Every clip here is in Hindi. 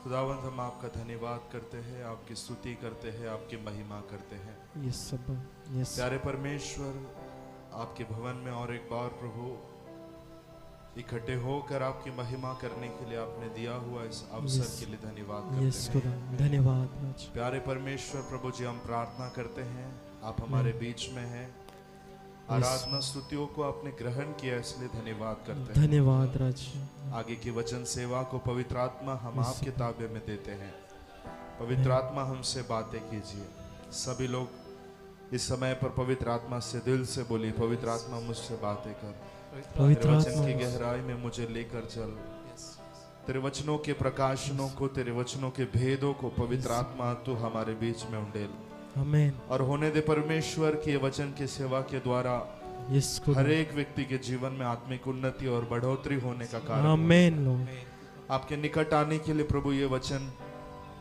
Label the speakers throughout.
Speaker 1: खुदावंद हम आपका धन्यवाद करते हैं, आपकी स्तुति करते हैं, आपकी महिमा करते हैं।
Speaker 2: यस
Speaker 1: प्यारे परमेश्वर, आपके भवन में और एक बार प्रभु इकट्ठे होकर आपकी महिमा करने के लिए आपने दिया हुआ इस अवसर के लिए धन्यवाद करते हैं।
Speaker 2: धन्यवाद
Speaker 1: प्यारे परमेश्वर प्रभु जी, हम प्रार्थना करते हैं, आप हमारे बीच में हैं। आराधना स्तुतियों को आपने ग्रहण किया, इसलिए धन्यवाद करते हैं।
Speaker 2: धन्यवाद राज।
Speaker 1: आगे की वचन सेवा को पवित्र आत्मा हम आपके ताबे में देते हैं। पवित्र आत्मा हमसे बातें कीजिए। सभी लोग इस समय पर पवित्र आत्मा से दिल से बोली, पवित्र आत्मा मुझसे बातें कर, तेरे वचन की गहराई में मुझे लेकर चल। तेरे वचनों के प्रकाशनों को, तेरे वचनों के भेदों को पवित्र आत्मा तू हमारे बीच में उंडेल।
Speaker 2: आमीन।
Speaker 1: और होने दे परमेश्वर की वचन की सेवा के द्वारा हर एक व्यक्ति के जीवन में आत्मिक उन्नति और बढ़ोतरी होने का कारण।
Speaker 2: आमीन।
Speaker 1: आपके निकट आने के लिए प्रभु ये वचन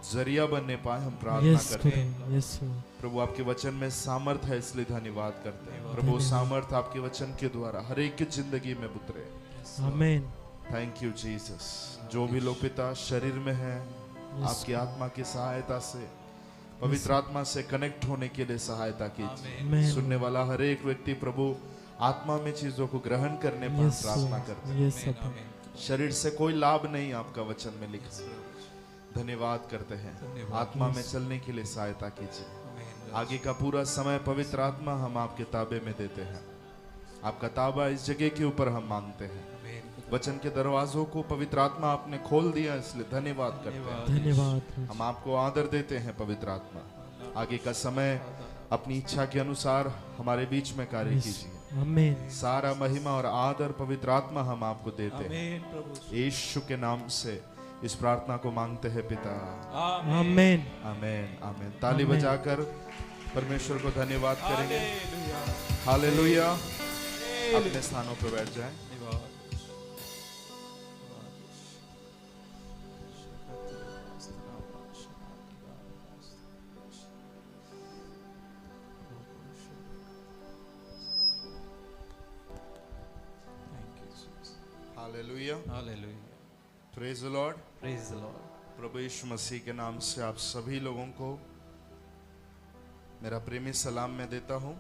Speaker 1: जरिया बनने पाए, हम प्रार्थना करते हैं। प्रभु आपके वचन में सामर्थ है, इसलिए धन्यवाद करते हैं। प्रभु सामर्थ आपके वचन के द्वारा हर एक की जिंदगी में उतरे।
Speaker 2: आमीन।
Speaker 1: Thank you Jesus. जो भी लोग पिता शरीर में हैं, आपकी आत्मा की सहायता से, पवित्र आत्मा से कनेक्ट होने के लिए सहायता कीजिए। सुनने वाला हर एक व्यक्ति प्रभु आत्मा में चीजों को ग्रहण करने पर प्रार्थना करते हैं। शरीर से कोई लाभ नहीं, आपका वचन में लिखा। धन्यवाद करते हैं। आत्मा में चलने के लिए सहायता कीजिए। आगे का पूरा समय पवित्र आत्मा हम आपके ताबे में देते हैं। आपका ताबा इस जगह के ऊपर हम मांगते हैं। वचन के दरवाजों को पवित्र आत्मा आपने खोल दिया, इसलिए धन्यवाद करते हैं।
Speaker 2: धन्यवाद।
Speaker 1: हम आपको आदर देते हैं पवित्र आत्मा। आगे का समय अपनी इच्छा के अनुसार हमारे बीच में कार्य कीजिए।
Speaker 2: आमीन।
Speaker 1: सारा महिमा और आदर पवित्र आत्मा हम आपको देते हैं। यीशु के नाम से इस प्रार्थना को मांगते हैं पिता।
Speaker 2: आमीन।
Speaker 1: आमीन। आमीन। ताली बजाकर परमेश्वर को धन्यवाद करेंगे। हालेलुया। अपने स्थानों पर बैठ जाएं। Hallelujah.
Speaker 3: Hallelujah.
Speaker 1: Praise the Lord.
Speaker 3: Praise the Lord.
Speaker 1: प्रभु यीशु मसीह के नाम से आप सभी लोगों को मेरा प्रेमी सलाम मैं देता हूं।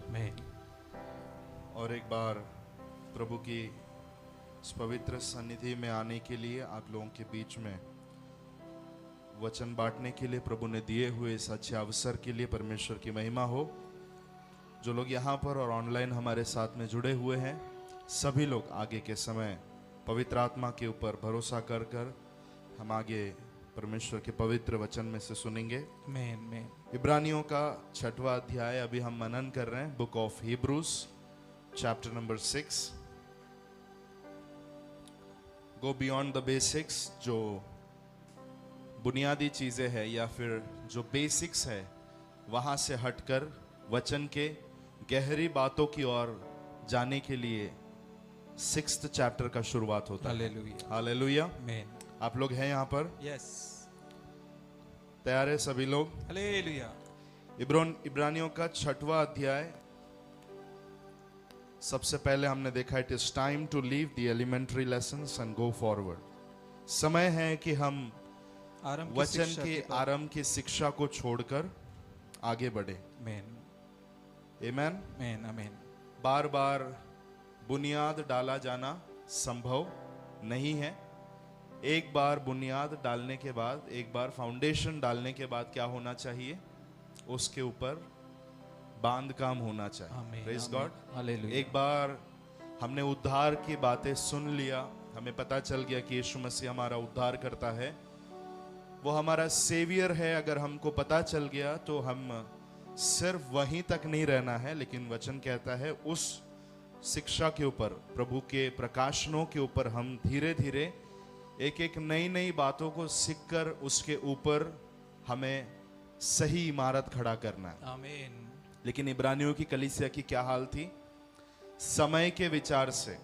Speaker 3: आमीन।
Speaker 1: और एक बार प्रभु की इस पवित्र सन्निधि में आने के लिए, आप लोगों के बीच में वचन बांटने के लिए प्रभु ने दिए हुए इस अच्छे अवसर के लिए परमेश्वर की महिमा हो। जो लोग यहाँ पर और ऑनलाइन हमारे साथ में जुड़े हुए हैं, सभी लोग आगे के समय पवित्र आत्मा के ऊपर भरोसा कर कर हम आगे परमेश्वर के पवित्र वचन में से सुनेंगे।
Speaker 3: आमीन।
Speaker 1: इब्रानियों का 6वां अध्याय अभी हम मनन कर रहे हैं। Book of Hebrews chapter number 6। Go beyond the basics. जो बुनियादी चीजें हैं या फिर जो बेसिक्स है, वहां से हटकर वचन के गहरी बातों की ओर जाने के लिए 6th चैप्टर का शुरुआत होता है।
Speaker 3: हालेलुया।
Speaker 1: हालेलुया।
Speaker 3: आमीन।
Speaker 1: आप लोग हैं यहाँ पर?
Speaker 3: यस।
Speaker 1: तैयार है सभी लोग?
Speaker 3: हालेलुया।
Speaker 1: इब्रानियों का 6वां अध्याय। सबसे पहले हमने देखा it is time to leave the elementary lessons and go forward. समय है कि हम वचन के आरंभ की शिक्षा को छोड़कर आगे बढ़े।
Speaker 3: आमीन।
Speaker 1: आमीन।
Speaker 3: आमीन। आमीन।
Speaker 1: बार बार बुनियाद डाला जाना संभव नहीं है। एक बार बुनियाद डालने के बाद, एक बार फाउंडेशन डालने के बाद क्या होना चाहिए? उसके ऊपर बांध काम होना चाहिए। Praise God.
Speaker 3: हालेलुया।
Speaker 1: एक बार हमने उद्धार की बातें सुन लिया, हमें पता चल गया कि यीशु मसीह हमारा उद्धार करता है, वो हमारा सेवियर है। अगर हमको पता चल गया तो हम सिर्फ वहीं तक नहीं रहना है, लेकिन वचन कहता है उस शिक्षा के ऊपर, प्रभु के प्रकाशनों के ऊपर हम धीरे धीरे एक एक नई नई बातों को सीखकर उसके ऊपर हमें सही इमारत खड़ा करना है।
Speaker 3: आमीन।
Speaker 1: लेकिन इब्रानियों की कलीसिया की क्या हाल थी? समय के विचार से।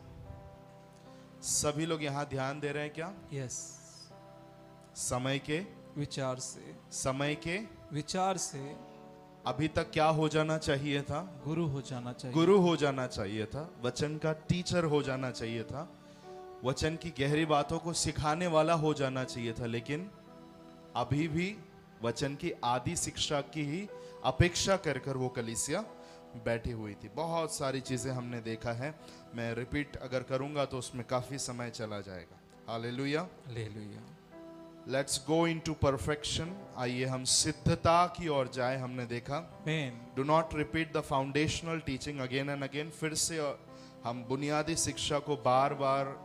Speaker 1: सभी लोग यहाँ ध्यान दे रहे हैं क्या?
Speaker 3: यस।
Speaker 1: समय के
Speaker 3: विचार से।
Speaker 1: समय के
Speaker 3: विचार से
Speaker 1: अभी तक क्या हो जाना चाहिए था?
Speaker 3: गुरु हो जाना चाहिए।
Speaker 1: गुरु हो जाना चाहिए था। वचन का टीचर हो जाना चाहिए था। वचन की गहरी बातों को सिखाने वाला हो जाना चाहिए था। लेकिन अभी भी वचन की आदि शिक्षा की ही अपेक्षा कर कर वो कलीसिया बैठी हुई थी। बहुत सारी चीजें हमने देखा है, मैं रिपीट अगर करूंगा तो उसमें काफी समय चला जाएगा। Hallelujah,
Speaker 3: hallelujah.
Speaker 1: Let's go into perfection. आइए हम सिद्धता की ओर जाए। हमने देखा
Speaker 3: आमीन।
Speaker 1: Do not repeat the foundational teaching again and again. फिर से हम बुनियादी शिक्षा को बार बार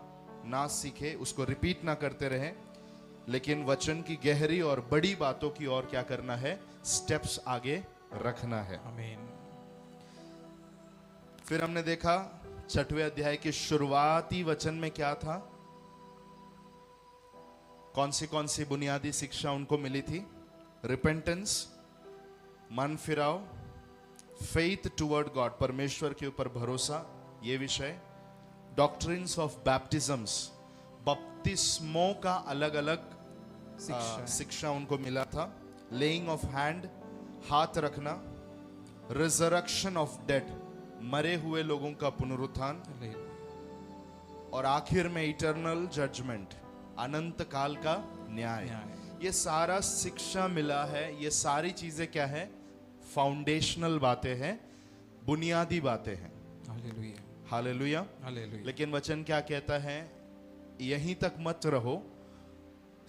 Speaker 1: ना सीखे, उसको रिपीट ना करते रहें, लेकिन वचन की गहरी और बड़ी बातों की ओर क्या करना है, स्टेप्स आगे रखना है।
Speaker 3: आमीन।
Speaker 1: फिर हमने देखा 6वें अध्याय के शुरुआती वचन में क्या था, कौन सी बुनियादी शिक्षा उनको मिली थी। रिपेंटेंस, मन फिराओ, फेथ टुवर्ड गॉड, परमेश्वर के ऊपर भरोसा, ये विषय। डॉक्ट्रिन्स ऑफ बैप्टिज्म्स, बपतिस्मों का अलग अलग शिक्षा उनको मिला था। लेइंग ऑफ हैंड, हाथ रखना। रिजरेक्शन ऑफ डेड, मरे हुए लोगों का पुनरुत्थान। और आखिर में इटर्नल जजमेंट, अनंत काल का न्याय। ये सारा शिक्षा मिला है। ये सारी चीजें क्या है, फाउंडेशनल बातें हैं, बुनियादी बातें हैं।
Speaker 3: Hallelujah,
Speaker 1: hallelujah,
Speaker 3: hallelujah.
Speaker 1: लेकिन वचन क्या कहता है, यहीं तक मत रहो।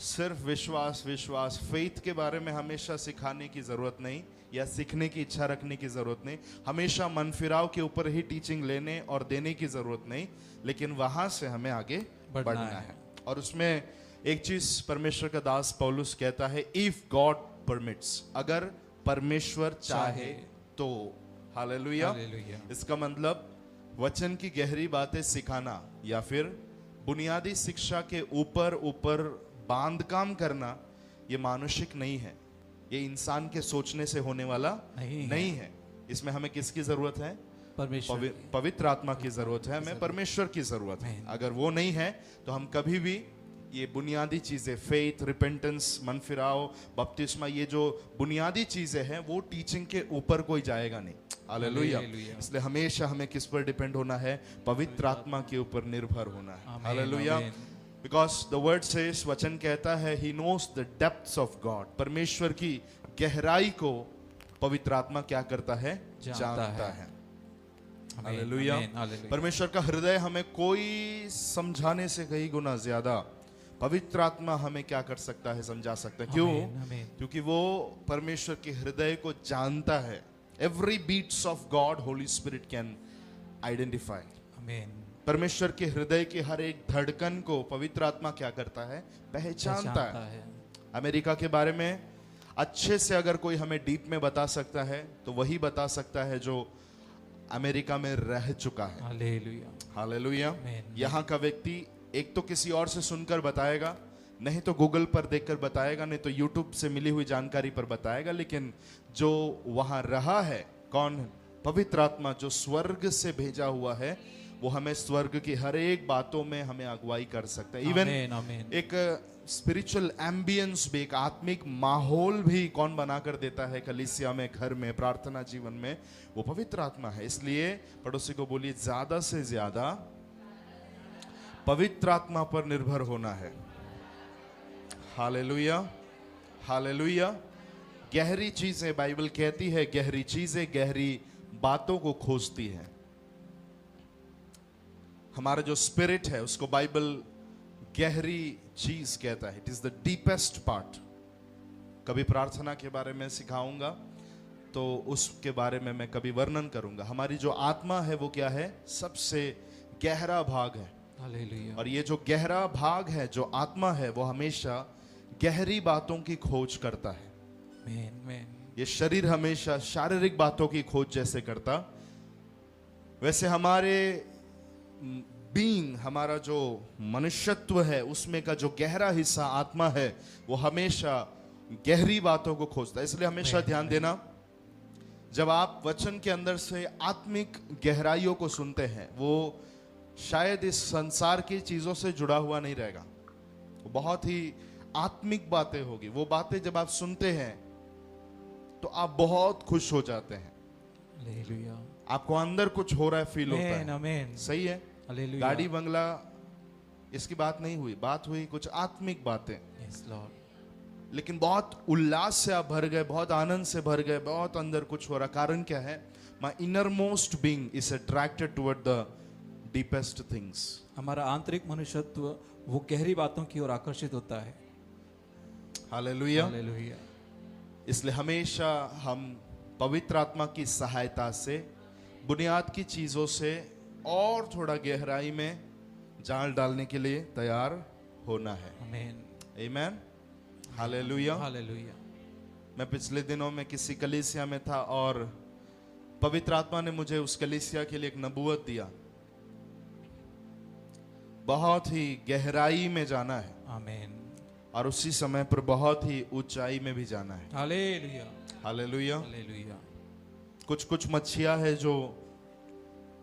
Speaker 1: सिर्फ विश्वास विश्वास फेथ के बारे में हमेशा सिखाने की जरूरत नहीं, या सीखने की इच्छा रखने की जरूरत नहीं। हमेशा मन फिराव के ऊपर ही टीचिंग लेने और देने की जरूरत नहीं, लेकिन वहां से हमें आगे बढ़ना है। और उसमें एक चीज परमेश्वर का दास पौलुस कहता है, इफ गॉड परमिट्स, अगर परमेश्वर चाहे तो। हालेलुया। इसका मतलब वचन की गहरी बातें सिखाना या फिर बुनियादी शिक्षा के ऊपर बांध काम करना, ये मानुषिक नहीं है, ये इंसान के सोचने से होने वाला नहीं है। इसमें हमें किसकी जरूरत है, पवित्र आत्मा की जरूरत है, हमें परमेश्वर की जरूरत है। अगर वो नहीं है तो हम कभी भी ये बुनियादी चीजें, फेथ, रिपेंटेंस, मन फिराओ, बपतिस्मा, ये जो बुनियादी चीजें हैं वो टीचिंग के ऊपर कोई जाएगा नहीं। हालेलुया। इसलिए हमेशा हमें किस पर डिपेंड होना है, पवित्र आत्मा के ऊपर निर्भर होना है। Hallelujah. Because the word says, वचन कहता है, he knows the depths of God, परमेश्वर की गहराई को पवित्र आत्मा क्या करता है, जानता है। हालेलुया। परमेश्वर का हृदय हमें कोई समझाने से कई गुना ज्यादा पवित्र आत्मा हमें क्या कर सकता है, समझा सकता है। क्यों? क्योंकि वो परमेश्वर के हृदय को जानता है। Every beats of God Holy Spirit can identify. आमीन। परमेश्वर के हृदय के हर एक धड़कन को पवित्र आत्मा क्या करता है, पहचानता है। अमेरिका के बारे में अच्छे से अगर कोई हमें डीप में बता सकता है तो वही बता सकता है जो अमेरिका में रह चुका है। Hallelujah, hallelujah. यहाँ का व्यक्ति एक तो किसी और से सुनकर बताएगा, नहीं तो गूगल पर देखकर बताएगा, नहीं तो यूट्यूब से मिली हुई जानकारी पर बताएगा, लेकिन जो वहां रहा है कौन, पवित्र आत्मा जो स्वर्ग से भेजा हुआ है, वो हमें स्वर्ग की हर एक बातों में हमें अगुवाई कर सकता है। इवन एक स्पिरिचुअल एम्बियंस भी, एक आत्मिक माहौल भी कौन बना कर देता है कलीसिया में, घर में, प्रार्थना जीवन में, वो पवित्र आत्मा है। इसलिए पड़ोसी को बोलिए, ज्यादा से ज्यादा पवित्र आत्मा पर निर्भर होना है। Hallelujah, hallelujah. गहरी चीजें, बाइबल कहती है, गहरी चीजें गहरी बातों को खोजती है। हमारा जो स्पिरिट है उसको बाइबल गहरी चीज कहता है। It is the deepest part. कभी प्रार्थना के बारे में सिखाऊंगा तो उसके बारे में मैं कभी वर्णन करूंगा। हमारी जो आत्मा है वो क्या है, सबसे गहरा भाग है। हालेलुया। और ये जो गहरा भाग है, जो आत्मा है, वो हमेशा गहरी बातों की खोज करता है। ये शरीर हमेशा शारीरिक बातों की खोज जैसे करता, वैसे हमारे बीइंग, हमारा जो मनुष्यत्व है उसमें का जो गहरा हिस्सा आत्मा है, वो हमेशा गहरी बातों को खोजता है। इसलिए हमेशा ध्यान देना, जब आप वचन के अंदर से आत्मिक गहराइयों को सुनते हैं, वो शायद इस संसार की चीजों से जुड़ा हुआ नहीं रहेगा, वो बहुत ही आत्मिक बातें होगी। वो बातें जब आप सुनते हैं तो आप बहुत खुश हो जाते हैं। हालेलुया। आपको अंदर कुछ हो रहा है, फील होता है। आमीन। सही है। हालेलुया। गाड़ी बंगला इसकी बात नहीं हुई, बात हुई कुछ आत्मिक बातें। Yes Lord. लेकिन बहुत उल्लास से आप भर गए, बहुत आनंद से भर गए, बहुत अंदर कुछ हो रहा। कारण क्या है? My innermost being is attracted toward the deepest things.
Speaker 3: हमारा आंतरिक मनुष्यत्व वो गहरी बातों की ओर आकर्षित होता है।
Speaker 1: हालेलुया।
Speaker 3: हालेलुया।
Speaker 1: इसलिए हमेशा हम पवित्र आत्मा की सहायता से बुनियाद की चीजों से और थोड़ा गहराई में जाल डालने के लिए तैयार होना है।
Speaker 3: आमीन।
Speaker 1: आमीन। हालेलुया।
Speaker 3: हालेलुया।
Speaker 1: मैं पिछले दिनों में किसी कलीसिया में था और पवित्र आत्मा ने मुझे उस कलीसिया के लिए एक नबूवत दिया। बहुत ही गहराई में जाना है
Speaker 3: आमीन।
Speaker 1: और उसी समय पर बहुत ही ऊंचाई में भी जाना है।
Speaker 3: हालेलुया।
Speaker 1: हालेलुया।
Speaker 3: हालेलुया।
Speaker 1: कुछ कुछ मच्छियां है जो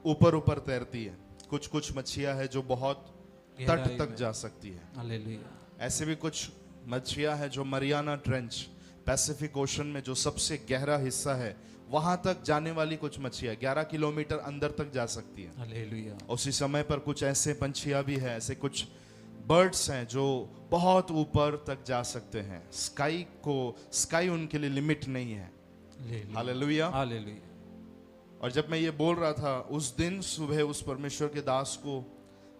Speaker 1: ऊपर ऊपर तैरती है, कुछ कुछ मच्छियां है जो बहुत तट
Speaker 3: गहराई
Speaker 1: तक
Speaker 3: में।
Speaker 1: जा सकती है।
Speaker 3: हालेलुया।
Speaker 1: ऐसे भी कुछ मच्छियां है जो मरियाना ट्रेंच, पैसिफिक ओशन में जो सबसे गहरा हिस्सा है, वहां तक जाने वाली कुछ मच्छियां 11 किलोमीटर अंदर तक जा सकती है।
Speaker 3: हालेलुया।
Speaker 1: उसी समय पर कुछ ऐसे पंछियां भी हैं, ऐसे कुछ बर्ड्स हैं जो बहुत ऊपर तक जा सकते हैं। स्काई उनके लिए लिमिट नहीं है। हालेलुया।
Speaker 3: हालेलुया।
Speaker 1: और जब मैं ये बोल रहा था, उस दिन सुबह उस परमेश्वर के दास को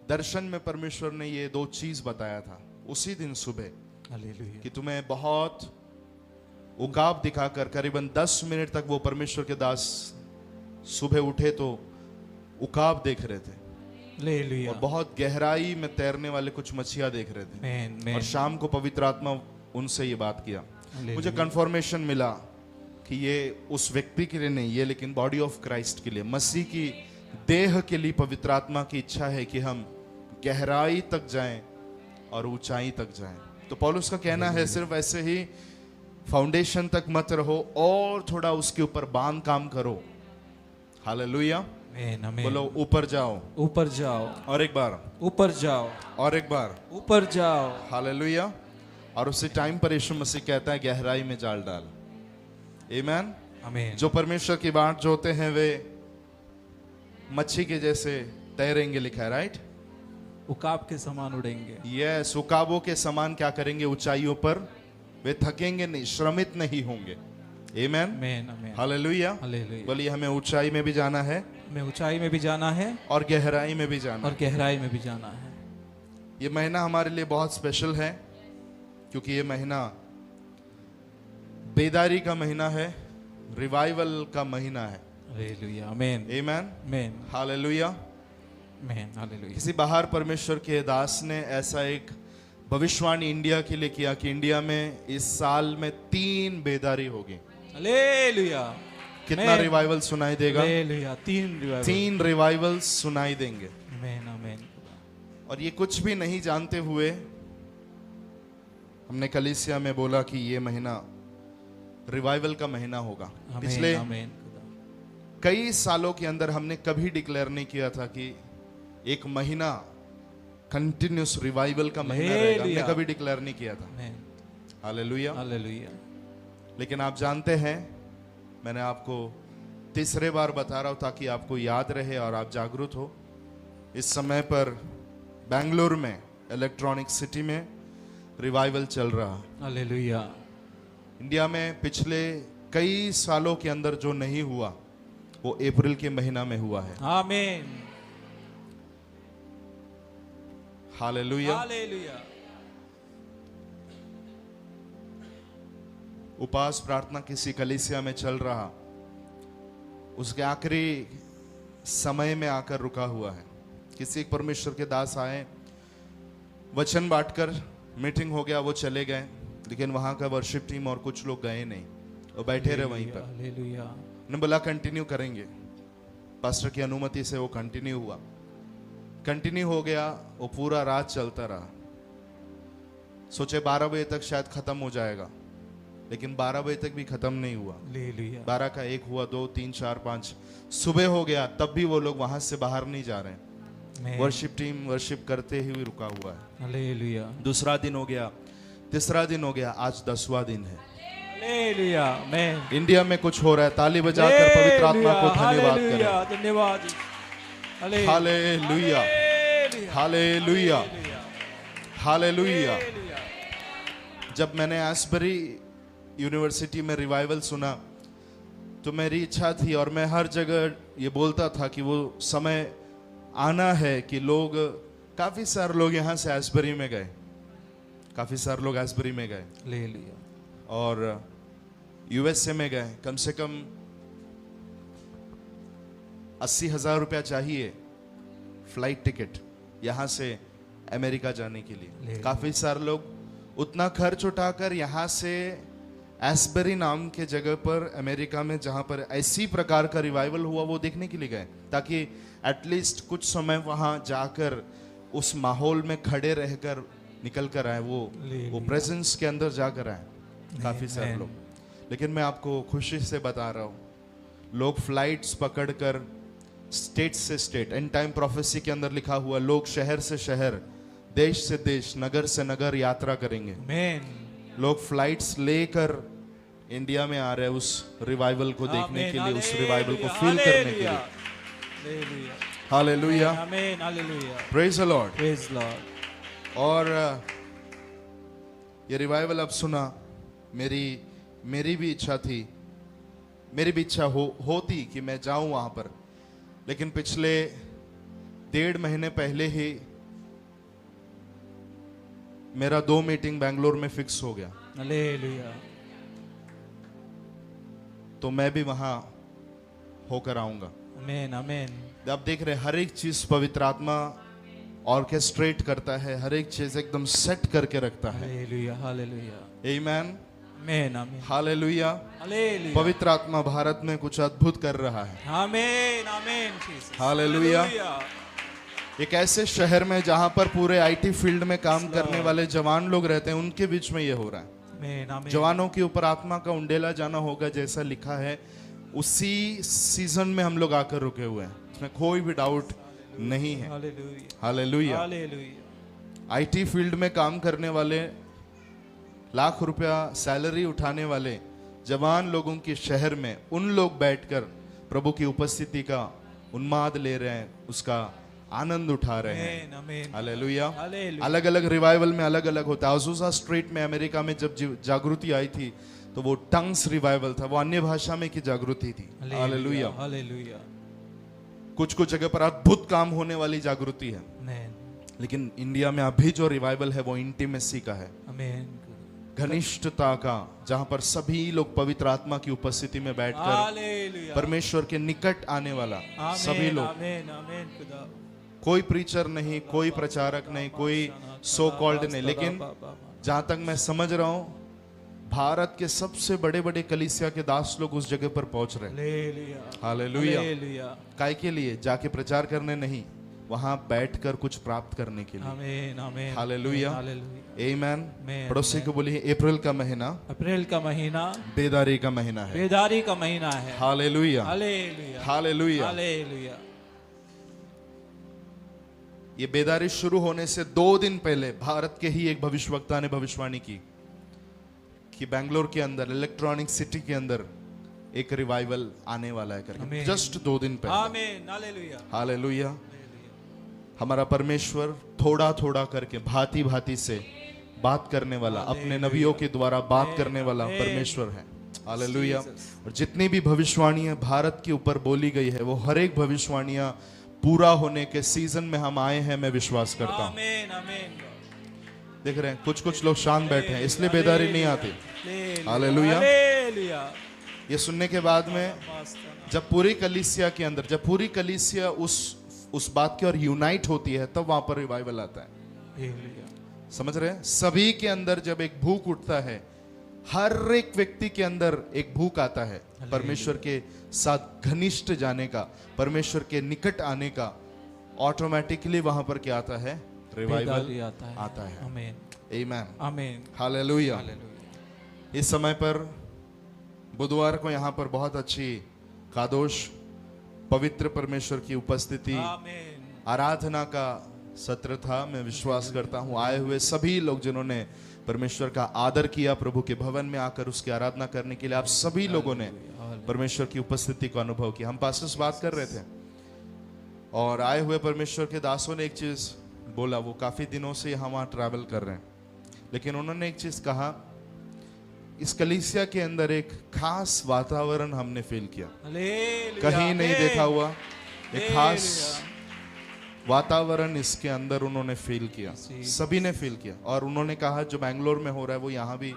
Speaker 1: दर्शन में परमेश्वर ने ये 2 चीज बताया था उसी दिन सुबह,
Speaker 3: हालेलुया।
Speaker 1: कि तुम्हें बहुत उकाब दिखाकर करीबन 10 मिनट तक वो परमेश्वर के दास सुबह उठे तो उकाब देख रहे थे
Speaker 3: हालेलुया।
Speaker 1: और बहुत गहराई में तैरने वाले कुछ मछलियां देख रहे थे।
Speaker 3: आमीन। आमीन।
Speaker 1: और शाम को पवित्र आत्मा उनसे ये बात किया।
Speaker 3: हालेलुया।
Speaker 1: मुझे कंफर्मेशन मिला कि ये उस व्यक्ति के लिए नहीं, ये लेकिन बॉडी ऑफ क्राइस्ट के लिए, मसीह की देह के लिए पवित्र आत्मा की इच्छा है कि हम गहराई तक जाएं और ऊंचाई तक जाएं। तो पौलुस का कहना है सिर्फ ऐसे ही फाउंडेशन तक मत रहो, और थोड़ा उसके ऊपर बांध काम करो। हालेलुया।
Speaker 3: आमीन। आमीन।
Speaker 1: बोलो ऊपर जाओ।
Speaker 3: ऊपर जाओ।
Speaker 1: और एक बार।
Speaker 3: ऊपर जाओ।
Speaker 1: और एक बार।
Speaker 3: ऊपर जाओ।
Speaker 1: हालेलुया। और उसी टाइम पर यीशु मसीह कहता है गहराई में जाल डाल। आमीन।
Speaker 3: आमीन।
Speaker 1: जो परमेश्वर की बाट जोते हैं वे मच्छी के जैसे तैरेंगे, लिखा है, राइट?
Speaker 3: उकाब के समान उड़ेंगे।
Speaker 1: यस, उकाबों के समान क्या करेंगे? ऊंचाइयों पर वे थकेंगे नहीं, श्रमित नहीं होंगे। आमीन।
Speaker 3: आमीन। आमीन।
Speaker 1: हालेलुया।
Speaker 3: हालेलुया।
Speaker 1: बोलिए हमें ऊंचाई में भी जाना है
Speaker 3: हमें ऊंचाई में भी जाना है
Speaker 1: और गहराई में भी जाना
Speaker 3: और
Speaker 1: है।
Speaker 3: गहराई में भी जाना है।
Speaker 1: ये महीना हमारे लिए बहुत स्पेशल है क्योंकि ये महीना बेदारी का महीना है, रिवाइवल का महीना है।
Speaker 3: हालेलुया। आमीन।
Speaker 1: आमीन।
Speaker 3: आमीन।
Speaker 1: हालेलुया।
Speaker 3: आमीन। हालेलुया।
Speaker 1: किसी बाहर परमेश्वर के दास ने ऐसा एक भविष्यवाणी इंडिया के लिए किया कि इंडिया में इस साल में 3 बेदारी होगी।
Speaker 3: हालेलुया।
Speaker 1: कितना
Speaker 3: आमीन।
Speaker 1: रिवाइवल सुनाई देगा?
Speaker 3: हालेलुया। 3 रिवाइवल।
Speaker 1: 3 रिवाइवल सुनाई देंगे।
Speaker 3: आमीन। आमीन।
Speaker 1: और ये कुछ भी नहीं जानते हुए हमने कलीसिया में बोला कि ये महीना रिवाइवल का महीना होगा। पिछले
Speaker 3: आमीन।
Speaker 1: कई सालों के अंदर हमने कभी डिक्लेयर नहीं किया था कि एक महीना कंटिन्यूस रिवाइवल का महीना रहेगा। हमने
Speaker 3: हालेलुया।
Speaker 1: कभी डिक्लेयर नहीं किया था।
Speaker 3: आमीन।
Speaker 1: हालेलुया।
Speaker 3: हालेलुया।
Speaker 1: लेकिन आप जानते हैं, मैंने आपको तीसरे बार बता रहा हूं ताकि आपको याद रहे और आप जागरूक हो। इस समय पर बेंगलुरु में, इलेक्ट्रॉनिक सिटी में रिवाइवल चल रहा।
Speaker 3: हालेलुया।
Speaker 1: इंडिया में पिछले कई सालों के अंदर जो नहीं हुआ वो अप्रैल के महीना में हुआ है।
Speaker 3: आमीन।
Speaker 1: हालेलुया।
Speaker 3: हालेलुया।
Speaker 1: उपवास प्रार्थना किसी कलीसिया में चल रहा, उसके आखिरी समय में आकर रुका हुआ है। किसी एक परमेश्वर के दास आए, वचन बांटकर मीटिंग हो गया, वो चले गए, लेकिन वहां का वर्शिप टीम और कुछ लोग गए नहीं, वो बैठे रहे वहीं पर।
Speaker 3: हालेलुया।
Speaker 1: ने बोला कंटिन्यू करेंगे। पास्टर की अनुमति से वो कंटिन्यू हुआ। कंटिन्यू हो गया, वो पूरा रात चलता रहा। सोचे 12 बजे तक शायद खत्म हो जाएगा, लेकिन 12 बजे तक भी खत्म नहीं हुआ।
Speaker 3: हालेलुया।
Speaker 1: 12 का 1 हुआ, 2, 3, 4, 5 सुबह हो गया, तब भी वो लोग वहां से बाहर नहीं जा रहे हैं।
Speaker 3: आमीन।
Speaker 1: वर्शिप टीम वर्शिप करते हुए रुका हुआ है।
Speaker 3: हालेलुया।
Speaker 1: दूसरा दिन हो गया, तीसरा दिन हो गया, आज 10वां दिन है।
Speaker 3: हालेलुया। आमीन।
Speaker 1: इंडिया में कुछ हो रहा है। ताली बजाकर पवित्र आत्मा को धन्यवाद
Speaker 3: हालेलुया।
Speaker 1: करें।
Speaker 3: धन्यवाद।
Speaker 1: हालेलुया। हालेलुया। हालेलुया। जब मैंने एस्बरी यूनिवर्सिटी में रिवाइवल सुना तो मेरी इच्छा थी और मैं हर जगह ये बोलता था कि वो समय आना है कि लोग, काफी सारे लोग यहाँ से एस्बरी में गए, काफी सारे लोग एस्बरी में गए
Speaker 3: ले लिया
Speaker 1: और यूएसए में गए। कम से कम 80,000 रुपया चाहिए फ्लाइट टिकट यहाँ से अमेरिका जाने के लिए। काफी सारे लोग उतना खर्च उठाकर यहाँ से एस्बरी नाम के जगह पर अमेरिका में, जहाँ पर ऐसी प्रकार का रिवाइवल हुआ, वो देखने के लिए गए ताकि एटलीस्ट कुछ समय वहाँ जाकर उस माहौल में खड़े रहकर निकल कर आए, वो प्रेजेंस के अंदर जाकर आए काफी सारे लोग। लेकिन मैं आपको खुशी से बता रहा हूँ, लोग फ्लाइट्स पकड़कर स्टेट से स्टेट, एंड टाइम प्रोफेसी के अंदर लिखा हुआ, लोग शहर से शहर, देश से देश, नगर से नगर यात्रा करेंगे। लोग फ्लाइट्स लेकर इंडिया में आ रहे हैं उस रिवाइवल को देखने के लिए, उस रिवाइवल को फील करने के लिए। हालेलुया,
Speaker 3: आमीन, hallelujah,
Speaker 1: praise the Lord,
Speaker 3: praise Lord.
Speaker 1: और ये रिवाइवल अब सुना, मेरी भी इच्छा थी, मेरी भी इच्छा होती कि मैं जाऊं वहां पर, लेकिन पिछले 1.5 महीने पहले ही मेरा 2 मीटिंग बेंगलोर में फिक्स हो गया।
Speaker 3: हालेलुया।
Speaker 1: तो मैं भी वहां होकर आऊंगा।
Speaker 3: आमीन, आमीन।
Speaker 1: आप देख रहे हैं, हर एक चीज पवित्र आत्मा ऑर्केस्ट्रेट करता है, हर एक चीज एकदम सेट करके रखता है।
Speaker 3: हालेलुया, हालेलुया,
Speaker 1: आमीन,
Speaker 3: आमीन, आमीन,
Speaker 1: हालेलुया,
Speaker 3: हालेलुया।
Speaker 1: पवित्र आत्मा भारत में कुछ अद्भुत कर रहा है।
Speaker 3: आमीन, आमीन, जीसस।
Speaker 1: हालेलुया। एक ऐसे शहर में जहां पर पूरे आईटी फील्ड में काम करने वाले जवान लोग रहते हैं, उनके बीच में ये हो रहा है।
Speaker 3: आमीन, आमीन।
Speaker 1: जवानों के ऊपर आत्मा का उंडेला जाना होगा, जैसा लिखा है, उसी सीजन में हम लोग आकर रुके हुए हैं, इसमें कोई भी डाउट नहीं है।
Speaker 3: Hallelujah,
Speaker 1: hallelujah.
Speaker 3: Hallelujah.
Speaker 1: IT field में काम करने वाले, लाख रुपया सैलरी उठाने वाले जवान लोगों के शहर में उन लोग बैठकर प्रभु की उपस्थिति का उन्माद ले रहे हैं, उसका आनंद उठा रहे हैं।
Speaker 3: आमीन,
Speaker 1: हालेलुया।
Speaker 3: हालेलुया।
Speaker 1: अलग अलग रिवाइवल में अलग अलग होता है। अज़ूज़ा स्ट्रीट में अमेरिका में जब जागृति आई थी तो वो टंग्स रिवाइवल था, वो अन्य भाषा में की जागृति थी। Hallelujah,
Speaker 3: hallelujah.
Speaker 1: कुछ जगह पर अद्भुत काम होने वाली जागृति है,
Speaker 3: आमीन,
Speaker 1: लेकिन इंडिया में अभी जो रिवाइवल है वो इंटीमेसी का है,
Speaker 3: आमीन,
Speaker 1: घनिष्ठता का, जहां पर सभी लोग पवित्र आत्मा की उपस्थिति में बैठकर
Speaker 3: हालेलुया।
Speaker 1: परमेश्वर के निकट आने वाला सभी लोग।
Speaker 3: आमीन, आमीन, खुदा।
Speaker 1: कोई प्रीचर नहीं, कोई प्रचारक नहीं, कोई सो कॉल्ड नहीं, लेकिन जहां तक मैं समझ रहा हूं, भारत के सबसे बड़े बड़े कलीसिया के दास लोग उस जगह पर पहुंच रहे हैं। हालेलुया।
Speaker 3: हालेलुया।
Speaker 1: काय के लिए? जाके प्रचार करने नहीं, वहां बैठकर कुछ प्राप्त करने के लिए।
Speaker 3: आमीन, आमीन,
Speaker 1: हालेलुया,
Speaker 3: हालेलुया।
Speaker 1: आमीन।
Speaker 3: आमीन,
Speaker 1: पड़ोसी को बोलिए, अप्रैल का महीना
Speaker 3: अप्रैल का महीना
Speaker 1: बेदारी का महीना है।
Speaker 3: बेदारी का महीना है।
Speaker 1: Hallelujah,
Speaker 3: hallelujah,
Speaker 1: hallelujah.
Speaker 3: हालेलुया।
Speaker 1: ये बेदारी शुरू होने से 2 दिन पहले भारत के ही एक भविष्यवक्ता ने भविष्यवाणी की कि बेंगलोर के अंदर, इलेक्ट्रॉनिक सिटी के अंदर एक रिवाइवल आने वाला है करके, जस्ट 2 दिन पहले।
Speaker 3: आमीन, हालेलुया,
Speaker 1: हालेलुया। हमारा परमेश्वर थोड़ा थोड़ा करके, भांति भांति से बात करने वाला, अपने नबियों के द्वारा बात करने वाला परमेश्वर है। हालेलुया। और जितनी भी भविष्यवाणियां भारत के ऊपर बोली गई है, वो हर एक भविष्यवाणियां पूरा होने के सीजन में हम आए हैं, मैं विश्वास करता हूं।
Speaker 3: आमीन, आमीन।
Speaker 1: देख रहे हैं कुछ कुछ लोग शांत बैठे हैं, इसलिए बेदारी नहीं आती। हालेलुया।
Speaker 3: हालेलुया।
Speaker 1: ये सुनने के बाद में जब पूरी कलीसिया के अंदर, जब पूरी कलीसिया उस बात की और यूनाइट होती है, तब वहां पर रिवाइवल आता है।
Speaker 3: हालेलुया।
Speaker 1: समझ रहे हैं? सभी के अंदर जब एक भूख उठता है, हर एक व्यक्ति के अंदर एक भूख आता है परमेश्वर के साथ घनिष्ठ जाने का, परमेश्वर के निकट आने का, ऑटोमेटिकली वहां पर क्या आता है? रिवाइवल आता है।
Speaker 3: आमीन,
Speaker 1: आमीन,
Speaker 3: आमीन,
Speaker 1: हालेलुया।
Speaker 3: हालेलुया।
Speaker 1: इस समय पर बुधवार को यहाँ पर बहुत अच्छी कादोश, पवित्र परमेश्वर की उपस्थिति,
Speaker 3: आमीन,
Speaker 1: आराधना का सत्र था। मैं विश्वास करता हूँ आए हुए सभी लोग जिन्होंने परमेश्वर का आदर किया, प्रभु के भवन में आकर उसकी आराधना करने के लिए, आप सभी लोगों ने परमेश्वर की उपस्थिति को अनुभव किया। हम पास्टर्स बात कर रहे थे और आए हुए परमेश्वर के दासों ने एक चीज बोला, वो काफी दिनों से यहाँ वहाँ ट्रैवल कर रहे हैं, लेकिन उन्होंने एक चीज कहा, इस कलीसिया के अंदर एक खास वातावरण हमने फील किया,
Speaker 3: हालेलुया,
Speaker 1: कहीं नहीं
Speaker 3: आमेन।
Speaker 1: देखा हुआ एक खास वातावरण इसके अंदर उन्होंने फील किया, सभी ने फील किया। और उन्होंने कहा जो बैंगलोर में हो रहा है वो यहाँ भी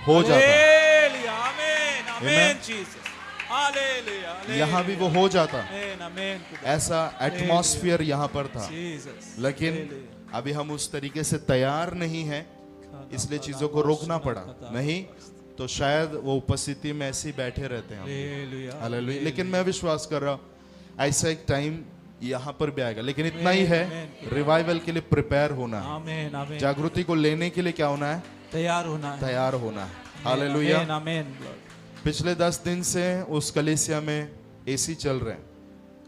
Speaker 1: हो जाता है,
Speaker 3: हालेलुया, आमेन, आमेन, जीसस, हालेलुया,
Speaker 1: यहाँ भी वो हो जाता,
Speaker 3: आमेन, आमेन,
Speaker 1: ऐसा एटमॉस्फेयर यहाँ पर था।
Speaker 3: जीसस,
Speaker 1: लेकिन अभी हम उस तरीके से तैयार नहीं हैं, इसलिए चीजों को रोकना पड़ा, नहीं तो शायद वो उपस्थिति में ऐसे ही बैठे रहते हैं।
Speaker 3: Hallelujah,
Speaker 1: hallelujah. लेकिन मैं विश्वास कर रहा हूँ ऐसा एक टाइम यहाँ पर भी आएगा, लेकिन इतना ही है, रिवाइवल के लिए प्रिपेयर होना है,
Speaker 3: आमेन, आमेन,
Speaker 1: जागृति को लेने के लिए क्या होना है,
Speaker 3: तैयार होना है,
Speaker 1: तैयार होना है। हालेलुया।
Speaker 3: आमेन, आमेन,
Speaker 1: पिछले 10 दिन से उस कलीसिया में एसी चल रहे हैं,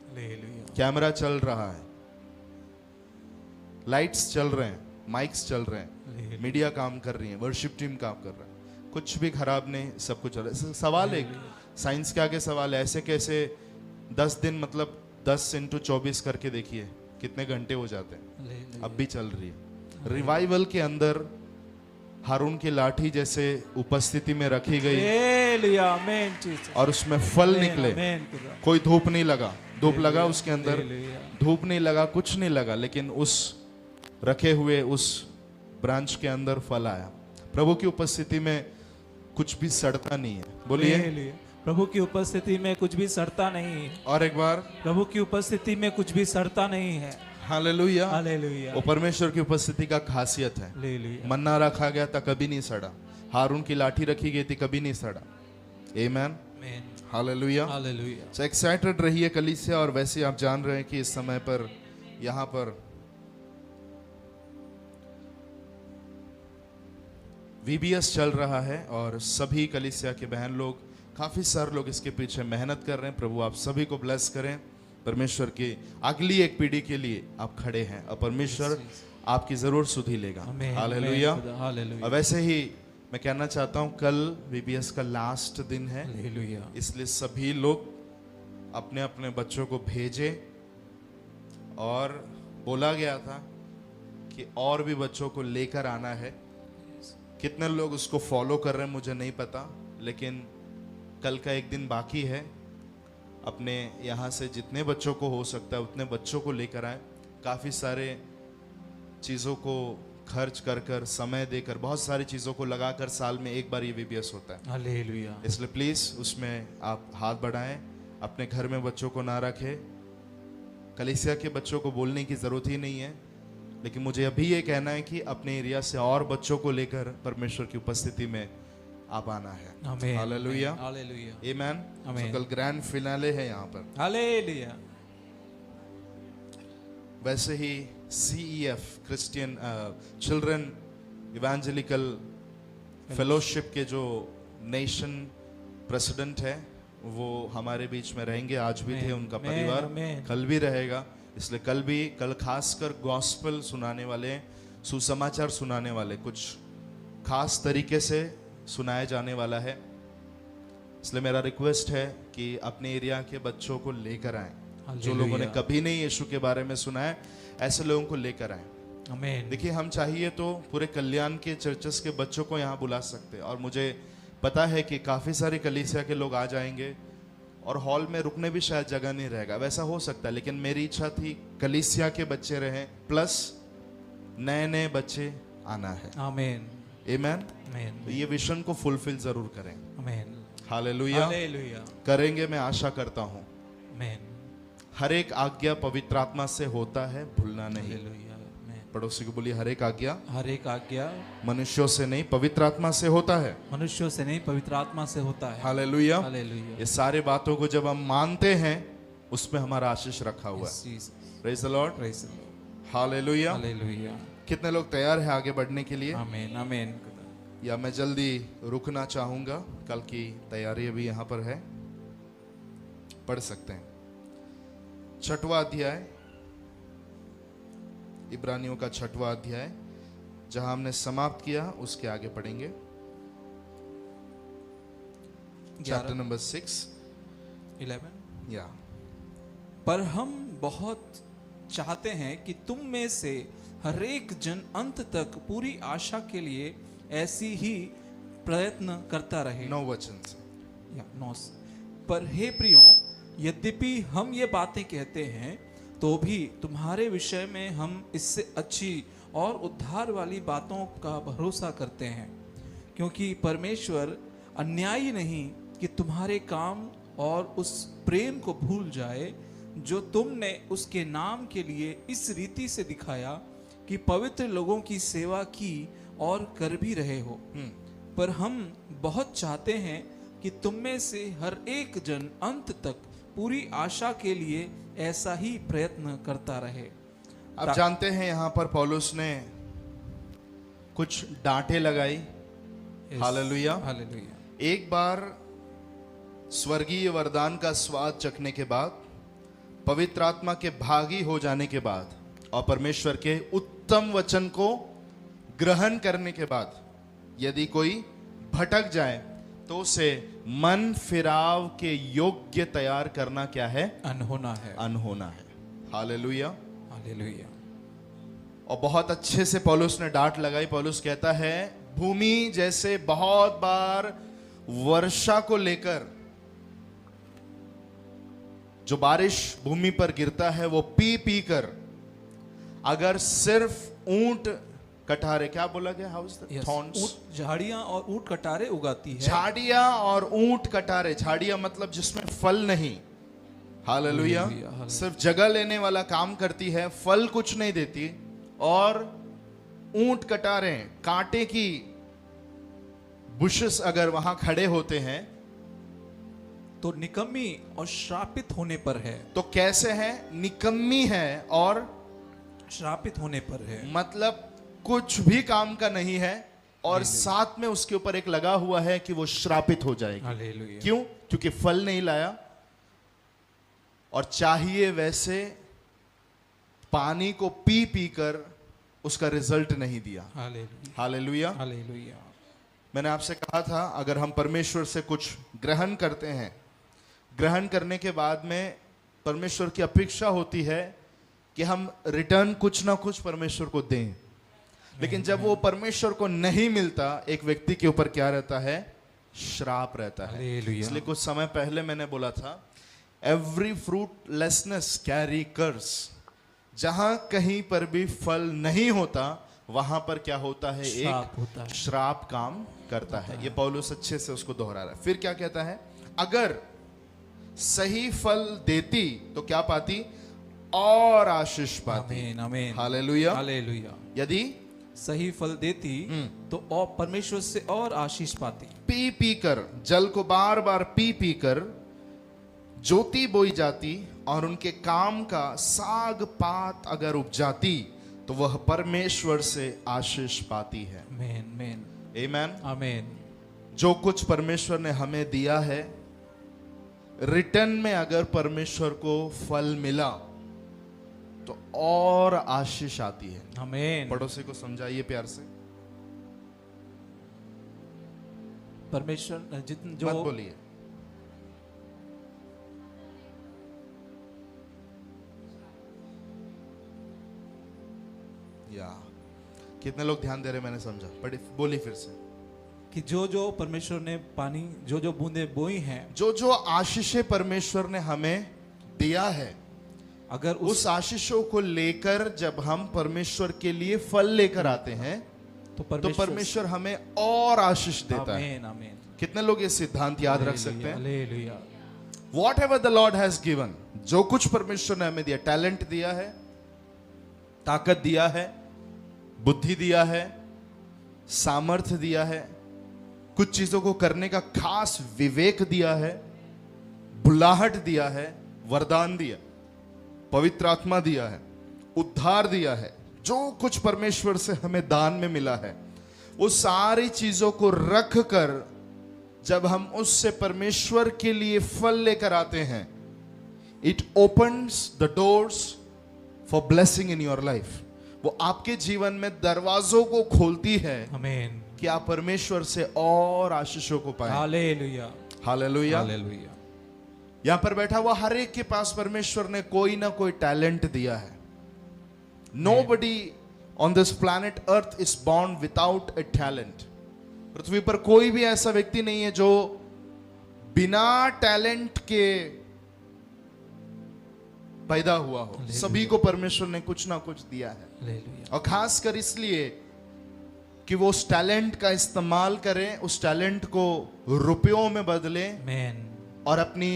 Speaker 3: हालेलुया,
Speaker 1: कैमरा चल रहा है, लाइट्स चल रहे हैं, माइक्स चल रहे हैं, मीडिया काम कर रही है, वर्शिप टीम काम कर रहा है, कुछ भी खराब नहीं, सब कुछ चल रहा है। सवाल एक, साइंस के आगे सवाल है, ऐसे कैसे 10 दिन मतलब 10 × 24 करके देखिए कितने घंटे हो जाते हैं, अब भी चल रही है। रिवाइवल के अंदर हारून की लाठी जैसे उपस्थिति में रखी गई
Speaker 3: हालेलुया, आमेन, जीसस,
Speaker 1: और उसमें फल निकले,
Speaker 3: आमेन, खुदा,
Speaker 1: कोई धूप नहीं लगा, धूप लगा उसके अंदर,
Speaker 3: हालेलुया,
Speaker 1: धूप नहीं लगा, कुछ नहीं लगा, लेकिन उस रखे हुए उस ब्रांच के अंदर फल आया। प्रभु की उपस्थिति में कुछ भी सड़ता नहीं है, बोलिए।
Speaker 3: हालेलुया, प्रभु की उपस्थिति में कुछ भी सड़ता नहीं है,
Speaker 1: और एक बार,
Speaker 3: प्रभु की उपस्थिति में कुछ भी सड़ता नहीं है,
Speaker 1: हालेलुया।
Speaker 3: हालेलुया,
Speaker 1: वो परमेश्वर की उपस्थिति का खासियत है।
Speaker 3: हालेलुया,
Speaker 1: मन्ना रखा गया था, कभी नहीं सड़ा, हारून की लाठी रखी गई थी, कभी नहीं सड़ा। आमेन,
Speaker 3: आमेन,
Speaker 1: हालेलुया।
Speaker 3: हालेलुया,
Speaker 1: So एक्साइटेड रहिए कलीसिया। और वैसे आप जान रहे हैं कि इस समय पर यहाँ पर VBS चल रहा है और सभी कलीसिया के बहन लोग, काफी सारे लोग इसके पीछे मेहनत कर रहे हैं। प्रभु आप सभी को ब्लेस करें, परमेश्वर की अगली एक पीढ़ी के लिए आप खड़े हैं और परमेश्वर आपकी जरूर सुधि लेगा।
Speaker 3: आमेन,
Speaker 1: हालेलुया।
Speaker 3: आमेन, खुदा, हालेलुया,
Speaker 1: और वैसे ही मैं कहना चाहता हूँ कल VBS का लास्ट दिन है,
Speaker 3: हालेलुया,
Speaker 1: इसलिए सभी लोग अपने अपने बच्चों को भेजें। और बोला गया था कि और भी बच्चों को लेकर आना है। कितने लोग उसको फॉलो कर रहे हैं मुझे नहीं पता, लेकिन कल का एक दिन बाकी है। अपने यहाँ से जितने बच्चों को हो सकता है उतने बच्चों को लेकर आए। काफ़ी सारे चीज़ों को खर्च कर कर, समय देकर, बहुत सारी चीज़ों को लगाकर साल में एक बार ये VBS होता है।
Speaker 3: हालेलुया,
Speaker 1: इसलिए प्लीज़ उसमें आप हाथ बढ़ाएं, अपने घर में बच्चों को ना रखें। कलीसिया के बच्चों को बोलने की ज़रूरत ही नहीं है, लेकिन मुझे अभी ये कहना है कि अपने एरिया से और बच्चों को लेकर परमेश्वर की उपस्थिति में आप आना है।
Speaker 3: आमेन,
Speaker 1: हालेलुया,
Speaker 3: हालेलुया,
Speaker 1: आमेन।
Speaker 3: आमेन।
Speaker 1: कल ग्रैंड फिनाले है यहाँ पर।
Speaker 3: हालेलुया,
Speaker 1: वैसे ही CEF Christian children evangelical fellowship के जो नेशन प्रेसिडेंट है वो हमारे बीच में रहेंगे। आज भी थे, उनका
Speaker 3: आमेन,
Speaker 1: परिवार
Speaker 3: आमेन।
Speaker 1: कल भी रहेगा। इसलिए कल खासकर गॉस्पेल सुनाने वाले, सुसमाचार सुनाने वाले, कुछ खास तरीके से सुनाया जाने वाला है। इसलिए मेरा रिक्वेस्ट है कि अपने एरिया के बच्चों को लेकर आएं। जो लोगों ने कभी नहीं यीशु के बारे में सुना है, ऐसे लोगों को लेकर आएं।
Speaker 3: आमेन,
Speaker 1: देखिए, हम चाहिए तो पूरे कल्याण के चर्चेस के बच्चों को यहाँ बुला सकते हैं। और मुझे पता है कि काफ़ी सारे कलीसिया के लोग आ जाएंगे और हॉल में रुकने भी शायद जगह नहीं रहेगा, वैसा हो सकता है। लेकिन मेरी इच्छा थी कलीसिया के बच्चे रहें, प्लस नए नए बच्चे आना है।
Speaker 3: आमेन,
Speaker 1: आमेन।
Speaker 3: आमेन,
Speaker 1: तो ये विजन को फुलफिल जरूर करें।
Speaker 3: आमेन,
Speaker 1: हालेलुया,
Speaker 3: हालेलुया,
Speaker 1: करेंगे, मैं आशा करता हूँ।
Speaker 3: आमेन,
Speaker 1: हर एक आज्ञा पवित्र आत्मा से होता है, भूलना नहीं।
Speaker 3: हालेलुया, आमेन।
Speaker 1: पड़ोसी को बोलिए, हर एक आज्ञा
Speaker 3: हर एक आज्ञा
Speaker 1: मनुष्यों से नहीं पवित्र आत्मा से होता है।
Speaker 3: मनुष्यों से नहीं पवित्र आत्मा से होता है।
Speaker 1: हालेलुया।
Speaker 3: हालेलुया,
Speaker 1: ये सारे बातों को जब हम मानते हैं उसमें हमारा आशीष रखा हुआ है। Praise the Lord,
Speaker 3: praise the Lord,
Speaker 1: hallelujah.
Speaker 3: Hallelujah,
Speaker 1: कितने लोग तैयार हैं आगे बढ़ने के लिए?
Speaker 3: आमेन, आमेन,
Speaker 1: या मैं जल्दी रुकना चाहूंगा? कल की तैयारी अभी यहाँ पर है, पढ़ सकते हैं। 6वां अध्याय, इब्रानियों का 6वां अध्याय, जहां हमने समाप्त किया उसके आगे पढ़ेंगे। Chapter number
Speaker 3: 11।
Speaker 1: या
Speaker 3: पर हम बहुत चाहते हैं कि तुम में से हर एक जन अंत तक पूरी आशा के लिए ऐसी ही प्रयत्न करता रहे।
Speaker 1: 9 वचन से।
Speaker 3: या 9। पर हे प्रियो, यद्यपि हम ये बातें कहते हैं तो भी तुम्हारे विषय में हम इससे अच्छी और उद्धार वाली बातों का भरोसा करते हैं, क्योंकि परमेश्वर अन्यायी नहीं कि तुम्हारे काम और उस प्रेम को भूल जाए जो तुमने उसके नाम के लिए इस रीति से दिखाया कि पवित्र लोगों की सेवा की और कर भी रहे हो। पर हम बहुत चाहते हैं कि तुम में से हर एक जन अंत तक पूरी आशा के लिए ऐसा ही प्रयत्न करता रहे।
Speaker 1: आप जानते हैं यहाँ पर पौलुस ने कुछ डांटे लगाई। Hallelujah,
Speaker 3: hallelujah.
Speaker 1: एक बार स्वर्गीय वरदान का स्वाद चखने के बाद, पवित्र आत्मा के भागी हो जाने के बाद और परमेश्वर के उत्तम वचन को ग्रहण करने के बाद यदि कोई भटक जाए तो उसे मन फिराव के योग्य तैयार करना क्या है?
Speaker 3: अनहोना है,
Speaker 1: अनहोना है। हालेलुया,
Speaker 3: हालेलुया।
Speaker 1: और बहुत अच्छे से पौलुस ने डांट लगाई। पौलुस कहता है, भूमि जैसे बहुत बार वर्षा को लेकर जो बारिश भूमि पर गिरता है वो पी पी कर, अगर सिर्फ ऊंट कटारे, क्या बोला गया, हाउस थॉर्न्स,
Speaker 3: झाड़ियां और ऊंट कटारे उगाती है।
Speaker 1: झाड़ियां और ऊंट कटारे, झाड़ियां मतलब जिसमें फल नहीं, हालेलुया,
Speaker 3: हालेलुया।
Speaker 1: सिर्फ जगह लेने वाला काम करती है, फल कुछ नहीं देती। और ऊंट कटारे, कांटे की बुशेस अगर वहां खड़े होते हैं
Speaker 3: तो निकम्मी और श्रापित होने पर है।
Speaker 1: तो कैसे है? निकम्मी है और
Speaker 3: श्रापित होने पर है,
Speaker 1: मतलब कुछ भी काम का नहीं है, और साथ में उसके ऊपर एक लगा हुआ है कि वो श्रापित हो जाएगी।
Speaker 3: हालेलुया।
Speaker 1: क्यों? क्योंकि फल नहीं लाया और चाहिए वैसे पानी को पी पी कर उसका रिजल्ट नहीं दिया।
Speaker 3: Hallelujah,
Speaker 1: hallelujah.
Speaker 3: हालेलुया।
Speaker 1: मैंने आपसे कहा था, अगर हम परमेश्वर से कुछ ग्रहण करते हैं, ग्रहण करने के बाद में परमेश्वर की अपेक्षा होती है कि हम रिटर्न कुछ ना कुछ परमेश्वर को दें। लेकिन जब वो परमेश्वर को नहीं मिलता, एक व्यक्ति के ऊपर क्या रहता है? श्राप रहता है।
Speaker 3: हालेलुया।
Speaker 1: इसलिए कुछ समय पहले मैंने बोला था, एवरी फ्रूटलेसनेस कैरी कर्स। जहां कहीं पर भी फल नहीं होता वहां पर क्या होता है?
Speaker 3: श्राप होता
Speaker 1: एक
Speaker 3: है।
Speaker 1: श्राप काम करता है। ये पौलुस अच्छे से उसको दोहरा रहा है। फिर क्या कहता है? अगर सही फल देती तो क्या पाती? और आशीष पाती।
Speaker 3: आमीन, आमीन।
Speaker 1: हालेलुया,
Speaker 3: हालेलुया।
Speaker 1: यदि
Speaker 3: सही फल देती तो और परमेश्वर से और आशीष पाती।
Speaker 1: पी पी कर, जल को बार बार पी पी कर ज्योति बोई जाती और उनके काम का साग पात अगर उपजाती तो वह परमेश्वर से आशीष पाती है।
Speaker 3: आमीन, आमीन,
Speaker 1: आमीन।
Speaker 3: आमीन।
Speaker 1: जो कुछ परमेश्वर ने हमें दिया है, रिटर्न में अगर परमेश्वर को फल मिला तो और आशीष आती है।
Speaker 3: आमीन।
Speaker 1: पड़ोसी को समझाइए प्यार से,
Speaker 3: परमेश्वर जितने
Speaker 1: मत
Speaker 3: जो
Speaker 1: बोलिए। या कितने लोग ध्यान दे रहे? मैंने समझा, बड़ी बोली फिर से
Speaker 3: कि जो जो परमेश्वर ने पानी, जो जो बूंदे बोई हैं,
Speaker 1: जो जो आशीषें परमेश्वर ने हमें दिया है,
Speaker 3: अगर
Speaker 1: उस आशीषों को लेकर जब हम परमेश्वर के लिए फल लेकर आते हैं तो परमेश्वर हमें और आशीष देता है।
Speaker 3: आमीन, आमीन।
Speaker 1: कितने लोग ये सिद्धांत याद रख सकते हैं?
Speaker 3: Hallelujah.
Speaker 1: Whatever the Lord has given, जो कुछ परमेश्वर ने हमें दिया, टैलेंट दिया है, ताकत दिया है, बुद्धि दिया है, सामर्थ्य दिया है, कुछ चीजों को करने का खास विवेक दिया है, बुलाहट दिया है, वरदान दिया, पवित्र आत्मा दिया है, उद्धार दिया है, जो कुछ परमेश्वर से हमें दान में मिला है, वो सारी चीजों को रख कर जब हम उससे परमेश्वर के लिए फल लेकर आते हैं, it opens the doors for blessing in your life. वो आपके जीवन में दरवाजों को खोलती है
Speaker 3: आमीन।
Speaker 1: कि आप परमेश्वर से और आशीषों को पाएं।
Speaker 3: Hallelujah,
Speaker 1: hallelujah.
Speaker 3: हालेलुया।
Speaker 1: यहां पर बैठा हुआ हर एक के पास परमेश्वर ने कोई ना कोई टैलेंट दिया है। Nobody on this planet earth is born without a talent. पृथ्वी पर कोई भी ऐसा व्यक्ति नहीं है जो बिना टैलेंट के पैदा हुआ हो। सभी को परमेश्वर ने कुछ ना कुछ दिया है,
Speaker 3: हालेलुया,
Speaker 1: और खासकर इसलिए कि वो उस टैलेंट का इस्तेमाल करें, उस टैलेंट को रुपयों में बदलें,
Speaker 3: आमेन,
Speaker 1: और अपनी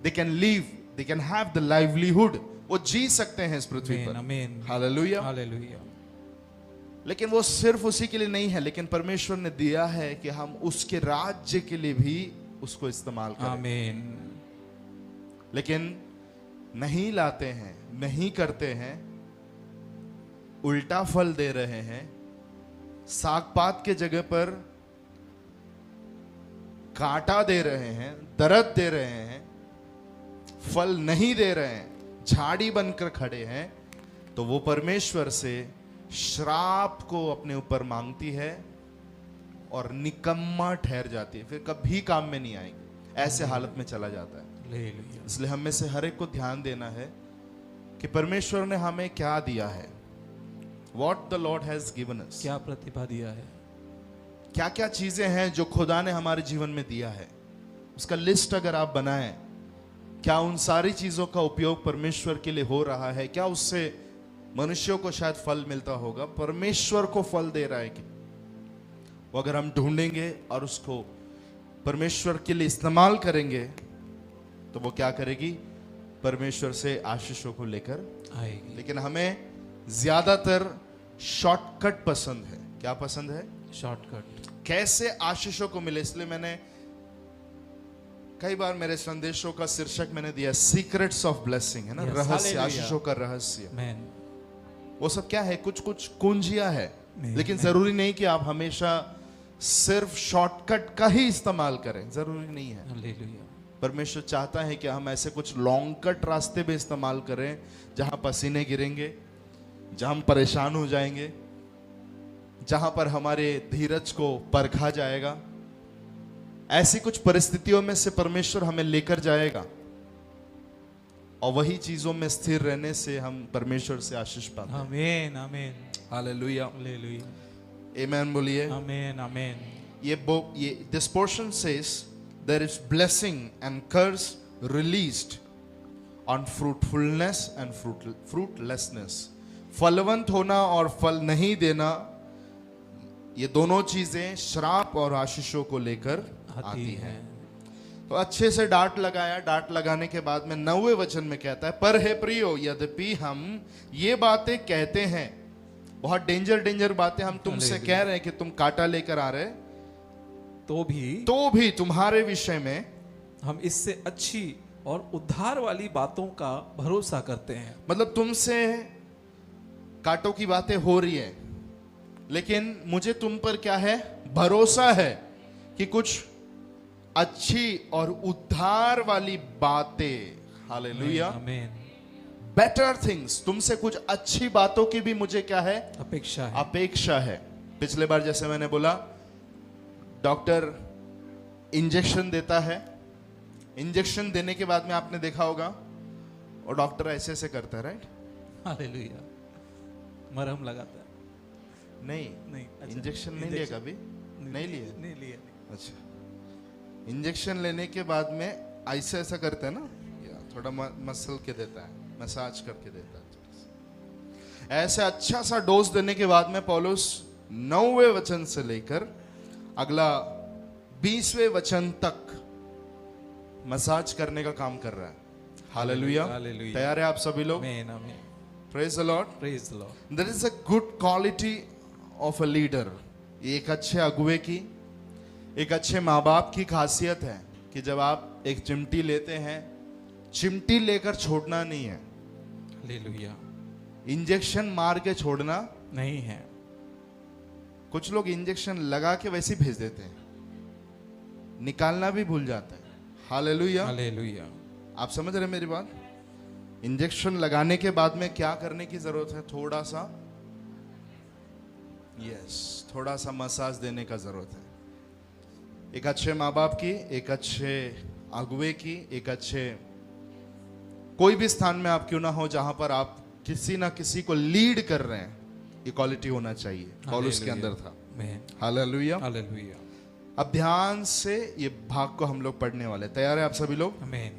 Speaker 1: they can leave, they can have the livelihood, वो जी सकते हैं इस पृथ्वी पर।
Speaker 3: आमेन,
Speaker 1: हालेलुया।
Speaker 3: हालेलुया,
Speaker 1: लेकिन वो सिर्फ उसी के लिए नहीं है, लेकिन परमेश्वर ने दिया है कि हम उसके राज्य के लिए भी उसको इस्तेमाल करें।
Speaker 3: आमेन,
Speaker 1: लेकिन नहीं लाते हैं, नहीं करते हैं, उल्टा फल दे रहे हैं। साग पात के जगह पर कांटा दे रहे हैं, दर्द दे रहे हैं, फल नहीं दे रहे हैं, झाड़ी बनकर खड़े हैं, तो वो परमेश्वर से श्राप को अपने ऊपर मांगती है और निकम्मा ठहर जाती है, फिर कभी काम में नहीं आएगी, ऐसे हालत में चला जाता है।
Speaker 3: हालेलुया,
Speaker 1: इसलिए हम में से हर एक को ध्यान देना है कि परमेश्वर ने हमें क्या दिया है। What the Lord has given us,
Speaker 3: क्या प्रतिभा दिया है,
Speaker 1: क्या क्या चीजें हैं जो खुदा ने हमारे जीवन में दिया है, उसका लिस्ट अगर आप बनाएं, क्या उन सारी चीजों का उपयोग परमेश्वर के लिए हो रहा है, क्या उससे मनुष्यों को शायद फल मिलता होगा, परमेश्वर को फल दे रहा है कि वो अगर हम ढूंढेंगे और उसको परमेश्वर के लिए इस्तेमाल करेंगे तो वो क्या करेगी, परमेश्वर से आशीषों को लेकर
Speaker 3: आएगी।
Speaker 1: लेकिन हमें ज्यादातर शॉर्टकट पसंद है। क्या पसंद है?
Speaker 3: शॉर्टकट,
Speaker 1: कैसे आशीषों को मिले। इसलिए मैंने कई बार मेरे संदेशों का शीर्षक मैंने दिया सीक्रेट्स ऑफ ब्लेसिंग, है ना,
Speaker 3: Yes,
Speaker 1: रहस्य,
Speaker 3: hallelujah.
Speaker 1: आशीषों का रहस्य।
Speaker 3: आमेन,
Speaker 1: वो सब क्या है? कुछ कुछ कुंजियां है,
Speaker 3: Amen.
Speaker 1: लेकिन जरूरी नहीं कि आप हमेशा सिर्फ शॉर्टकट का ही इस्तेमाल करें, जरूरी नहीं है।
Speaker 3: हालेलुया,
Speaker 1: परमेश्वर चाहता है कि हम ऐसे कुछ लॉन्ग कट रास्ते भी इस्तेमाल करें जहां पसीने गिरेंगे, जहां हम परेशान हो जाएंगे, जहां पर हमारे धीरज को परखा जाएगा। ऐसी कुछ परिस्थितियों में से परमेश्वर हमें लेकर जाएगा और वही चीजों में स्थिर रहने से हम परमेश्वर से आशीष पाते हैं।
Speaker 3: आमेन, आमेन,
Speaker 1: हालेलुया,
Speaker 3: हालेलुया,
Speaker 1: आमेन बोलिए।
Speaker 3: आमेन, आमेन,
Speaker 1: ये this portion says there is blessing and curse released on fruitfulness and fruitlessness. फलवंत होना और फल नहीं देना, ये दोनों चीजें श्राप और आशीषों को लेकर आती हैं। तो अच्छे से डांट लगाया। डांट लगाने के बाद में 9वें वचन में कहता है, पर हे प्रियो, यद्यपि हम ये बातें कहते हैं, बहुत डेंजर बातें हम तुमसे कह रहे हैं कि तुम कांटा लेकर आ रहे,
Speaker 3: तो भी
Speaker 1: तुम्हारे विषय में
Speaker 3: हम इससे अच्छी और उद्धार वाली बातों का भरोसा करते हैं।
Speaker 1: मतलब तुमसे कांटों की बातें हो रही है, लेकिन मुझे तुम पर क्या है? भरोसा है कि कुछ अच्छी और उद्धार वाली बातें, हालेलुया,
Speaker 3: आमेन,
Speaker 1: बेटर थिंग्स, तुमसे कुछ अच्छी बातों की भी मुझे क्या है?
Speaker 3: अपेक्षा है।
Speaker 1: अपेक्षा है। पिछले बार जैसे मैंने बोला, डॉक्टर इंजेक्शन देता है, इंजेक्शन देने के बाद में आपने देखा होगा और डॉक्टर ऐसे ऐसे करता है, राइट?
Speaker 3: हालेलुया, मरहम लगाता है।
Speaker 1: नहीं,
Speaker 3: अच्छा,
Speaker 1: इंजेक्शन नहीं लिया कभी? नहीं लिया?
Speaker 3: नहीं लिया।
Speaker 1: अच्छा, इंजेक्शन लेने के बाद में ऐसे ऐसा करते हैं ना, या थोड़ा मसल के देता है, मसाज करके देता है। ऐसे अच्छा सा डोज देने के बाद में पौलुस 9वें वचन से लेकर अगला 20वें वचन तक मसाज करने का काम कर रहा है। Hallelujah,
Speaker 3: hallelujah.
Speaker 1: तैयार है आप सभी लोग?
Speaker 3: Amen, amen,
Speaker 1: praise the Lord.
Speaker 3: Praise the Lord.
Speaker 1: There is a good quality of a leader. एक अच्छे अगुवे की, एक अच्छे माँ बाप की खासियत है कि जब आप एक चिमटी लेते हैं, चिमटी लेकर छोड़ना नहीं है,
Speaker 3: हालेलुया,
Speaker 1: इंजेक्शन मार के छोड़ना
Speaker 3: नहीं है।
Speaker 1: कुछ लोग इंजेक्शन लगा के वैसे ही भेज देते हैं, निकालना भी भूल जाते हैं। हालेलुया,
Speaker 3: हालेलुया,
Speaker 1: आप समझ रहे हैं मेरी बात? इंजेक्शन लगाने के बाद में क्या करने की जरूरत है? थोड़ा सा, थोड़ा सा मसाज देने का जरूरत है। एक अच्छे माँ बाप की, एक अच्छे अगुवे की, एक अच्छे कोई भी स्थान में आप क्यों ना हो जहां पर आप किसी ना किसी को लीड कर रहे हैं, ये क्वालिटी होना चाहिए। पौलुस के अंदर था।
Speaker 3: आमेन।
Speaker 1: हालेलुया।
Speaker 3: हालेलुया।
Speaker 1: अब ध्यान से ये भाग को हम लोग पढ़ने वाले। तैयार है आप सभी लोग?
Speaker 3: आमेन।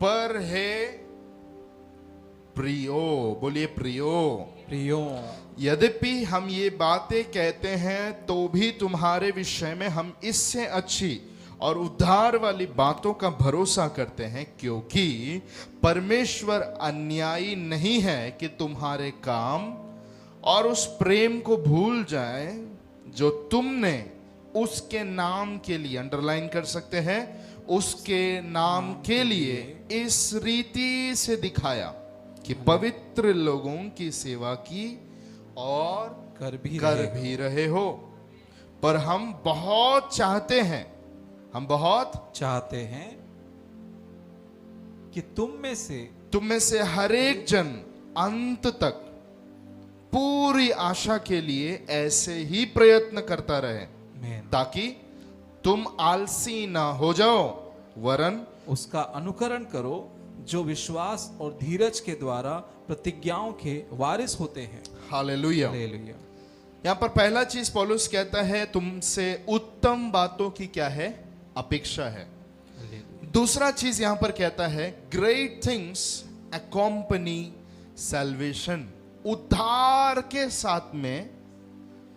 Speaker 1: पर हे प्रियो, बोलिए प्रियो,
Speaker 3: प्रियो,
Speaker 1: यद्यपि हम ये बातें कहते हैं तो भी तुम्हारे विषय में हम इससे अच्छी और उद्धार वाली बातों का भरोसा करते हैं, क्योंकि परमेश्वर अन्यायी नहीं है कि तुम्हारे काम और उस प्रेम को भूल जाए जो तुमने उसके नाम के लिए, अंडरलाइन कर सकते हैं, उसके नाम के लिए इस रीति से दिखाया कि पवित्र लोगों की सेवा की और कर भी रहे हो। पर हम बहुत चाहते हैं
Speaker 3: कि तुम में से
Speaker 1: हर एक जन अंत तक पूरी आशा के लिए ऐसे ही प्रयत्न करता रहे, ताकि तुम आलसी ना हो जाओ, वरन
Speaker 3: उसका अनुकरण करो जो विश्वास और धीरज के द्वारा प्रतिज्ञाओं के वारिस होते हैं।
Speaker 1: हालेलुया।
Speaker 3: हालेलुया।
Speaker 1: यहाँ पर पहला चीज पौलुस कहता है, तुमसे उत्तम बातों की क्या है? अपेक्षा है। दूसरा चीज यहां पर कहता है, ग्रेट थिंग्स अकॉम्पनी सैल्वेशन, उद्धार के साथ में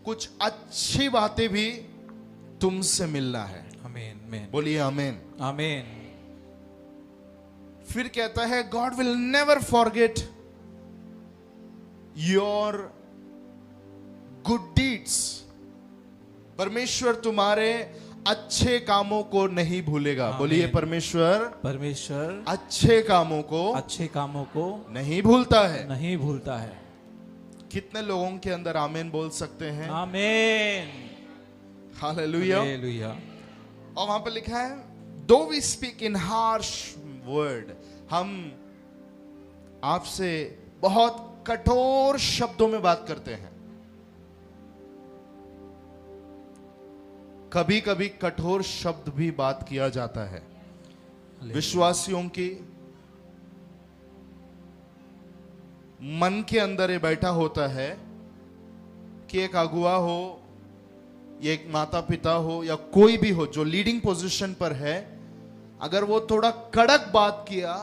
Speaker 1: कुछ अच्छी बातें भी तुमसे मिलना है।
Speaker 3: आमीन, आमीन,
Speaker 1: बोलिए आमीन,
Speaker 3: आमीन।
Speaker 1: फिर कहता है, God will never forget your good deeds, परमेश्वर तुम्हारे अच्छे कामों को नहीं भूलेगा। बोलिए परमेश्वर अच्छे कामों को नहीं भूलता है। कितने लोगों के अंदर आमीन बोल सकते हैं?
Speaker 3: आमीन।
Speaker 1: हालेलुया।
Speaker 3: हालेलुया।
Speaker 1: और वहां पर लिखा है, do we speak in harsh word, हम आपसे बहुत कठोर शब्दों में बात करते हैं। कभी कभी कठोर शब्द भी बात किया जाता है विश्वासियों की। मन के अंदर ये बैठा होता है कि एक अगुआ हो, या एक माता पिता हो, या कोई भी हो जो लीडिंग पोजीशन पर है, अगर वो थोड़ा कड़क बात किया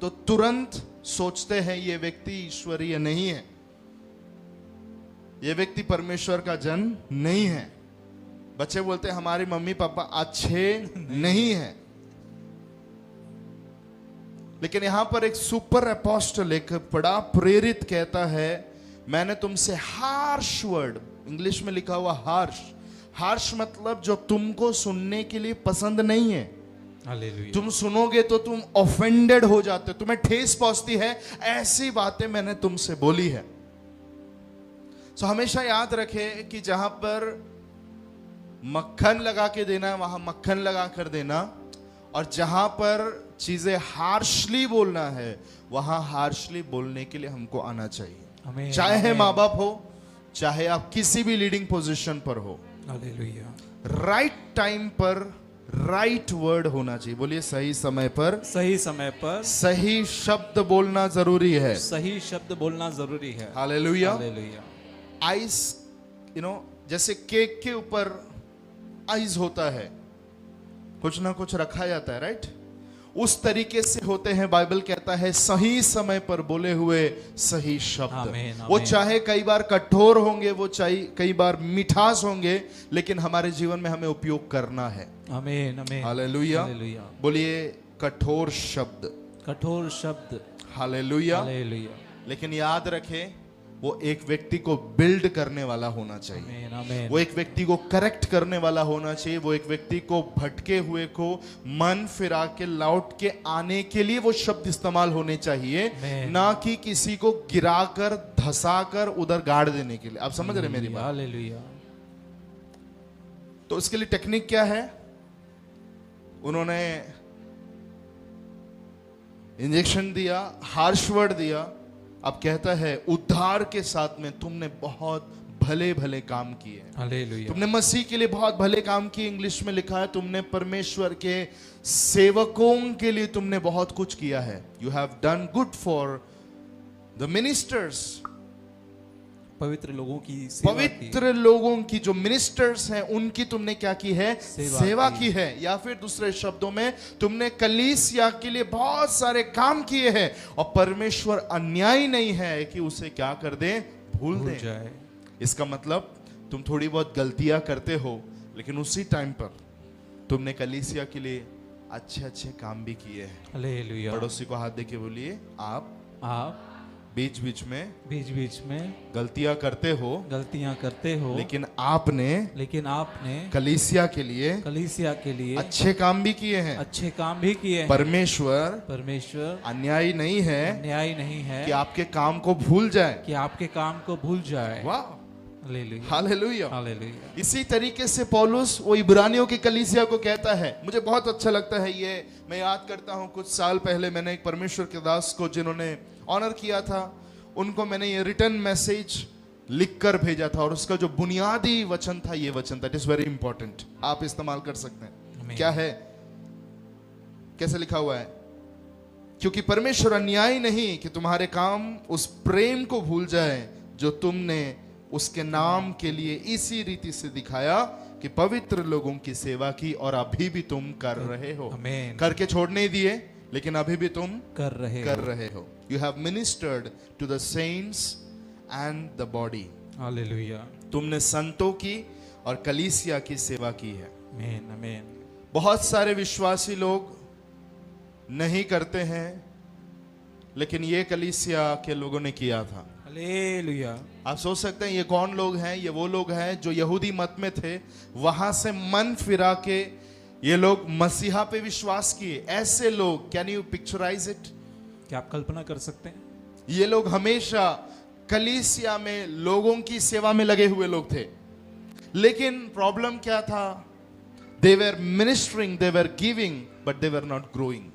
Speaker 1: तो तुरंत सोचते हैं ये व्यक्ति ईश्वरीय नहीं है, ये व्यक्ति परमेश्वर का जन नहीं है। बच्चे बोलते हैं हमारे मम्मी पापा अच्छे नहीं हैं। लेकिन यहां पर एक सुपर अपोस्टल, एक बड़ा प्रेरित कहता है, मैंने तुमसे हार्श वर्ड, इंग्लिश में लिखा हुआ हार्श मतलब जो तुमको सुनने के लिए पसंद नहीं है।
Speaker 3: हालेलुया।
Speaker 1: तुम सुनोगे तो तुम ऑफेंडेड हो जाते, तुम्हें ठेस पहुंचती है, ऐसी बातें मैंने तुमसे बोली है। सो हमेशा याद रखे कि जहां पर मक्खन लगा के देना है वहां मक्खन लगा कर देना, और जहां पर चीजें हार्शली बोलना है वहां हार्शली बोलने के लिए हमको आना चाहिए। चाहे माँ बाप हो, चाहे आप किसी भी लीडिंग पोजीशन पर हो।
Speaker 3: हालेलुया।
Speaker 1: राइट टाइम पर राइट वर्ड होना चाहिए। बोलिए सही समय पर सही शब्द बोलना जरूरी है। हालेलुया। आइस, जैसे केक के ऊपर आइस होता है, कुछ ना कुछ रखा जाता है, राइट? उस तरीके से होते हैं। बाइबल कहता है सही समय पर बोले हुए सही शब्द।
Speaker 3: आमीन,
Speaker 1: वो
Speaker 3: आमीन।
Speaker 1: चाहे कई बार कठोर होंगे, वो चाहे कई बार मिठास होंगे, लेकिन हमारे जीवन में हमें उपयोग करना है।
Speaker 3: आमीन, आमीन।
Speaker 1: हालेलुया। बोलिए कठोर शब्द। हालेलुया। लेकिन याद रखें, वो एक व्यक्ति को बिल्ड करने वाला होना चाहिए।
Speaker 3: आमीन, आमीन।
Speaker 1: वो एक व्यक्ति को करेक्ट करने वाला होना चाहिए। वो एक व्यक्ति को भटके हुए को मन फिरा के लौट के आने के लिए वो शब्द इस्तेमाल होने चाहिए, ना कि किसी को गिराकर धसाकर उधर गाड़ देने के लिए। आप समझ रहे मेरी बात?
Speaker 3: हालेलुया।
Speaker 1: तो इसके लिए टेक्निक क्या है? उन्होंने इंजेक्शन दिया, हार्श वर्ड दिया। अब कहता है उद्धार के साथ में तुमने बहुत भले भले काम किए।
Speaker 3: हालेलुया।
Speaker 1: तुमने मसीह के लिए बहुत भले काम किए। इंग्लिश में लिखा है तुमने परमेश्वर के सेवकों के लिए तुमने बहुत कुछ किया है। You have done good for the ministers.
Speaker 3: पवित्र लोगों की सेवा की।
Speaker 1: पवित्र लोगों की जो मिनिस्टर्स हैं उनकी तुमने क्या की है? सेवा की है। या फिर दूसरे शब्दों में तुमने कलीसिया के लिए बहुत सारे काम किए हैं और परमेश्वर अन्यायी नहीं है कि उसे क्या कर दे? भूल दे
Speaker 3: जाए।
Speaker 1: इसका मतलब तुम थोड़ी बहुत गलतियां करते हो, लेकिन उसी टाइम पर तुमने कलीसिया के लिए अच्छे अच्छे काम भी किए हैं।
Speaker 3: हालेलुया।
Speaker 1: पड़ोसी को हाथ देके बोलिए, आप बीच बीच में गलतियां करते हो, लेकिन आपने कलीसिया के लिए अच्छे काम भी किए हैं। परमेश्वर अन्यायी नहीं है कि आपके काम को भूल जाए। वाह, हालेलुया। इसी तरीके से पौलुस वो इब्रानियों की कलीसिया को कहता है, मुझे बहुत अच्छा लगता है ये। मैं याद करता हूँ कुछ साल पहले मैंने एक परमेश्वर के दास को जिन्होंने ऑनर किया था, उनको मैंने ये रिटर्न मैसेज लिखकर भेजा था और उसका जो बुनियादी वचन था ये वचन था। इट इज वेरी इंपॉर्टेंट, आप इस्तेमाल कर सकते हैं। क्या है, कैसे लिखा हुआ है? क्योंकि परमेश्वर अन्यायी नहीं कि तुम्हारे काम उस प्रेम को भूल जाए जो तुमने उसके नाम के लिए इसी रीति से दिखाया कि पवित्र लोगों की सेवा की, और अभी भी तुम कर रहे हो। करके छोड़ नहीं दिए, लेकिन अभी भी तुम कर रहे हो। You have ministered to the saints and the body.
Speaker 3: हालेलुया।
Speaker 1: तुमने संतों की और कलीसिया की सेवा की है।
Speaker 3: आमीन, आमीन।
Speaker 1: बहुत सारे विश्वासी लोग नहीं करते हैं, लेकिन ये कलीसिया के लोगों ने किया था।
Speaker 3: हालेलुया।
Speaker 1: आप सोच सकते हैं ये कौन लोग हैं? ये वो लोग हैं जो यहूदी मत में थे, वहां से मन फिरा के ये लोग मसीहा पे विश्वास किए। ऐसे लोग, कैन यू पिक्चराइज इट?
Speaker 3: क्या आप कल्पना कर सकते हैं?
Speaker 1: ये लोग हमेशा कलीसिया में लोगों की सेवा में लगे हुए लोग थे, लेकिन प्रॉब्लम क्या था? They were ministering, they were giving, but they were not growing.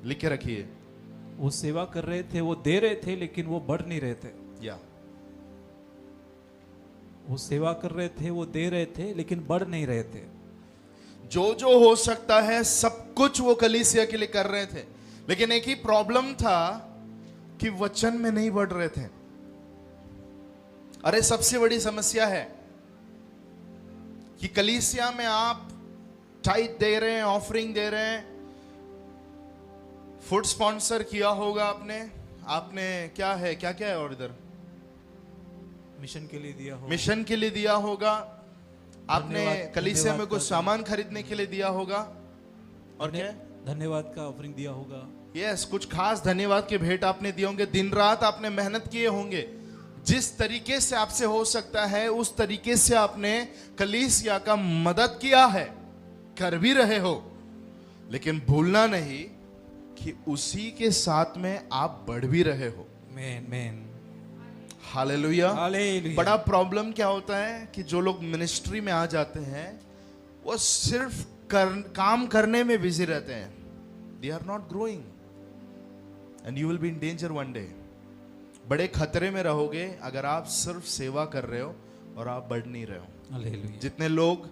Speaker 1: लिख के रखिए,
Speaker 3: वो सेवा कर रहे थे, वो दे रहे थे, लेकिन वो बढ़ नहीं रहे थे।
Speaker 1: या
Speaker 3: वो सेवा कर रहे थे, वो दे रहे थे, लेकिन बढ़ नहीं रहे थे।
Speaker 1: जो हो सकता है सब कुछ वो कलीसिया के लिए कर रहे थे, लेकिन एक ही प्रॉब्लम था कि वचन में नहीं बढ़ रहे थे। अरे सबसे बड़ी समस्या है कि कलीसिया में आप टाइट दे रहे हैं, ऑफरिंग दे रहे हैं, फूड स्पॉन्सर किया होगा आपने क्या है और इधर
Speaker 3: मिशन के लिए दिया होगा,
Speaker 1: मिशन के लिए दिया होगा, आपने कलीसिया में कुछ सामान खरीदने के लिए दिया होगा, और क्या,
Speaker 3: धन्यवाद का ऑफरिंग दिया होगा।
Speaker 1: यस, कुछ खास धन्यवाद के भेंट आपने दिए होंगे, दिन रात आपने मेहनत किए होंगे। जिस तरीके से आपसे हो सकता है उस तरीके से आपने कलीसिया का मदद किया है, कर भी रहे हो, लेकिन भूलना नहीं कि उसी के साथ में आप बढ़ भी रहे हो।
Speaker 3: Man man,
Speaker 1: hallelujah.
Speaker 3: हालेलुया।
Speaker 1: बड़ा प्रॉब्लम क्या होता है कि जो लोग मिनिस्ट्री में आ जाते हैं वो सिर्फ काम करने में बिजी रहते हैं। They are not growing and you will be in danger one day. बड़े खतरे में रहोगे अगर आप सिर्फ सेवा कर रहे हो और आप बढ़ नहीं रहे हो।
Speaker 3: हालेलुया।
Speaker 1: जितने लोग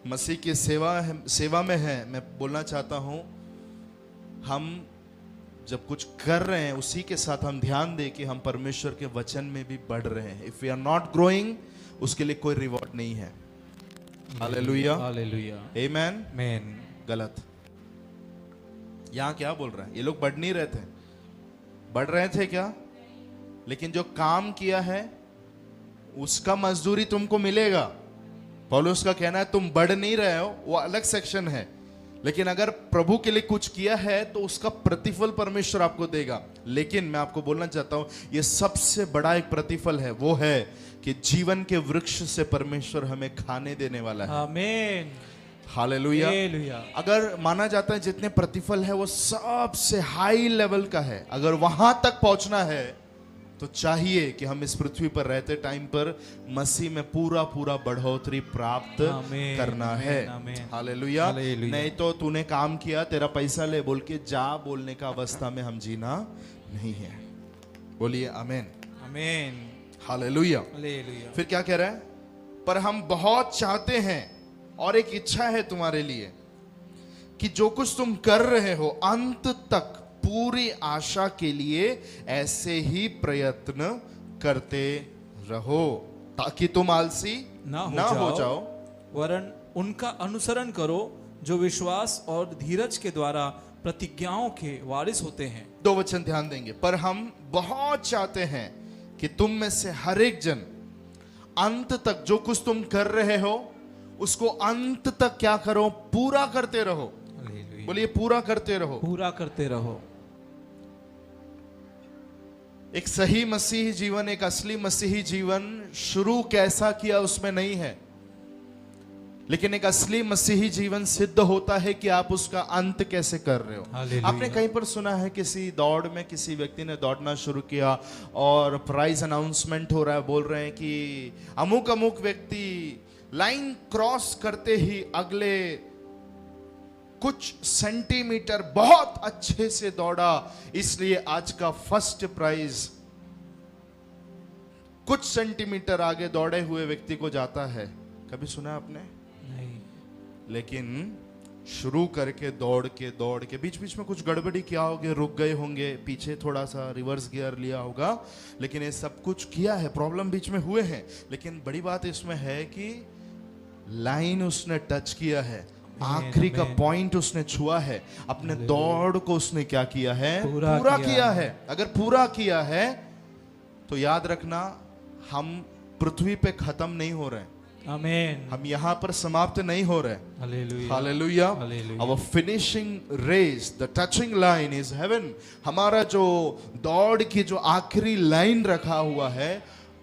Speaker 1: मसीह की सेवा में हैं, मैं बोलना चाहता हूं, हम जब कुछ कर रहे हैं उसी के साथ हम ध्यान दें कि हम परमेश्वर के वचन में भी बढ़ रहे हैं। If we are not growing, उसके लिए कोई रिवॉर्ड नहीं है। Hallelujah,
Speaker 3: hallelujah,
Speaker 1: amen.
Speaker 3: मैन।
Speaker 1: गलत। यहां क्या बोल रहा है? ये लोग बढ़ नहीं रहे थे, बढ़ रहे थे क्या? लेकिन जो काम किया है उसका मजदूरी तुमको मिलेगा। पौलुस का कहना है तुम बढ़ नहीं रहे हो, वो अलग सेक्शन है, लेकिन अगर प्रभु के लिए कुछ किया है तो उसका प्रतिफल परमेश्वर आपको देगा। लेकिन मैं आपको बोलना चाहता हूं, ये सबसे बड़ा एक प्रतिफल है, वो है कि जीवन के वृक्ष से परमेश्वर हमें खाने देने वाला है।
Speaker 3: आमीन,
Speaker 1: हालेलुया।
Speaker 3: हालेलुया।
Speaker 1: अगर माना जाता है जितने प्रतिफल है वो सबसे हाई लेवल का है, अगर वहां तक पहुंचना है तो चाहिए कि हम इस पृथ्वी पर रहते टाइम पर मसीह में पूरा पूरा बढ़ोतरी प्राप्त करना है। हालेलुया। नहीं तो तूने काम किया, तेरा पैसा ले बोल के जा बोलने का अवस्था में हम जीना नहीं है। बोलिए आमीन,
Speaker 3: आमीन,
Speaker 1: हालेलुया।
Speaker 3: हालेलुया।
Speaker 1: फिर क्या कह रहा है? पर हम बहुत चाहते हैं और एक इच्छा है तुम्हारे लिए कि जो कुछ तुम कर रहे हो अंत तक पूरी आशा के लिए ऐसे ही प्रयत्न करते रहो ताकि तुम आलसी
Speaker 3: ना
Speaker 1: हो जाओ,
Speaker 3: वरन उनका अनुसरण करो जो विश्वास और धीरज के द्वारा प्रतिज्ञाओं के वारिस होते हैं।
Speaker 1: 2 वचन ध्यान देंगे। पर हम बहुत चाहते हैं कि तुम में से हर एक जन अंत तक जो कुछ तुम कर रहे हो उसको अंत तक क्या करो, पूरा करते रहो। बोलिए पूरा करते रहो,
Speaker 3: पूरा करते रहो।
Speaker 1: एक सही मसीही जीवन, एक असली मसीही जीवन शुरू कैसा किया उसमें नहीं है, लेकिन एक असली मसीही जीवन सिद्ध होता है कि आप उसका अंत कैसे कर रहे हो। आपने कहीं पर सुना है किसी दौड़ में किसी व्यक्ति ने दौड़ना शुरू किया और प्राइज अनाउंसमेंट हो रहा है, बोल रहे हैं कि अमुक अमुक व्यक्ति लाइन क्रॉस करते ही अगले कुछ सेंटीमीटर बहुत अच्छे से दौड़ा, इसलिए आज का फर्स्ट प्राइज कुछ सेंटीमीटर आगे दौड़े हुए व्यक्ति को जाता है। कभी सुना आपने?
Speaker 3: नहीं।
Speaker 1: लेकिन शुरू करके दौड़ के बीच बीच में कुछ गड़बड़ी किया होगे, रुक गए होंगे, पीछे थोड़ा सा रिवर्स गियर लिया होगा, लेकिन ये सब कुछ किया है, प्रॉब्लम बीच में हुए हैं, लेकिन बड़ी बात इसमें है कि लाइन उसने टच किया है, आखिरी का पॉइंट उसने छुआ है, अपने दौड़ को उसने क्या किया है, पूरा किया है। अगर पूरा किया है तो याद रखना हम पृथ्वी पे खत्म नहीं हो रहे,
Speaker 3: आमीन,
Speaker 1: हम यहाँ पर समाप्त नहीं हो रहे।
Speaker 3: Hallelujah,
Speaker 1: hallelujah. Our finishing race, the touching line is heaven। हमारा जो दौड़ की जो आखिरी लाइन रखा हुआ है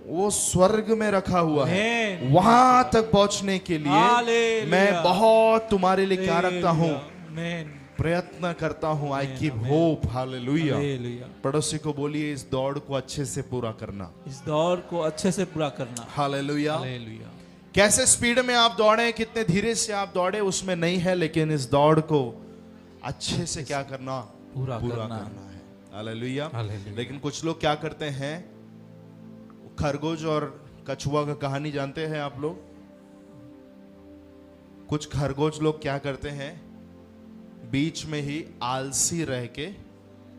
Speaker 1: वो स्वर्ग में रखा हुआ है। वहां तक पहुंचने के लिए मैं बहुत तुम्हारे लिए क्या रखता हूँ, प्रयत्न करता हूँ। I keep hope. हालेलुया। पड़ोसी को बोलिए इस दौड़ को अच्छे से पूरा करना,
Speaker 3: इस दौड़ को अच्छे से पूरा करना।
Speaker 1: हालेलुया। कैसे स्पीड में आप दौड़े, कितने धीरे से आप दौड़े उसमें नहीं है, लेकिन इस दौड़ को अच्छे से क्या करना, पूरा करना है। हालेलुया। लेकिन कुछ लोग क्या करते हैं, खरगोश और कछुआ का कहानी जानते हैं आप लोग? कुछ खरगोश लोग क्या करते हैं, बीच में ही आलसी रह के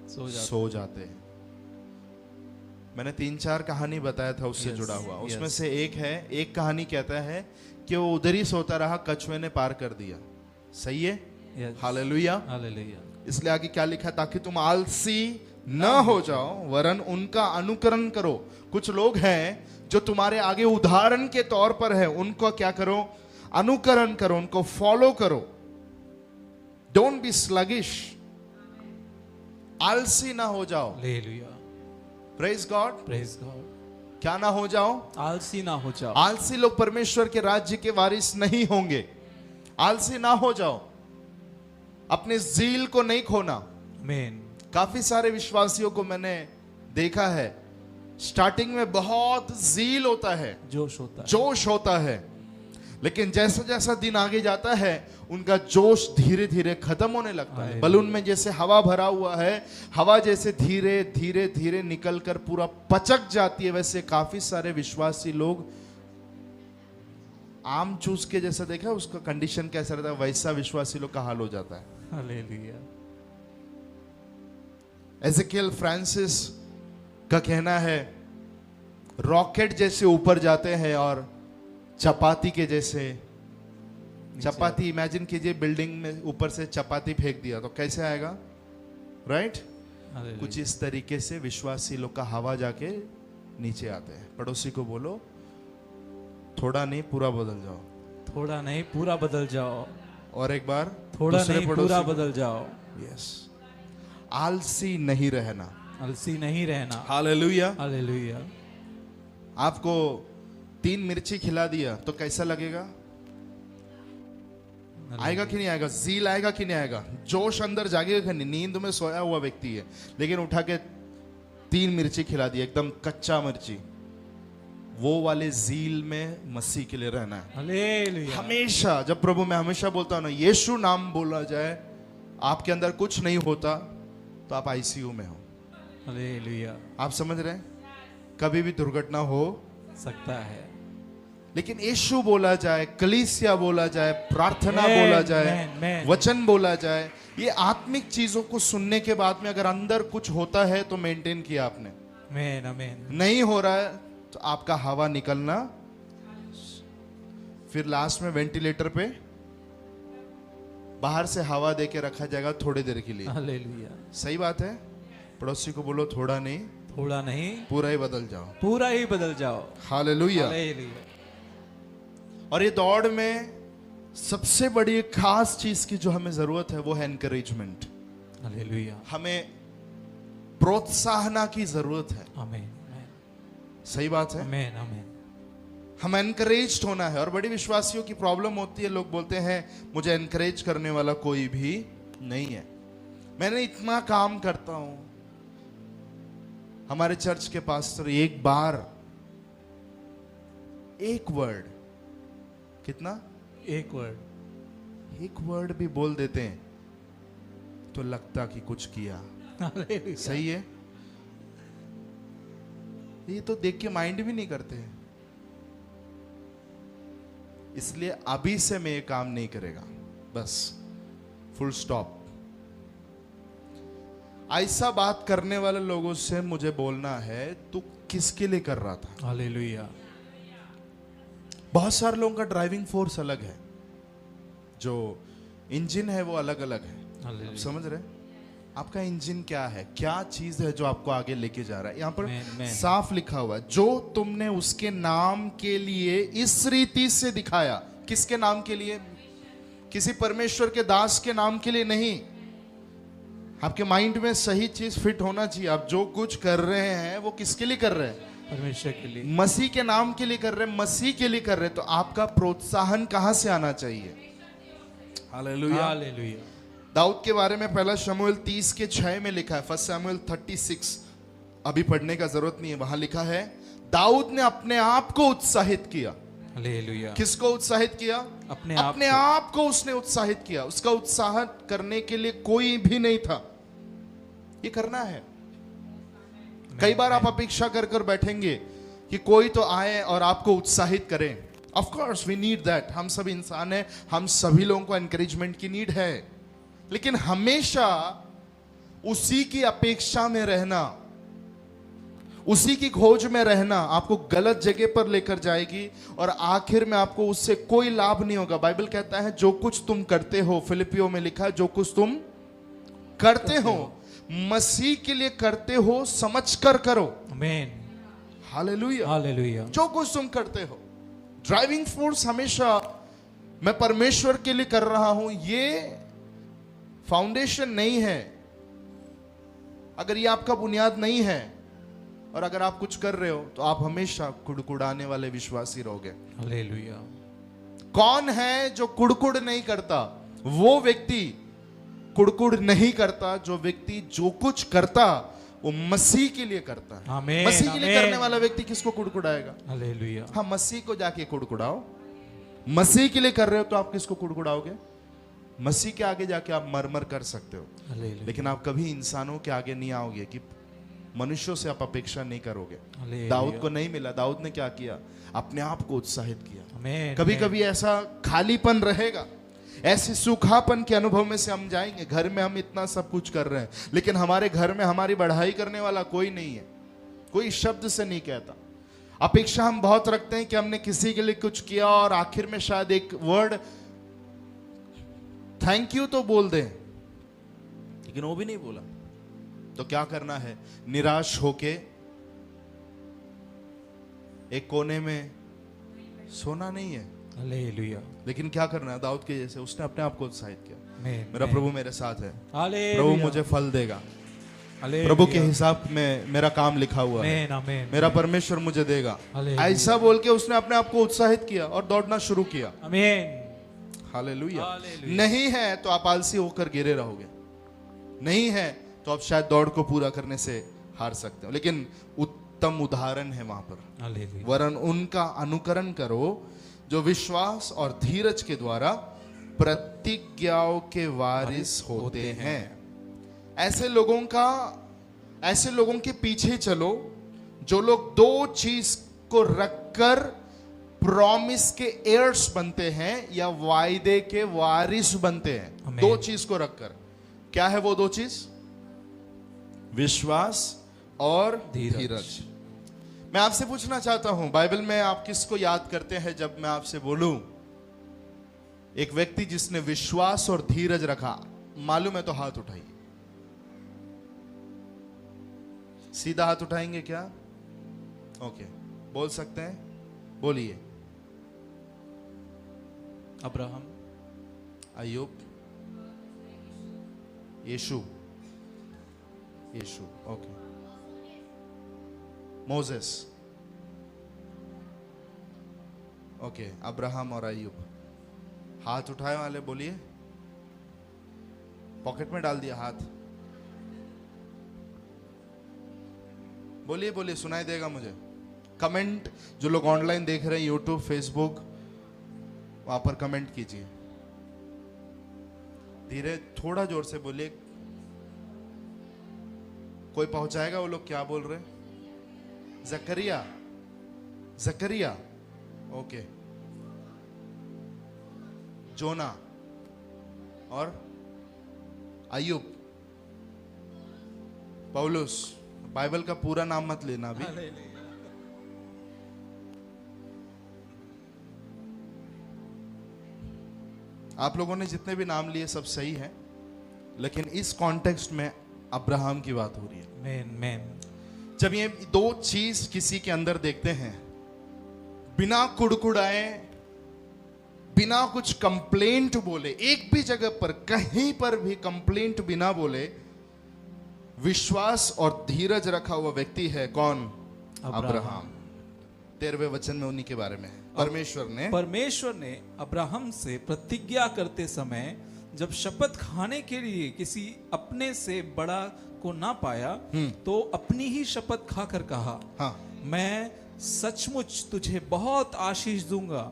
Speaker 1: सो जाते हैं। मैंने 3-4 कहानी बताया था उससे जुड़ा हुआ, उसमें से एक कहानी कहता है कि वो उधर ही सोता रहा, कछुए ने पार कर दिया। सही है? हालेलुया। इसलिए आगे क्या लिखा है, ताकि तुम आलसी न हो जाओ वरन उनका अनुकरण करो। कुछ लोग हैं जो तुम्हारे आगे उदाहरण के तौर पर है, उनको क्या करो, अनुकरण करो, उनको फॉलो करो। डोंट बी स्लगिश, आलसी ना हो जाओ। Praise God, praise God. क्या ना हो जाओ,
Speaker 3: आलसी ना हो जाओ।
Speaker 1: आलसी लोग परमेश्वर के राज्य के वारिस नहीं होंगे। आलसी ना हो जाओ, अपने ज़ील को नहीं खोना।
Speaker 3: आमीन।
Speaker 1: काफी सारे विश्वासियों को मैंने देखा है, स्टार्टिंग में बहुत ज़ील होता है, जोश होता है, लेकिन जैसा जैसा दिन आगे जाता है उनका जोश धीरे धीरे खत्म होने लगता है। बलून में जैसे हवा भरा हुआ है, हवा जैसे धीरे धीरे धीरे निकल कर पूरा पचक जाती है, वैसे काफी सारे विश्वासी लोग आम चूस के जैसा देखा उसका कंडीशन कैसा रहता है, वैसा विश्वासी लोग का हाल हो जाता है।
Speaker 3: हालेलुया।
Speaker 1: एज़ेकियल फ्रांसिस का कहना है रॉकेट जैसे ऊपर जाते हैं और चपाती के जैसे, चपाती इमेजिन कीजिए, बिल्डिंग में ऊपर से चपाती फेंक दिया तो कैसे आएगा, राइट? कुछ इस तरीके से विश्वासी लोग का हवा जाके नीचे आते हैं। पड़ोसी को बोलो थोड़ा नहीं पूरा बदल जाओ, थोड़ा नहीं पूरा बदल जाओ। और एक बार
Speaker 3: थोड़ा नहीं पूरा बदल जाओ।
Speaker 1: यस, आलसी नहीं रहना,
Speaker 3: आलसी नहीं रहना।
Speaker 1: Hallelujah,
Speaker 3: hallelujah.
Speaker 1: आपको 3 मिर्ची खिला दिया तो कैसा लगेगा? आएगा कि नहीं आएगा? ज़ील आएगा कि नहीं आएगा? जोश अंदर जागेगा कि नहीं? नींद में सोया हुआ व्यक्ति है लेकिन उठा के 3 मिर्ची खिला दिया, एकदम कच्चा मिर्ची, वो वाले ज़ील में मसीह के लिए रहना है। हालेलुया। हमेशा, जब प्रभु मैं हमेशा बोलता हूं ना, यीशु नाम बोला जाए, आपके अंदर कुछ नहीं होता तो आप आईसीयू में हो। हालेलुया। आप समझ रहे हैं? कभी भी दुर्घटना हो सकता है, लेकिन यीशु बोला जाए, कलीसिया बोला जाए, प्रार्थना बोला जाए, वचन बोला जाए, ये आत्मिक चीजों को सुनने के बाद में अगर अंदर कुछ होता है तो मेंटेन किया आपने। नहीं हो रहा है तो आपका हवा निकलना, फिर लास्ट में वेंटिलेटर पे बाहर से हवा देके रखा जाएगा थोड़ी देर के लिए।
Speaker 3: हालेलुया।
Speaker 1: सही बात है। पड़ोसी को बोलो थोड़ा नहीं,
Speaker 3: थोड़ा नहीं,
Speaker 1: पूरा ही बदल जाओ।
Speaker 3: पूरा ही बदल जाओ।
Speaker 1: हालेलुया।
Speaker 3: हालेलुया।
Speaker 1: और ये दौड़ में सबसे बड़ी एक खास चीज की जो हमें जरूरत है वो है एनकरेजमेंट।
Speaker 3: हालेलुया।
Speaker 1: हमें प्रोत्साहन की जरूरत है।
Speaker 3: आमीन।
Speaker 1: सही बात है।
Speaker 3: आमीन। आमीन।
Speaker 1: हम एनकरेज्ड होना है। और बड़ी विश्वासियों की प्रॉब्लम होती है, लोग बोलते हैं मुझे एनकरेज करने वाला कोई भी नहीं है, मैंने इतना काम करता हूं। हमारे चर्च के पास्टर एक बार एक वर्ड, कितना,
Speaker 3: एक वर्ड
Speaker 1: भी बोल देते हैं तो लगता कि कुछ किया।
Speaker 3: हालेलुया।
Speaker 1: सही है। ये तो देख के माइंड भी नहीं करते हैं। इसलिए अभी से मैं ये काम नहीं करेगा, बस फुल स्टॉप। ऐसा बात करने वाले लोगों से मुझे बोलना है तू किसके लिए कर रहा था।
Speaker 3: हालेलुया।
Speaker 1: बहुत सारे लोगों का ड्राइविंग फोर्स अलग है, जो इंजन है वो अलग अलग है। आप समझ रहे? आपका इंजन क्या है, क्या चीज है जो आपको आगे लेके जा रहा है। यहां पर साफ लिखा हुआ है, जो तुमने उसके नाम के लिए इस रीति से दिखाया। किसके नाम के लिए? किसी परमेश्वर के दास के नाम के लिए नहीं। आपके माइंड में सही चीज फिट होना चाहिए। आप जो कुछ कर रहे हैं वो किसके लिए कर रहे हैं?
Speaker 3: परमेश्वर के लिए,
Speaker 1: मसीह के नाम के लिए कर रहे हैं, मसीह के लिए कर रहे हैं। तो आपका प्रोत्साहन कहां से आना चाहिए? हालेलुया।
Speaker 3: हालेलुया।
Speaker 1: दाऊद के बारे में पहला शमूएल 30:6 में लिखा है। फर्स्ट शमूएल 36 अभी पढ़ने का जरूरत नहीं है। वहां लिखा है दाऊद ने अपने आप को उत्साहित किया।
Speaker 3: हालेलुया।
Speaker 1: किसको उत्साहित किया? अपने आप को उसने उत्साहित किया। उसका उत्साह करने के लिए कोई भी नहीं था। ये करना है। कई बार आप अपेक्षा कर कर बैठेंगे कि कोई तो आए और आपको उत्साहित करे। Of course we need that. हम सब इंसान हैं, हम सभी लोगों को एनकरेजमेंट की नीड है, लेकिन हमेशा उसी की अपेक्षा में रहना, उसी की खोज में रहना आपको गलत जगह पर लेकर जाएगी और आखिर में आपको उससे कोई लाभ नहीं होगा। बाइबल कहता है जो कुछ तुम करते हो, फिलिपियों में लिखा है, जो कुछ तुम करते हो मसीह के लिए करते हो, समझकर करो।
Speaker 3: आमीन।
Speaker 1: हालेलुया।
Speaker 3: हालेलुया।
Speaker 1: जो कुछ तुम करते हो, ड्राइविंग फोर्स हमेशा मैं परमेश्वर के लिए कर रहा हूं, ये फाउंडेशन नहीं है। अगर ये आपका बुनियाद नहीं है और अगर आप कुछ कर रहे हो तो आप हमेशा कुड़कुड़ाने वाले विश्वासी रहोगे।
Speaker 3: हालेलुया।
Speaker 1: कौन है जो कुड़कुड़ नहीं करता? वो व्यक्ति कुड़कुड़ नहीं करता जो व्यक्ति जो कुछ करता वो मसीह के लिए करता है।
Speaker 3: आमीन।
Speaker 1: मसीह के लिए
Speaker 3: आमीन।
Speaker 1: करने वाला व्यक्ति किसको कुड़कुड़ाएगा?
Speaker 3: हालेलुया।
Speaker 1: हाँ, मसीह को जाके कुड़कुड़ाओ। मसीह के लिए कर रहे हो तो आप किसको कुड़कुड़ाओगे? मसीह के आगे जाके आप मरमर कर सकते हो,
Speaker 3: हालेलुया।
Speaker 1: लेकिन आप कभी इंसानों के आगे नहीं आओगे कि मनुष्यों से आप अपेक्षा नहीं करोगे।
Speaker 3: हालेलुया।
Speaker 1: दाऊद को नहीं मिला। दाऊद ने क्या किया? अपने आप को उत्साहित किया।
Speaker 3: आमीन।
Speaker 1: कभी कभी ऐसा खालीपन रहेगा, ऐसे सूखापन के अनुभव में से हम जाएंगे। घर में हम इतना सब कुछ कर रहे हैं, लेकिन हमारे घर में हमारी बढ़ाई करने वाला कोई नहीं है, कोई शब्द से नहीं कहता। अपेक्षा हम बहुत रखते हैं कि हमने किसी के लिए कुछ किया और आखिर में शायद एक वर्ड थैंक यू तो बोल दे, लेकिन वो भी नहीं बोला। तो क्या करना है? निराश होके एक कोने में सोना नहीं है,
Speaker 3: हालेलुया।
Speaker 1: लेकिन क्या करना है? दाऊद के जैसे उसने अपने आप को उत्साहित किया।
Speaker 3: आमीन।
Speaker 1: मेरा प्रभु मेरे साथ है,
Speaker 3: हालेलुया।
Speaker 1: प्रभु मुझे फल देगा,
Speaker 3: हालेलुया।
Speaker 1: प्रभु के हिसाब में मेरा काम लिखा हुआ है,
Speaker 3: आमीन। आमीन।
Speaker 1: मेरा परमेश्वर मुझे देगा।
Speaker 3: हालेलुया।
Speaker 1: ऐसा बोल के उसने अपने आप को उत्साहित किया और दौड़ना शुरू किया।
Speaker 3: आमीन।
Speaker 1: हालेलुया।
Speaker 3: हालेलुया।
Speaker 1: नहीं है तो आप आलसी होकर गिरे रहोगे, नहीं है तो आप शायद दौड़ को पूरा करने से हार सकते हो, लेकिन उत्तम उदाहरण है वहां पर।
Speaker 3: हालेलुया।
Speaker 1: वरन उनका अनुकरण करो जो विश्वास और धीरज के द्वारा प्रतिज्ञाओं के वारिस होते हैं। ऐसे लोगों के पीछे चलो जो लोग दो चीज को रखकर प्रॉमिस के एयर्स बनते हैं या वायदे के वारिस बनते हैं।
Speaker 3: आमीन।
Speaker 1: दो चीज को रखकर। क्या है वो दो चीज? विश्वास और
Speaker 3: धीरज।
Speaker 1: धीरज। मैं आपसे पूछना चाहता हूं, बाइबल में आप किसको याद करते हैं जब मैं आपसे बोलूं एक व्यक्ति जिसने विश्वास और धीरज रखा? मालूम है तो हाथ उठाइए। सीधा हाथ उठाएंगे क्या? ओके, बोल सकते हैं, बोलिए।
Speaker 3: अब्राहम,
Speaker 1: अय्यूब, यीशु, यीशु, ओके। Moses, okay. अब्राहम और अय्यूब। हाथ उठाए वाले बोलिए। पॉकेट में डाल दिया हाथ? बोलिए बोलिए, सुनाई देगा मुझे। कमेंट, जो लोग ऑनलाइन देख रहे हैं यूट्यूब, फेसबुक, वहां पर कमेंट कीजिए। धीरे, थोड़ा जोर से बोलिए, कोई पहुंचाएगा वो लोग क्या बोल रहे हैं? जकरिया, जकरिया, ओके। जोना और अय्यूब, पौलुस। बाइबल का पूरा नाम मत लेना अभी। आप लोगों ने जितने भी नाम लिए सब सही है, लेकिन इस कॉन्टेक्स्ट में अब्राहम की बात हो रही है।
Speaker 3: Man man.
Speaker 1: जब ये दो चीज किसी के अंदर देखते हैं, बिना कुड़कुड़ाए, बिना कुछ कंप्लेंट बोले, एक भी जगह पर कहीं पर भी कंप्लेंट बिना बोले विश्वास और धीरज रखा हुआ व्यक्ति है कौन? अब्राहम। 13वें वचन में उन्हीं के बारे में है। परमेश्वर ने अब्राहम से प्रतिज्ञा करते समय जब शपथ खाने के लिए किसी अपने से बड़ा को ना पाया, तो अपनी ही शपथ खाकर कहा, हाँ, मैं सचमुच तुझे बहुत आशीष दूंगा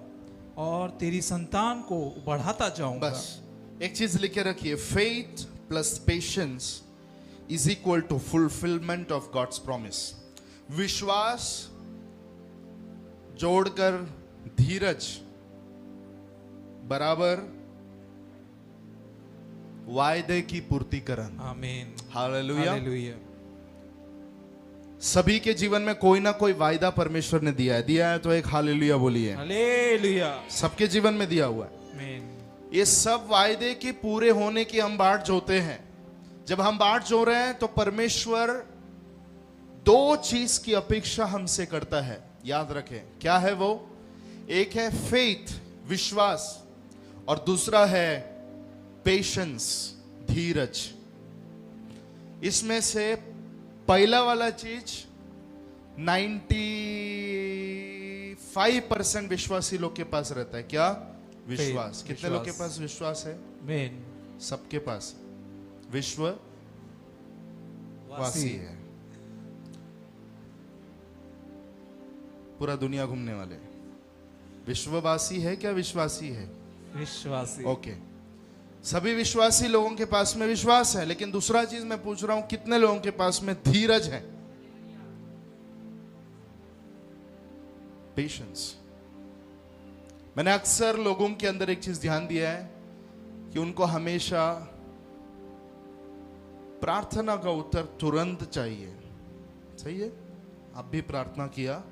Speaker 1: और तेरी संतान को बढ़ाता जाऊंगा। बस एक चीज लिखे रखिए, faith plus patience is equal to fulfilment of God's promise. विश्वास जोड़कर धीरज बराबर वायदे की पूर्तिकरण। आमीन, हालेलुया, हालेलुया। सभी के जीवन में कोई ना कोई वायदा परमेश्वर ने दिया है तो एक हालेलुया बोलिए। हालेलुया। सबके जीवन में दिया हुआ है। आमीन। ये सब वायदे के पूरे होने की हम बाट जोते हैं। जब हम बाट जो रहे हैं तो परमेश्वर दो चीज की अपेक्षा हमसे करता है, याद रखें। क्या है वो? एक है फेथ, विश्वास, और दूसरा है पेशेंस, धीरज। इसमें से पहला वाला चीज 95% विश्वासी लोग के पास रहता है। क्या? विश्वास। कितने लोग के पास विश्वास है? मेन सबके पास विश्ववासी है। पूरा दुनिया घूमने वाले विश्ववासी है क्या? विश्वासी है? विश्वासी। ओके, सभी विश्वासी लोगों के पास में विश्वास है, लेकिन दूसरा चीज मैं पूछ रहा हूं, कितने लोगों के पास में धीरज है? पेशेंस। मैंने अक्सर लोगों के अंदर एक चीज ध्यान दिया है कि उनको हमेशा प्रार्थना का उत्तर तुरंत चाहिए। सही है? आप भी प्रार्थना किया,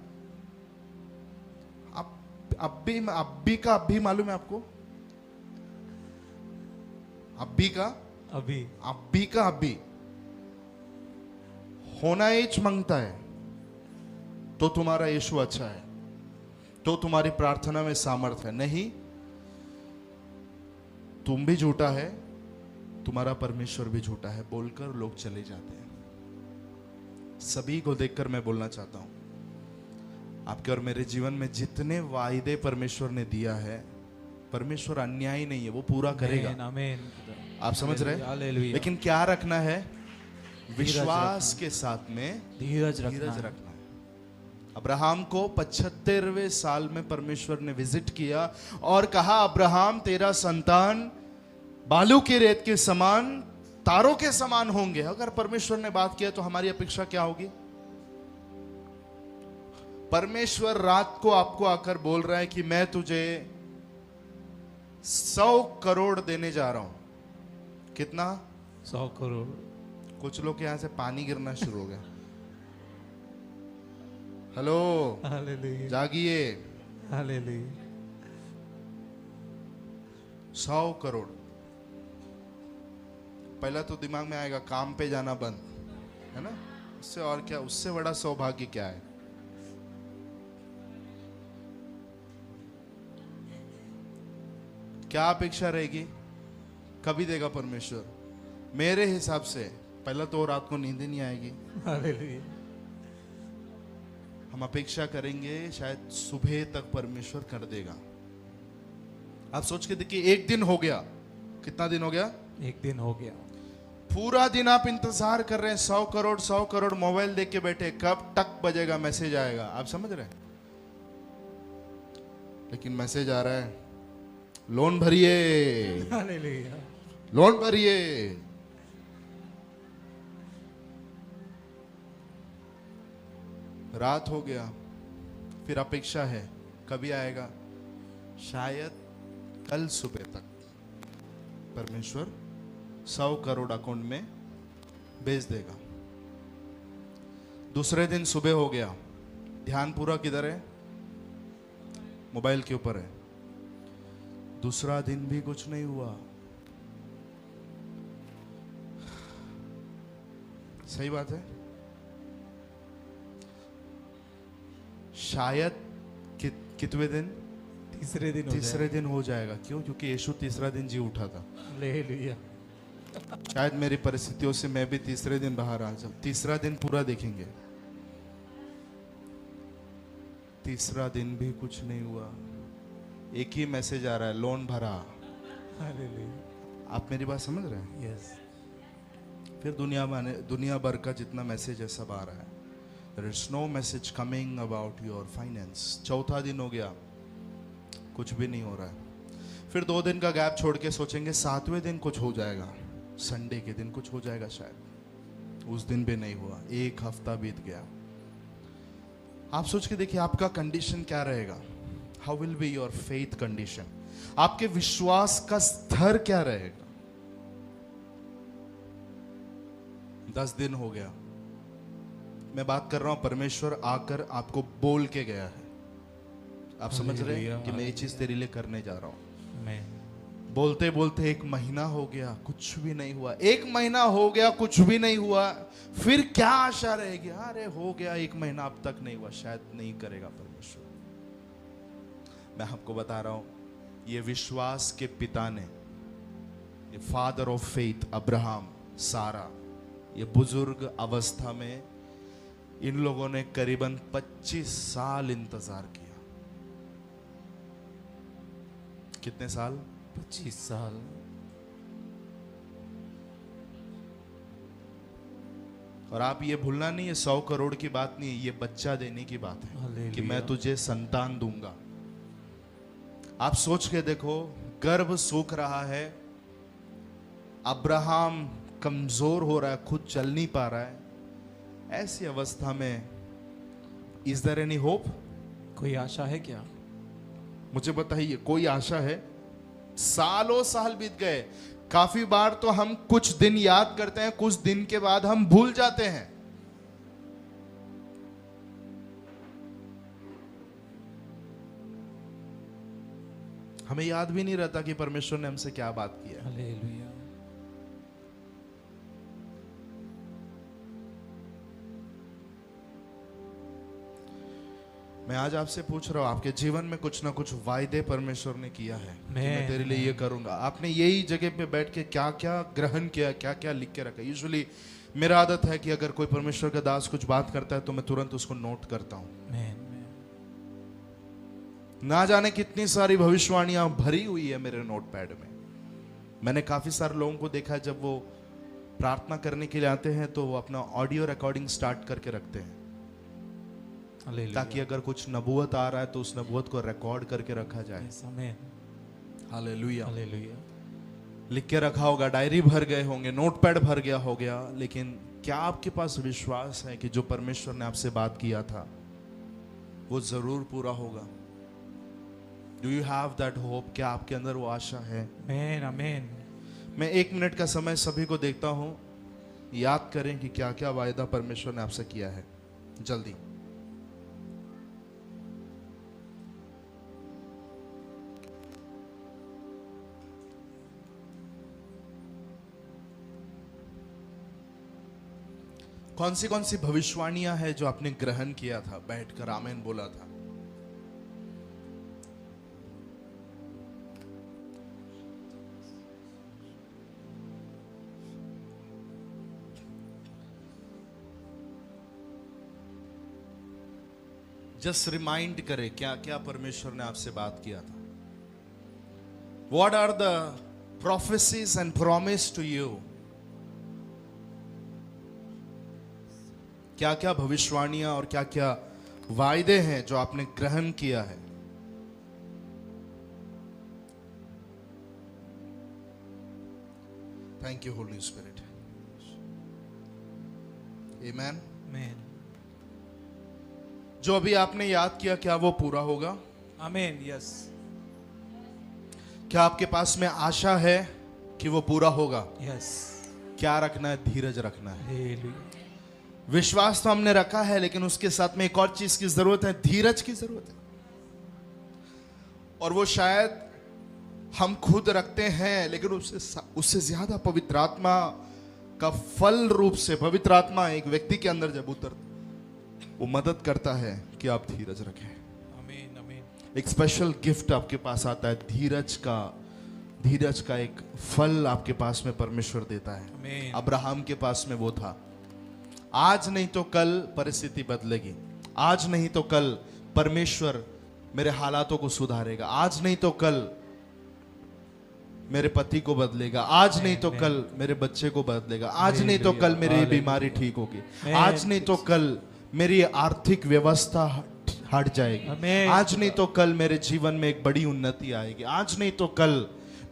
Speaker 1: अब्बी का अब्बी मालूम है आपको? अब्बी का अब्बी होना एच मांगता है तो तुम्हारा यीशु अच्छा है, तो तुम्हारी प्रार्थना में सामर्थ है। नहीं, तुम भी झूठा है, तुम्हारा परमेश्वर भी झूठा है बोलकर लोग चले जाते हैं। सभी को देखकर मैं बोलना चाहता हूं, आपके और मेरे जीवन में जितने वायदे परमेश्वर ने दिया है, परमेश्वर अन्यायी नहीं है, वो पूरा करेगा। आमीन। आप समझ रहे हैं? लेकिन क्या रखना है? विश्वास के साथ में धीरज रखना है। अब्राहम को 75वें साल में परमेश्वर ने विजिट किया और कहा, अब्राहम तेरा संतान बालू के रेत के समान, तारों के समान होंगे। अगर परमेश्वर ने बात किया तो हमारी अपेक्षा क्या होगी? परमेश्वर रात को आपको आकर बोल रहा है कि मैं तुझे 100 करोड़ देने जा रहा हूं। कितना? 100 करोड़। कुछ लोग के यहां से पानी गिरना शुरू हो गया। हेलो,
Speaker 2: हालेलुया
Speaker 1: जागिए।
Speaker 2: हालेलुया
Speaker 1: 100 करोड़। पहला तो दिमाग में आएगा काम पे जाना बंद, है ना? उससे और क्या, उससे बड़ा सौभाग्य क्या है? क्या अपेक्षा रहेगी? कभी देगा परमेश्वर? मेरे हिसाब से पहला तो रात को नींद ही नहीं आएगी।
Speaker 2: हालेलुया
Speaker 1: हम अपेक्षा करेंगे शायद सुबह तक परमेश्वर कर देगा। आप सोच के देखिए, एक दिन हो गया, कितना दिन हो गया?
Speaker 3: एक दिन हो गया,
Speaker 1: पूरा दिन आप इंतजार कर रहे हैं, 100 करोड़ मोबाइल देख के बैठे, कब टक बजेगा, मैसेज आएगा। आप समझ रहे हैं? लेकिन मैसेज आ रहा है, लोन भरिए,
Speaker 2: हालेलुया
Speaker 1: लोन भरिए। रात हो गया, फिर अपेक्षा है कभी आएगा? शायद कल सुबह तक परमेश्वर 100 करोड़ अकाउंट में भेज देगा। दूसरे दिन सुबह हो गया, ध्यान पूरा किधर है? मोबाइल के ऊपर है। दूसरा दिन भी कुछ नहीं हुआ। सही बात है। शायद कितने दिन?
Speaker 3: तीसरे दिन
Speaker 1: तीसरे दिन हो जाएगा। क्यों? क्योंकि यीशु तीसरा दिन जी उठा था।
Speaker 2: हालेलुया
Speaker 1: शायद मेरी परिस्थितियों से मैं भी तीसरे दिन बाहर आ जाऊं। तीसरा दिन पूरा देखेंगे। तीसरा दिन भी कुछ नहीं हुआ। एक ही मैसेज आ रहा है, लोन भरा।
Speaker 2: हालेलुया
Speaker 1: आप मेरी बात समझ रहे हैं?
Speaker 2: यस
Speaker 1: फिर दुनिया भर का जितना मैसेज है सब आ रहा है। There is no message coming about your finance। चौथा दिन हो गया, कुछ भी नहीं हो रहा है। फिर 2 दिन का गैप छोड़ के सोचेंगे 7वें दिन कुछ हो जाएगा, संडे के दिन कुछ हो जाएगा शायद। उस दिन भी नहीं हुआ। 1 हफ्ता बीत गया। आप सोच के देखिए आपका कंडीशन क्या रहेगा। How will be your faith condition? आपके विश्वास का स्तर क्या रहेगा? 10 दिन हो गया। मैं बात कर रहा हूं, परमेश्वर आकर आपको बोल के गया है। आप समझ रहे हैं कि मैं ये चीज तेरे लिए करने जा रहा हूं।
Speaker 2: मैं
Speaker 1: बोलते बोलते 1 महीना हो गया, कुछ भी नहीं हुआ। 1 महीना हो गया, कुछ भी नहीं हुआ। फिर क्या आशा रहेगी? अरे हो गया 1 महीना, अब तक नहीं हुआ, शायद नहीं करेगा परमेश्वर। मैं आपको बता रहा हूं, ये विश्वास के पिता ने, ये फादर ऑफ फेथ अब्राहम, सारा, ये बुजुर्ग अवस्था में इन लोगों ने करीबन 25 साल इंतजार किया। कितने साल?
Speaker 3: 25 साल।
Speaker 1: और आप ये भूलना नहीं, ये 100 करोड़ की बात नहीं है, ये बच्चा देने की बात है
Speaker 3: हालेलुया।
Speaker 1: कि मैं तुझे संतान दूंगा। आप सोच के देखो, गर्भ सूख रहा है, अब्राहम कमजोर हो रहा है, खुद चल नहीं पा रहा है। ऐसी अवस्था में इज देयर एनी होप?
Speaker 3: कोई आशा है क्या?
Speaker 1: मुझे बताइए, कोई आशा है? सालों साल बीत गए। काफी बार तो हम कुछ दिन याद करते हैं, कुछ दिन के बाद हम भूल जाते हैं। हमें याद भी नहीं रहता कि परमेश्वर ने हमसे क्या बात की है।
Speaker 3: हालेलुया।
Speaker 1: मैं आज आपसे पूछ रहा हूं, आपके जीवन में कुछ ना कुछ वायदे परमेश्वर ने किया है कि मैं तेरे लिए ये करूंगा। आपने यही जगह पे बैठ के क्या क्या ग्रहण किया, क्या क्या लिख के रखा? यूजुअली मेरा आदत है कि अगर कोई परमेश्वर का दास कुछ बात करता है तो मैं तुरंत उसको नोट करता हूं। ना जाने कितनी सारी भविष्यवाणियां भरी हुई है मेरे नोटपैड में। मैंने काफी सारे लोगों को देखा है, जब वो प्रार्थना करने के लिए आते हैं तो वो अपना ऑडियो रिकॉर्डिंग स्टार्ट करके रखते हैं, ताकि अगर कुछ नबूवत आ रहा है तो उस नबूवत को रिकॉर्ड करके रखा जाए। हालेलुया।
Speaker 3: हालेलुया।
Speaker 1: लिख के रखा होगा, डायरी भर गए होंगे, नोटपैड भर गया हो गया। लेकिन क्या आपके पास विश्वास है कि जो परमेश्वर ने आपसे बात किया था वो जरूर पूरा होगा? Do you have that hope? क्या आपके अंदर वो आशा है?
Speaker 3: आमीन आमीन।
Speaker 1: मैं 1 मिनट का समय सभी को देखता हूं, याद करें कि क्या क्या वायदा परमेश्वर ने आपसे किया है। जल्दी कौन सी भविष्यवाणियां हैं जो आपने ग्रहण किया था, बैठकर आमीन बोला था? जस्ट रिमाइंड करें क्या क्या परमेश्वर ने आपसे बात किया था। What are the prophecies and promise to you? क्या क्या भविष्यवाणियां और क्या क्या वायदे हैं जो आपने ग्रहण किया है? Thank you Holy Spirit. Amen.
Speaker 3: Amen.
Speaker 1: जो अभी आपने याद किया, क्या वो पूरा होगा?
Speaker 3: आमेन। यस।
Speaker 1: क्या आपके पास में आशा है कि वो पूरा होगा?
Speaker 3: यस।
Speaker 1: क्या रखना है? धीरज रखना है।
Speaker 3: हालेलुया।
Speaker 1: विश्वास तो हमने रखा है, लेकिन उसके साथ में एक और चीज की जरूरत है, धीरज की जरूरत है। और वो शायद हम खुद रखते हैं, लेकिन उससे ज्यादा पवित्र आत्मा का फल रूप से पवित्र आत्मा एक व्यक्ति के अंदर जब उतरता, वो मदद करता है कि आप धीरज रखें।
Speaker 3: आमीन। आमीन।
Speaker 1: एक स्पेशल गिफ्ट आपके पास आता है, धीरज का एक फल आपके पास में परमेश्वर देता है।
Speaker 3: आमीन।
Speaker 1: अब्राहम के पास में वो था। आज नहीं तो कल परिस्थिति बदलेगी, आज नहीं तो कल परमेश्वर मेरे हालातों को सुधारेगा, आज नहीं तो कल मेरे पति को बदलेगा, आज नहीं तो कल मेरे बच्चे को बदलेगा, आज नहीं तो कल मेरी बीमारी ठीक होगी, आज नहीं तो कल मेरी आर्थिक व्यवस्था हट जाएगी, आज नहीं तो कल मेरे जीवन में एक बड़ी उन्नति आएगी, आज नहीं तो कल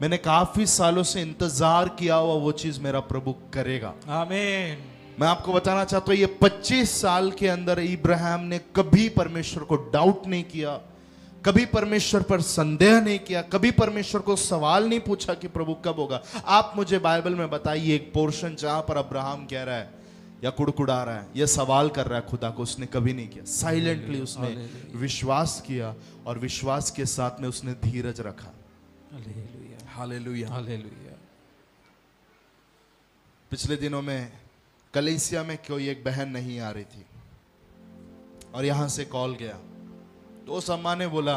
Speaker 1: मैंने काफी सालों से इंतजार किया हुआ वो चीज मेरा प्रभु करेगा।
Speaker 3: आमीन।
Speaker 1: मैं आपको बताना चाहता हूं, ये 25 साल के अंदर इब्राहिम ने कभी परमेश्वर को डाउट नहीं किया, कभी परमेश्वर पर संदेह नहीं किया, कभी परमेश्वर को सवाल नहीं पूछा कि प्रभु कब होगा। आप मुझे बाइबल में बताइए एक पोर्शन जहां पर अब्राहम कह रहा है या कुड़कुड़ा रहा है या सवाल कर रहा है खुदा को। उसने कभी नहीं किया। साइलेंटली उसने विश्वास किया और विश्वास के साथ में उसने धीरज रखा।
Speaker 3: हालेलुया।
Speaker 1: हालेलुया।
Speaker 3: हालेलुया।
Speaker 1: पिछले दिनों में कलीसिया में कोई एक बहन नहीं आ रही थी और यहां से कॉल गया, तो उस अम्मा ने बोला,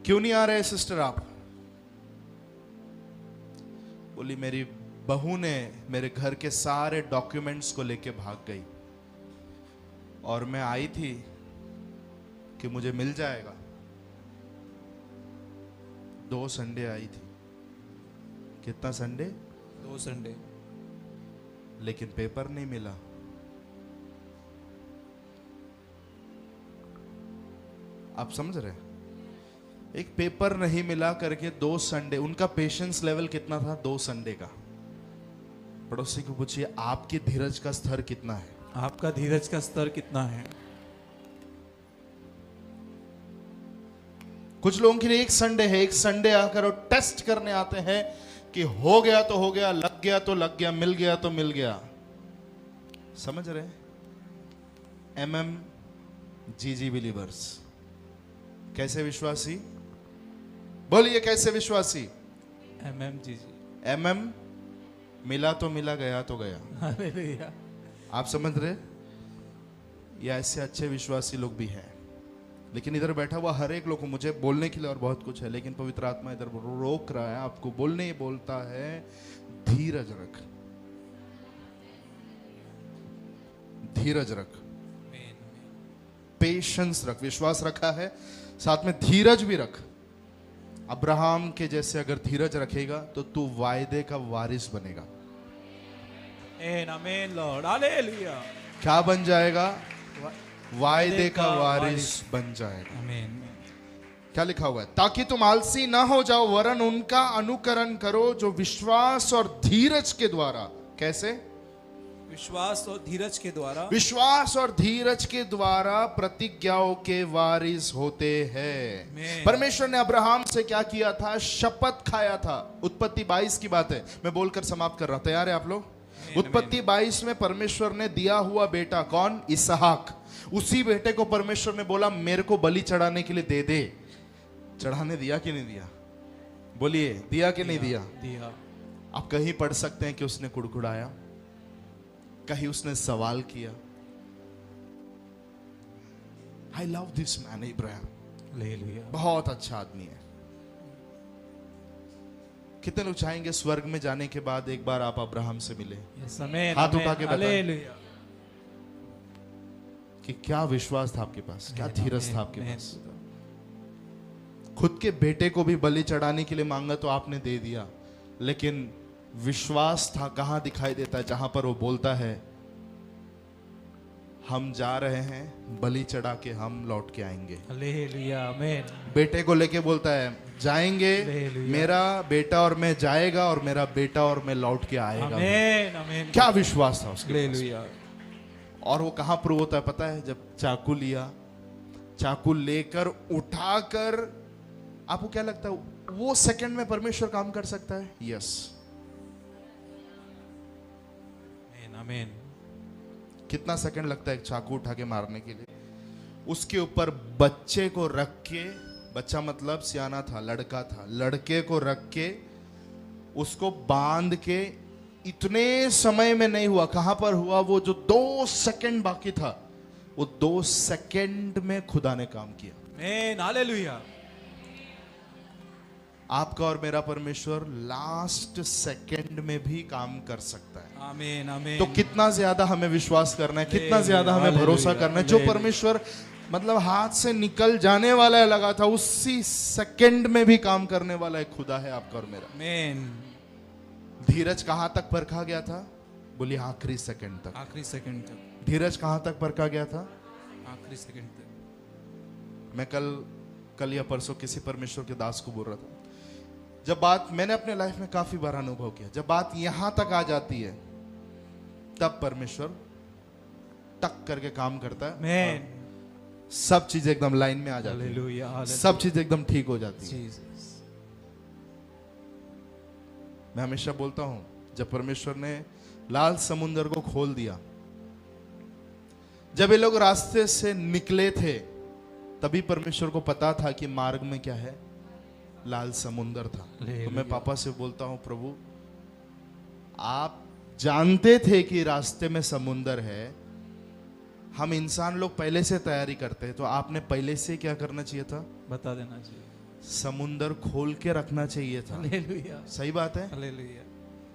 Speaker 1: क्यों नहीं आ रहे सिस्टर आप? बोली, मेरी बहू ने मेरे घर के सारे डॉक्यूमेंट्स को लेके भाग गई और मैं आई थी कि मुझे मिल जाएगा। 2 संडे आई थी। कितना संडे?
Speaker 3: 2 संडे।
Speaker 1: लेकिन पेपर नहीं मिला। आप समझ रहे? एक पेपर नहीं मिला करके 2 संडे। उनका पेशेंस लेवल कितना था? 2 संडे का। पड़ोसी को पूछिए, आपकी धीरज का स्तर कितना है?
Speaker 3: आपका धीरज का स्तर कितना है?
Speaker 1: कुछ लोगों के लिए एक संडे है, एक संडे आकर वो टेस्ट करने आते हैं कि हो गया तो हो गया, लग गया तो लग गया, मिल गया तो मिल गया। समझ रहे? MMGG believers. कैसे विश्वासी? बोलिए, कैसे विश्वासी?
Speaker 3: MMGG।
Speaker 1: MM मिला तो मिला, गया तो गया।
Speaker 3: हालेलुया।
Speaker 1: आप समझ रहे? ये ऐसे अच्छे विश्वासी लोग भी हैं, लेकिन इधर बैठा हुआ हर एक लोग को, मुझे बोलने के लिए और बहुत कुछ है, लेकिन पवित्र आत्मा इधर रोक रहा है आपको बोलने ही बोलता है, धीरज रख, धीरज रख, पेशेंस रख। विश्वास रखा है, साथ में धीरज भी रख। अब्राहम के जैसे अगर धीरज रखेगा तो तू वायदे का वारिस बनेगा।
Speaker 3: आमीन लॉर्ड। हालेलुया।
Speaker 1: क्या बन जाएगा? वायदे का वारिस बन जाएगा।
Speaker 3: आमीन।
Speaker 1: क्या लिखा हुआ है? ताकि तुम आलसी ना हो जाओ, वरन उनका अनुकरण करो जो विश्वास और धीरज के द्वारा। कैसे?
Speaker 3: विश्वास और धीरज के द्वारा। विश्वास
Speaker 1: और धीरज के द्वारा प्रतिज्ञाओं के वारिस होते हैं। परमेश्वर ने अब्राहम से क्या किया था? शपथ खाया था। उत्पत्ति 22 की बात है, मैं बोलकर समाप्त कर रहा हूं। तैयार है आप लोग? उत्पत्ति 22 में परमेश्वर ने दिया हुआ बेटा कौन? इसहाक। उसी बेटे को परमेश्वर ने बोला, मेरे को बलि चढ़ाने के लिए दे दे। चढ़ाने दिया कि नहीं दिया? बोलिए, दिया कि नहीं दिया?
Speaker 3: दिया।
Speaker 1: आप कहीं पढ़ सकते हैं कि उसने कुड़कुड़ाया? कहीं उसने सवाल किया। I love this man Ibrahim,
Speaker 2: hallelujah.
Speaker 1: बहुत अच्छा आदमी है। कितने लोग चाहेंगे स्वर्ग में जाने के बाद एक बार आप अब्राहम से मिले?
Speaker 2: यस, आमीन,
Speaker 1: हाथ उठा
Speaker 2: आमीन,
Speaker 1: के बताएं।
Speaker 2: हालेलुया।
Speaker 1: कि क्या विश्वास था आपके पास, क्या
Speaker 2: आमीन,
Speaker 1: धीरज था
Speaker 2: आमीन,
Speaker 1: आपके
Speaker 2: आमीन।
Speaker 1: पास। खुद के बेटे को भी बलि चढ़ाने के लिए मांगा तो आपने दे दिया, लेकिन विश्वास था कहां दिखाई देता है? जहां पर वो बोलता है हम जा रहे हैं, बलि चढ़ा के हम लौट के आएंगे।
Speaker 2: हालेलुया, आमीन।
Speaker 1: बेटे को लेके बोलता है जाएंगे,
Speaker 2: हालेलुया।
Speaker 1: मेरा बेटा और मैं जाएगा और मेरा बेटा और मैं लौट के आएगा।
Speaker 2: आमीन, आमीन।
Speaker 1: क्या विश्वास था उसके पास।
Speaker 3: हालेलुया।
Speaker 1: और वो कहां प्रूव होता है पता है? जब चाकू लिया, चाकू लेकर उठाकर, आपको क्या लगता है वो सेकंड में परमेश्वर काम कर सकता है? यस।
Speaker 2: आमीन, आमीन।
Speaker 1: कितना सेकंड लगता है एक चाकू उठा के मारने के लिए? उसके ऊपर बच्चे को रख के, बच्चा मतलब सियाना था, लड़का था, लड़के को रख के उसको बांध के, इतने समय में नहीं हुआ, कहां पर हुआ? वो जो 2 सेकंड बाकी था, वो 2 सेकंड में खुदा ने काम किया।
Speaker 2: आमीन, हालेलुया।
Speaker 1: आपका और मेरा परमेश्वर लास्ट सेकंड में भी काम कर सकता है।
Speaker 2: आमीन, आमीन।
Speaker 1: तो कितना ज्यादा हमें विश्वास करना है, कितना
Speaker 2: हालेलुया,
Speaker 1: ज्यादा हमें भरोसा
Speaker 2: हालेलुया,
Speaker 1: करना है। जो
Speaker 2: हालेलुया।
Speaker 1: परमेश्वर मतलब हाथ से निकल जाने वाला है लगा था, उसी सेकंड में भी काम करने वाला एक खुदा है आपका और मेरा।
Speaker 2: आमीन।
Speaker 1: धीरज कहां तक परखा गया था? बोलिए आखिरी सेकंड तक।
Speaker 2: आखिरी सेकंड तक।
Speaker 1: धीरज कहां तक परखा गया था?
Speaker 2: आखिरी सेकंड तक।
Speaker 1: मैं कल या परसों किसी परमेश्वर के दास को बोल रहा था, जब बात, मैंने अपने लाइफ में काफी बार अनुभव किया, जब बात यहां तक आ जाती है तब परमेश्वर टक करके काम करता है।
Speaker 2: आमीन।
Speaker 1: सब चीजें एकदम लाइन में आ जाती है,
Speaker 2: हालेलुया, हालेलुया।
Speaker 1: सब चीजें एकदम ठीक हो जाती है।
Speaker 2: जीसस।
Speaker 1: मैं हमेशा बोलता हूं, जब परमेश्वर ने लाल समुंदर को खोल दिया, जब ये लोग रास्ते से निकले थे, तभी परमेश्वर को पता था कि मार्ग में क्या है? लाल समुंदर था। तो मैं पापा से बोलता हूं, प्रभु आप जानते थे कि रास्ते में समुंदर है, हम इंसान लोग पहले से तैयारी करते हैं, तो आपने पहले से क्या करना चाहिए था?
Speaker 2: बता देना चाहिए।
Speaker 1: समुंदर खोल के रखना चाहिए था।
Speaker 2: हालेलुया,
Speaker 1: सही बात है।
Speaker 2: हालेलुया।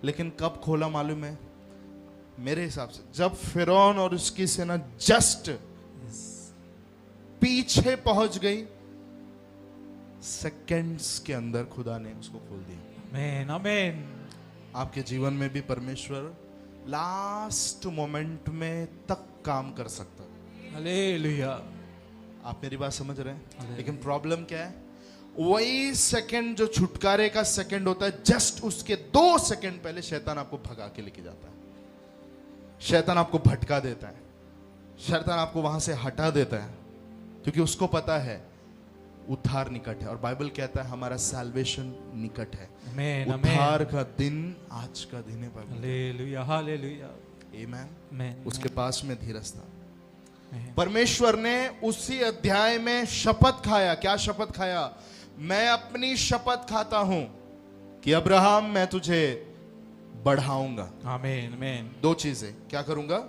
Speaker 1: लेकिन कब खोला मालूम है? मेरे हिसाब से जब फिरौन और उसकी सेना जस्ट पीछे पहुंच गई, सेकंड्स के अंदर खुदा ने उसको खोल दिया।
Speaker 2: आमीन, आमीन।
Speaker 1: आपके जीवन में भी परमेश्वर लास्ट मोमेंट में तक काम कर सकता है।
Speaker 2: हालेलुया।
Speaker 1: आप मेरी बात समझ रहे हैं?
Speaker 2: हालेलुया।
Speaker 1: लेकिन प्रॉब्लम क्या है? वही सेकंड जो छुटकारे का सेकंड होता है, जस्ट उसके 2 सेकंड पहले शैतान आपको भगा के लेके जाता है, शैतान आपको भटका देता है, शैतान आपको वहां से हटा देता है, क्योंकि उसको पता है उद्धार निकट है। और बाइबल कहता है हमारा सैल्वेशन निकट है।
Speaker 2: आमीन,
Speaker 1: उद्धार का दिन आज का दिन है। Bible
Speaker 2: hallelujah, hallelujah.
Speaker 1: आमीन।
Speaker 2: आमीन।
Speaker 1: उसके पास में धीरज था।
Speaker 2: आमीन।
Speaker 1: परमेश्वर ने उसी अध्याय में शपथ खाया। क्या शपथ खाया? मैं अपनी शपथ खाता हूं कि अब्राहम मैं तुझे बढ़ाऊंगा।
Speaker 2: आमीन, आमीन।
Speaker 1: 2 चीजें, क्या करूंगा?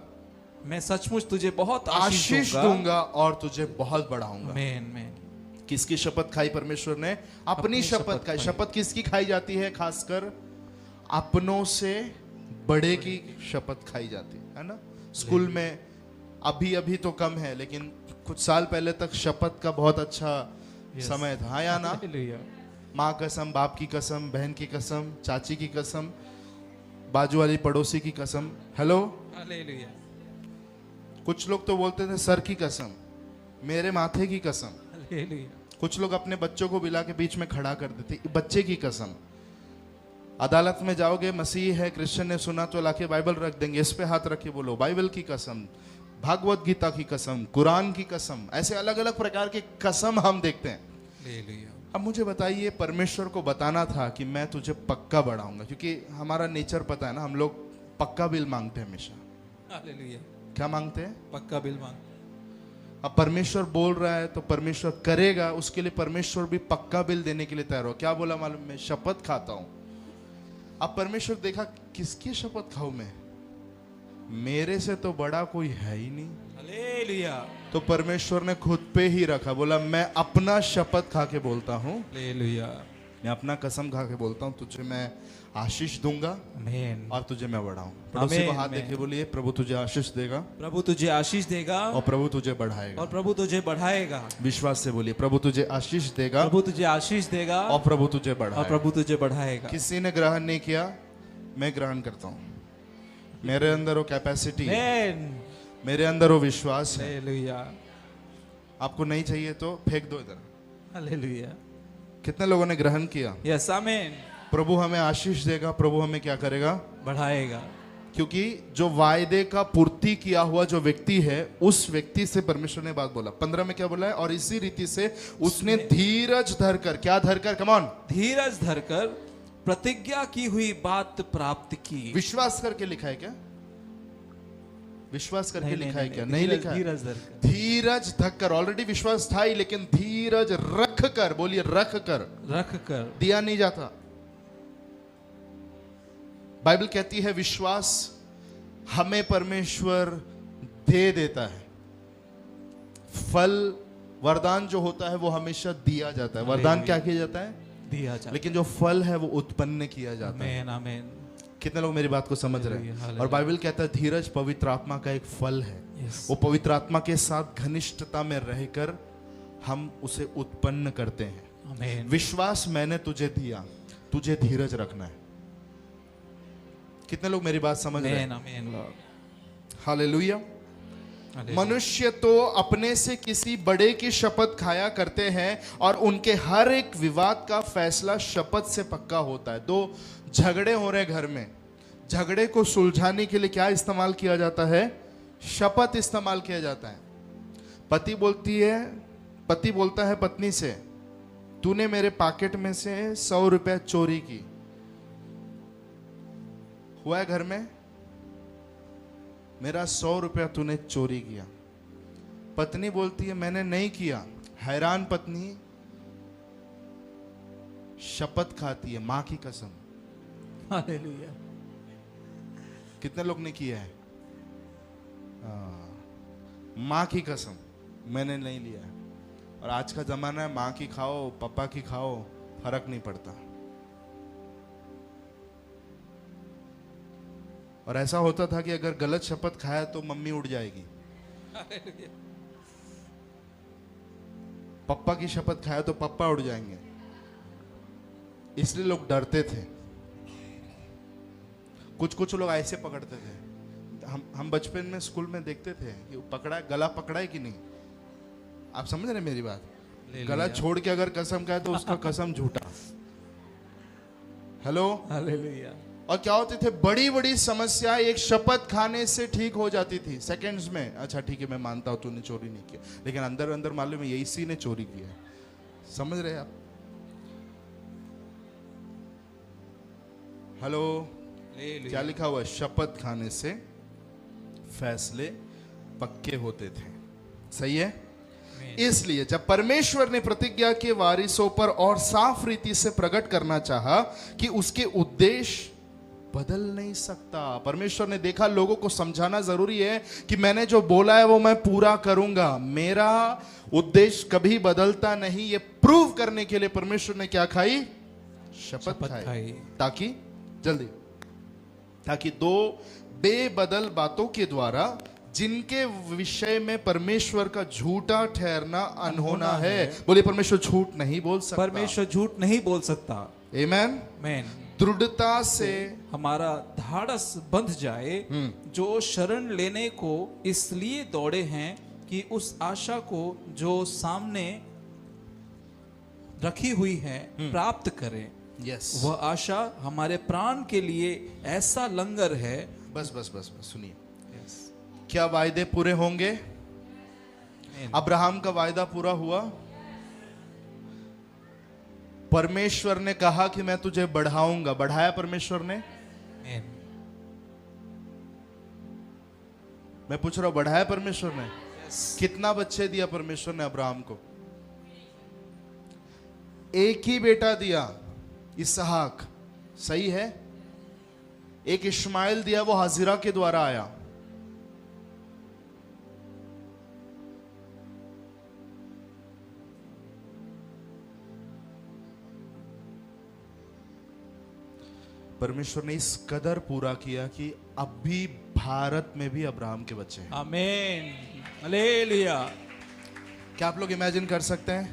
Speaker 2: मैं सचमुच तुझे बहुत
Speaker 1: आशीष दूंगा और तुझे बहुत बढ़ाऊंगा।
Speaker 2: आमीन, आमीन।
Speaker 1: किसकी शपथ खाई परमेश्वर ने? अपनी शपथ खाई। शपथ किसकी खाई जाती है? खासकर अपनों से बड़े की शपथ खाई जाती है ना। स्कूल में अभी अभी तो कम है, लेकिन कुछ साल पहले तक शपथ का बहुत अच्छा समय था, हाँ या ना?
Speaker 2: हालेलुया।
Speaker 1: माँ कसम, बाप की कसम, बहन की कसम, चाची की कसम, बाजू वाली पड़ोसी की कसम। हेलो।
Speaker 2: हालेलुया।
Speaker 1: कुछ लोग तो बोलते थे सर की कसम, मेरे माथे की कसम।
Speaker 2: हालेलुया।
Speaker 1: कुछ लोग अपने बच्चों को बिला के बीच में खड़ा कर देते, बच्चे की कसम। अदालत में जाओगे, मसीह है, क्रिश्चियन ने सुना तो लाके बाइबल रख देंगे, इस पे हाथ रखे बोलो बाइबल की कसम, भागवत गीता की कसम, कुरान की कसम, ऐसे अलग अलग प्रकार के कसम हम देखते हैं।
Speaker 2: हालेलुया।
Speaker 1: अब मुझे बताइए, परमेश्वर को बताना था कि मैं तुझे पक्का बढ़ाऊंगा, क्योंकि हमारा नेचर पता है ना, हम लोग पक्का बिल मांगते हैं हमेशा।
Speaker 2: हालेलुया।
Speaker 1: क्या मांगते हैं?
Speaker 2: पक्का बिल मांग।
Speaker 1: अब परमेश्वर बोल रहा है तो परमेश्वर करेगा, उसके लिए परमेश्वर भी पक्का बिल देने के लिए तैयार हो। क्या बोला मालूम? मैं शपथ खाता हूं। अब परमेश्वर देखा किसकी शपथ खाऊं मैं? मेरे से तो बड़ा कोई है ही नहीं।
Speaker 3: हालेलुया,
Speaker 1: तो परमेश्वर ने खुद पे ही रखा, बोला मैं अपना शपथ खा के बोलता हूँ,
Speaker 3: हालेलुया,
Speaker 1: मैं अपना कसम खा के बोलता हूँ, तुझे मैं आशीष दूंगा
Speaker 3: आमीन।
Speaker 1: और तुझे मैं बढ़ाऊं। पड़ोसी को
Speaker 3: आमीन,
Speaker 1: हाथ
Speaker 3: आमीन।
Speaker 1: देके बोलिए, प्रभु तुझे आशीष देगा
Speaker 3: प्रभु तुझे आशीष देगा
Speaker 1: और प्रभु तुझे बढ़ाएगा।
Speaker 3: और प्रभु तुझे बढ़ाएगा।
Speaker 1: विश्वास से बोलिए, प्रभु तुझे आशीष देगा
Speaker 3: प्रभु तुझे आशीष देगा
Speaker 1: और प्रभु तुझे
Speaker 3: और
Speaker 1: बढ़ाएगा।
Speaker 3: प्रभु तुझे बढ़ाएगा।
Speaker 1: किसी ने ग्रहण नहीं किया, मैं ग्रहण करता हूँ। मेरे अंदर वो कैपेसिटी है,
Speaker 3: आमीन,
Speaker 1: मेरे अंदर वो विश्वास है।
Speaker 3: हालेलुया,
Speaker 1: आपको नहीं चाहिए तो फेंक दो इधर।
Speaker 3: हालेलुया,
Speaker 1: कितने लोगों ने ग्रहण किया?
Speaker 3: यस, आमीन,
Speaker 1: प्रभु हमें आशीष देगा, प्रभु हमें क्या करेगा?
Speaker 3: बढ़ाएगा।
Speaker 1: क्योंकि जो वायदे का पूर्ति किया हुआ जो व्यक्ति है, उस व्यक्ति से परमेश्वर ने बात बोला। 15 में क्या बोला है? और इसी रीति से उसने धीरज धरकर, क्या धरकर? कम ऑन,
Speaker 3: धीरज धरकर प्रतिज्ञा की हुई बात प्राप्त की।
Speaker 1: विश्वास करके लिखा है क्या? विश्वास करके लिखा है क्या? नहीं लिखा है।
Speaker 3: धीरज धरकर,
Speaker 1: धीरज धरकर, ऑलरेडी विश्वास था ही, लेकिन धीरज रख कर, बोलिए रख कर,
Speaker 3: रख कर
Speaker 1: दिया नहीं जाता। बाइबल कहती है विश्वास हमें परमेश्वर दे देता है। फल, वरदान जो होता है वो हमेशा दिया जाता है। वरदान क्या किया जाता है?
Speaker 3: दिया जाता।
Speaker 1: लेकिन जो फल है वो उत्पन्न किया जाता है।
Speaker 3: आमीन, आमीन,
Speaker 1: कितने लोग मेरी बात को समझ रहे हैं?
Speaker 3: हालेलुया।
Speaker 1: और बाइबल कहता है धीरज पवित्र आत्मा का एक फल है।
Speaker 3: यस,
Speaker 1: वो पवित्र आत्मा के साथ घनिष्ठता में रहकर हम उसे उत्पन्न करते हैं।
Speaker 3: आमीन,
Speaker 1: विश्वास मैंने तुझे दिया, तुझे धीरज रखना है। कितने लोग मेरी बात समझ रहे हैं?
Speaker 3: आमीन, आमीन, लॉर्ड,
Speaker 1: हालेलुया।
Speaker 3: हालेलुया।
Speaker 1: मनुष्य तो अपने से किसी बड़े की शपथ खाया करते हैं और उनके हर एक विवाद का फैसला शपथ से पक्का होता है। दो झगड़े हो रहे घर में, झगड़े को सुलझाने के लिए क्या इस्तेमाल किया जाता है? शपथ इस्तेमाल किया जाता है। पति बोलता है पत्नी से, तूने मेरे पॉकेट में से 100 रुपया चोरी की। हुआ है घर में, मेरा 100 रुपया तूने चोरी किया। पत्नी बोलती है मैंने नहीं किया। हैरान पत्नी शपथ खाती है, मां की कसम।
Speaker 3: हालेलुया,
Speaker 1: कितने लोग ने किया है? मां की कसम, मैंने नहीं लिया है। और आज का जमाना है, मां की खाओ पापा की खाओ, फर्क नहीं पड़ता। और ऐसा होता था कि अगर गलत शपथ खाया तो मम्मी उड़ जाएगी। पप्पा की शपथ खाया तो पप्पा उड़ जाएंगे, इसलिए लोग डरते थे। कुछ लोग ऐसे पकड़ते थे। हम बचपन में स्कूल में देखते थे कि पकड़ा, गला पकड़ा है कि नहीं। आप समझ रहे मेरी बात? गला छोड़ के अगर कसम खाए तो उसका कसम झूठा। Hello,
Speaker 3: hallelujah.
Speaker 1: और क्या होते थे, बड़ी बड़ी समस्या एक शपथ खाने से ठीक हो जाती थी, सेकंड्स में। अच्छा ठीक है, मैं मानता हूं तूने चोरी नहीं किया, लेकिन अंदर अंदर मालूम है इसी ने चोरी किया है। समझ रहे आप? हेलो, क्या लिखा हुआ है? शपथ खाने से फैसले पक्के होते थे। सही है? इसलिए जब परमेश्वर ने प्रतिज्ञा के वारिसों पर और साफ रीति से प्रकट करना चाहा कि उसके उद्देश्य बदल नहीं सकता। परमेश्वर ने देखा लोगों को समझाना जरूरी है कि मैंने जो बोला है वो मैं पूरा करूंगा, मेरा उद्देश्य कभी बदलता नहीं। ये प्रूव करने के लिए परमेश्वर ने क्या खाई? शपथ खाई। ताकि दो बेबदल बातों के द्वारा जिनके विषय में परमेश्वर का झूठा ठहरना अनहोना है। बोलिए परमेश्वर झूठ नहीं बोल सकता।
Speaker 3: परमेश्वर झूठ नहीं बोल सकता।
Speaker 1: आमेन।
Speaker 3: आमीन।
Speaker 1: दृढ़ता से
Speaker 3: हमारा धाड़स बंध जाए, जो शरण लेने को इसलिए दौड़े हैं कि उस आशा को जो सामने रखी हुई है प्राप्त करें।
Speaker 1: यस,
Speaker 3: वह आशा हमारे प्राण के लिए ऐसा लंगर है।
Speaker 1: बस सुनिए, क्या वायदे पूरे होंगे? अब्राहम का वायदा पूरा हुआ। परमेश्वर ने कहा कि मैं तुझे बढ़ाऊंगा, बढ़ाया परमेश्वर ने। मैं पूछ रहा हूं, बढ़ाया परमेश्वर ने? कितना बच्चे दिया परमेश्वर ने अब्राहम को? एक ही बेटा दिया, इसहाक। सही है? एक इश्माइल दिया, वो हाजिरा के द्वारा आया। परमेश्वर ने इस कदर पूरा किया कि अब भी भारत में भी अब्राहम के बच्चे हैं।
Speaker 3: आमीन, हालेलुया।
Speaker 1: क्या आप लोग इमेजिन कर सकते हैं?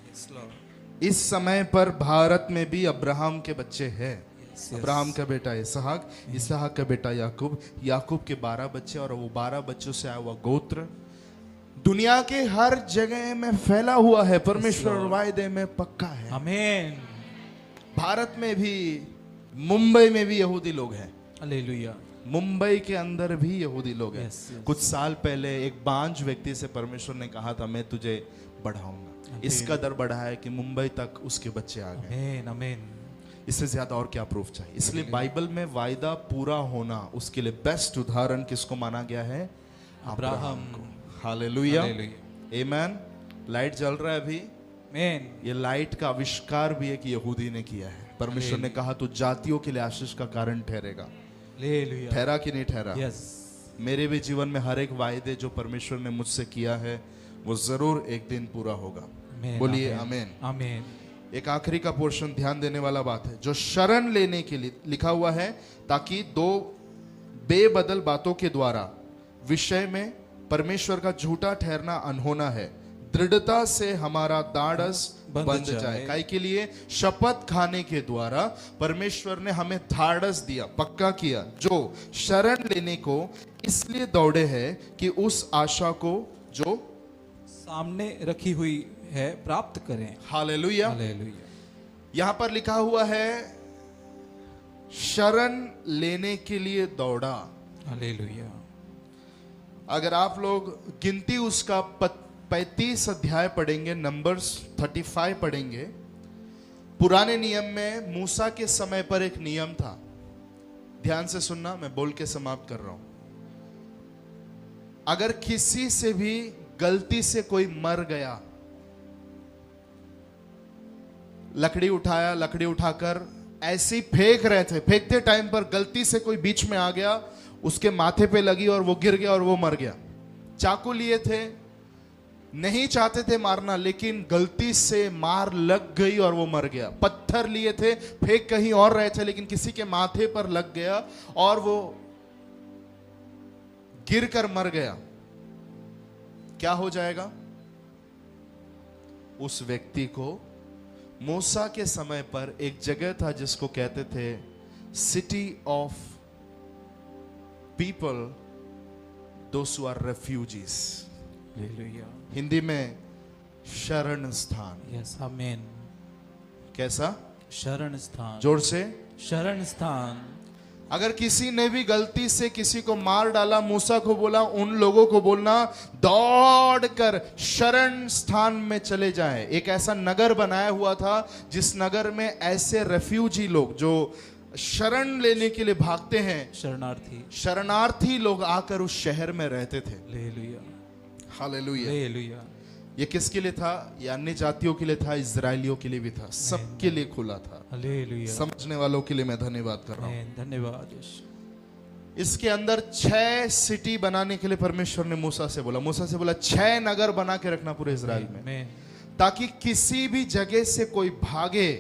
Speaker 3: Yes, Lord.
Speaker 1: इस समय पर भारत में भी अब्राहम के बच्चे हैं।
Speaker 3: Yes, yes.
Speaker 1: अब्राहम का बेटा इसहाक, इसहाक का बेटा याकूब, याकूब के 12 बच्चे और वो 12 बच्चों से आया हुआ गोत्र दुनिया के हर जगह में फैला हुआ है। परमेश्वर वायदे में पक्का है।
Speaker 3: आमीन,
Speaker 1: भारत में भी, मुंबई में भी यहूदी लोग हैं।
Speaker 3: हालेलुया।
Speaker 1: मुंबई के अंदर भी यहूदी लोग हैं।
Speaker 3: Yes, yes.
Speaker 1: कुछ साल पहले एक बांझ व्यक्ति से परमेश्वर ने कहा था मैं तुझे बढ़ाऊंगा। इस कदर बढ़ा है कि मुंबई तक उसके बच्चे आ गए।
Speaker 3: आमीन, आमीन।
Speaker 1: इससे ज्यादा और क्या प्रूफ चाहिए? इसलिए बाइबल में वायदा पूरा होना, उसके लिए बेस्ट उदाहरण किसको माना गया है?
Speaker 3: अब्राहम
Speaker 1: को। Hallelujah,
Speaker 3: hallelujah.
Speaker 1: आमीन। लाइट जल रहा है अभी।
Speaker 3: आमीन,
Speaker 1: ये लाइट का आविष्कार भी एक यहूदी ने किया है। परमेश्वर ने कहा तू जातियों के लिए आशीष का कारण ठहरेगा।
Speaker 3: हालेलुया।
Speaker 1: ठहरा कि नहीं ठहरा?
Speaker 3: यस,
Speaker 1: मेरे भी जीवन में हर एक वायदे जो परमेश्वर ने मुझसे किया है वो जरूर एक दिन पूरा होगा। बोलिए आमीन।
Speaker 3: आमीन।
Speaker 1: एक आखिरी का पोर्शन ध्यान देने वाला बात है जो शरण लेने के लिए लिखा हुआ है, ताकि दो बेबदल बातों के द्वारा विषय में परमेश्वर का झूठा ठहरना अनहोना है, दृढ़ता से हमारा दाढ़स बंध जाए। काहे के लिए? शपथ खाने के द्वारा परमेश्वर ने हमें धाड़स दिया, पक्का किया, जो शरण लेने को इसलिए दौड़े हैं कि उस आशा को जो
Speaker 3: सामने रखी हुई है प्राप्त करें।
Speaker 1: हालेलुया।
Speaker 3: हालेलुया।
Speaker 1: यहां पर लिखा हुआ है शरण लेने के लिए दौड़ा।
Speaker 3: हालेलुया।
Speaker 1: अगर आप लोग गिनती उसका 35 अध्याय पढ़ेंगे, नंबर्स 35 पढ़ेंगे, पुराने नियम में मूसा के समय पर एक नियम था। ध्यान से सुनना, मैं बोल के समाप्त कर रहा हूं। अगर किसी से भी गलती से कोई मर गया, लकड़ी उठाया, लकड़ी उठाकर ऐसे ही फेंक रहे थे, फेंकते टाइम पर गलती से कोई बीच में आ गया, उसके माथे पे लगी और वो गिर गया और वो मर गया। चाकू लिए थे, नहीं चाहते थे मारना, लेकिन गलती से मार लग गई और वो मर गया। पत्थर लिए थे, फेंक कहीं और रहे थे, लेकिन किसी के माथे पर लग गया और वो गिर कर मर गया। क्या हो जाएगा? उस व्यक्ति को मूसा के समय पर एक जगह था जिसको कहते थे city of people those who are refugees.
Speaker 3: Hallelujah.
Speaker 1: Hindi में शरण स्थान।
Speaker 3: यस, आमीन।
Speaker 1: कैसा?
Speaker 3: शरण स्थान।
Speaker 1: जोर से।
Speaker 3: शरण स्थान।
Speaker 1: अगर किसी ने भी गलती से किसी को मार डाला, मूसा को बोला उन लोगों को बोलना दौड़कर शरण स्थान में चले जाएं। एक ऐसा नगर बनाया हुआ था जिस नगर में ऐसे रेफ्यूजी लोग जो शरण लेने के लिए भागते हैं, शरणार्थी लोग आकर उस शहर में रहते थे।
Speaker 3: हालेलुया।
Speaker 1: हालेलुया।
Speaker 3: हालेलुया।
Speaker 1: ये किसके लिए था? ये अन्य जातियों के लिए था, इजराइलियों के लिए भी था, सबके लिए खुला था।
Speaker 3: हालेलुया।
Speaker 1: समझने वालों के लिए मैं धन्यवाद कर रहा हूँ।
Speaker 3: धन्यवाद।
Speaker 1: इसके अंदर 6 सिटी बनाने के लिए परमेश्वर ने मूसा से बोला 6 नगर बना के रखना पूरे इजराइल में, ताकि किसी भी जगह से कोई भागे,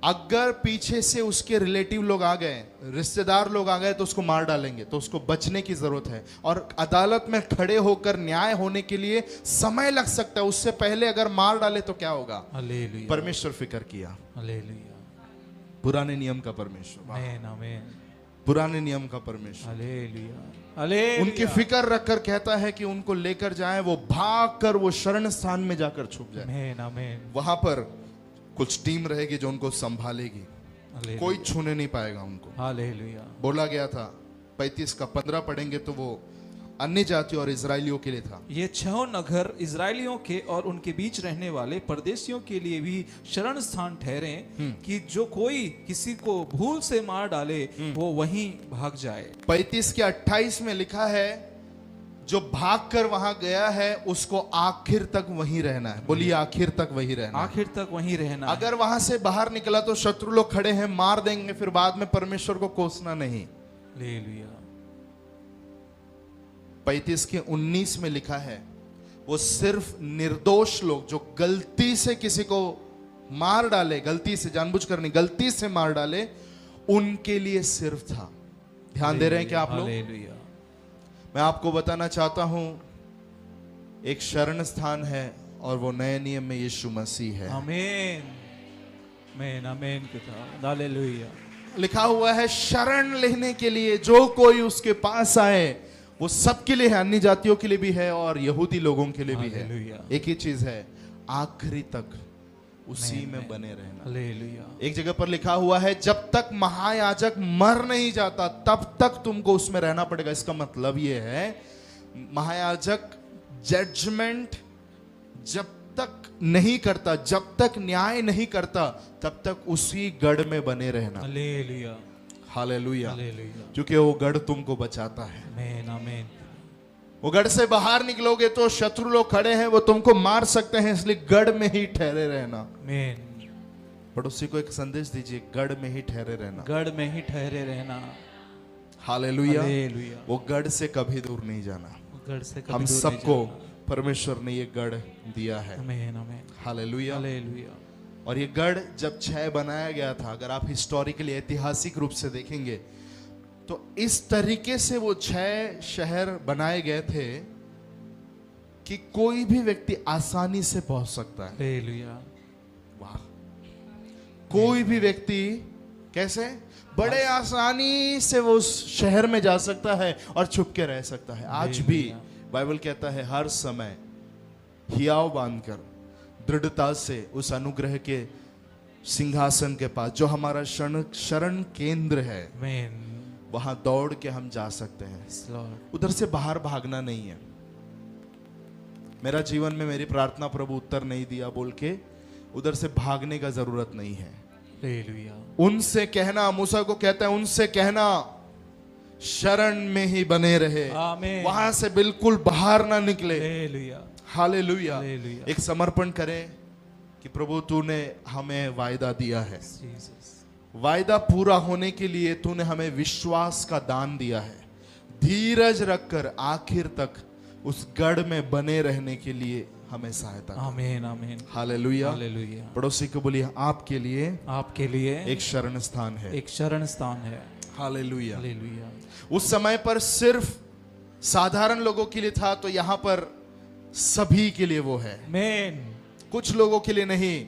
Speaker 1: अगर पीछे से उसके रिलेटिव लोग आ गए, रिश्तेदार लोग आ गए, तो उसको मार डालेंगे, तो उसको बचने की जरूरत है। और अदालत में खड़े होकर न्याय होने के लिए समय लग सकता है, उससे पहले अगर मार डाले तो क्या होगा?
Speaker 3: हालेलुया।
Speaker 1: परमेश्वर फिक्र किया।
Speaker 3: हालेलुया।
Speaker 1: पुराने नियम का परमेश्वर,
Speaker 3: आमीन, आमीन।
Speaker 1: पुराने नियम का परमेश्वर
Speaker 3: हालेलुया। हालेलुया।
Speaker 1: उनकी फिक्र रखकर कहता है कि उनको लेकर जाएं, वो भाग कर वो शरण स्थान में जाकर छुप जाए।
Speaker 3: आमीन, आमीन।
Speaker 1: वहां पर कुछ टीम रहेगी जो उनको संभालेगी, कोई छूने नहीं पाएगा उनको।
Speaker 3: हालेलुया।
Speaker 1: बोला गया था 35 का 15 पढ़ेंगे तो वो अन्य जातियों और इजराइलियों के लिए था।
Speaker 3: ये 6 नगर इजराइलियों के और उनके बीच रहने वाले परदेशियों के लिए भी शरण स्थान ठहरे, कि जो कोई किसी को भूल से मार डाले वो वहीं भाग जाए।
Speaker 1: 35 के 28 में लिखा है जो भागकर वहां गया है उसको आखिर तक वहीं रहना है। बोलिए आखिर तक वहीं रहना।
Speaker 3: आखिर तक वहीं रहना।
Speaker 1: अगर वहां से बाहर निकला तो शत्रु लोग खड़े हैं, मार देंगे, फिर बाद में परमेश्वर को कोसना नहीं।
Speaker 3: हालेलुया।
Speaker 1: 35 के 19 में लिखा है वो सिर्फ निर्दोष लोग जो गलती से किसी को मार डाले, गलती से, जानबूझकर नहीं, गलती से मार डाले, उनके लिए सिर्फ था। ध्यान दे रहे हैं क्या आप लोग?
Speaker 3: हालेलुया।
Speaker 1: मैं आपको बताना चाहता हूं, एक शरण स्थान है और वो नए नियम में यीशु मसीह है।
Speaker 3: आमीन, आमीन, आमीन खुदा, हालेलुया।
Speaker 1: लिखा हुआ है शरण लेने के लिए जो कोई उसके पास आए, वो सबके लिए है, अन्य जातियों के लिए भी है और यहूदी लोगों के लिए भी है।
Speaker 3: हालेलुया।
Speaker 1: एक ही चीज है, आखिरी तक उसी में बने रहना।
Speaker 3: हालेलुया।
Speaker 1: एक जगह पर लिखा हुआ है जब तक महायाजक मर नहीं जाता तब तक तुमको उसमें रहना पड़ेगा। इसका मतलब यह है महायाजक जजमेंट जब तक नहीं करता, जब तक न्याय नहीं करता, तब तक उसी गढ़ में बने रहना।
Speaker 3: Hallelujah,
Speaker 1: hallelujah.
Speaker 3: हालेलुया।
Speaker 1: क्योंकि वो गढ़ तुमको बचाता है।
Speaker 3: आमीन, आमीन।
Speaker 1: वो गढ़ से बाहर निकलोगे तो शत्रु लोग खड़े हैं, वो तुमको मार सकते हैं, इसलिए गढ़ में ही ठहरे रहना।
Speaker 3: आमीन।
Speaker 1: पड़ोसी को एक संदेश दीजिए, गढ़ में ही ठहरे रहना।
Speaker 3: गढ़ में ही ठहरे रहना।
Speaker 1: हालेलुया।
Speaker 3: हालेलुया।
Speaker 1: वो गढ़ से कभी दूर नहीं जाना।
Speaker 3: गढ़ से कभी
Speaker 1: हम
Speaker 3: दूर नहीं
Speaker 1: सबको
Speaker 3: जाना।
Speaker 1: परमेश्वर ने ये गढ़ दिया है।
Speaker 3: आमीन, आमीन।
Speaker 1: हालेलुया।
Speaker 3: हालेलुया।
Speaker 1: और ये गढ़ जब 6 बनाया गया था, अगर आप हिस्टोरिकली ऐतिहासिक रूप से देखेंगे तो इस तरीके से वो 6 शहर बनाए गए थे कि कोई भी व्यक्ति आसानी से पहुंच सकता है।
Speaker 3: हालेलुया।
Speaker 1: वाह। कोई भी व्यक्ति कैसे बड़े आसानी से वो उस शहर में जा सकता है और छुप के रह सकता है। आज भी बाइबल कहता है हर समय हियाव बांधकर दृढ़ता से उस अनुग्रह के सिंहासन के पास, जो हमारा शरण केंद्र है,
Speaker 3: आमीन।
Speaker 1: वहां दौड़ के हम जा सकते हैं।
Speaker 3: Yes, Lord.
Speaker 1: उधर से बाहर भागना नहीं है। मेरा जीवन में मेरी प्रार्थना प्रभु उत्तर नहीं दिया बोल के उधर से भागने का जरूरत नहीं है।
Speaker 3: हालेलुया।
Speaker 1: उनसे कहना, मूसा को कहता है उनसे कहना शरण में ही बने रहे,
Speaker 3: आमीन।
Speaker 1: वहां से बिल्कुल बाहर ना निकले।
Speaker 3: हालेलुया।
Speaker 1: हालेलुया।
Speaker 3: हालेलुया।
Speaker 1: एक समर्पण करें कि प्रभु तूने हमें वायदा दिया है,
Speaker 3: जीसस।
Speaker 1: वायदा पूरा होने के लिए तूने हमें विश्वास का दान दिया है। धीरज रखकर आखिर तक उस गढ़ में बने रहने के लिए हमें सहायता कर।
Speaker 3: आमीन, आमीन।
Speaker 1: हालेलुया।
Speaker 3: हालेलुया।
Speaker 1: पड़ोसी को बोलिए आपके लिए
Speaker 3: आपके लिए
Speaker 1: एक शरण स्थान है।
Speaker 3: एक शरण स्थान है।
Speaker 1: हालेलुया।
Speaker 3: हालेलुया।
Speaker 1: उस समय पर सिर्फ साधारण लोगों के लिए था, तो यहां पर सभी के लिए वो है।
Speaker 3: आमीन।
Speaker 1: कुछ लोगों के लिए नहीं,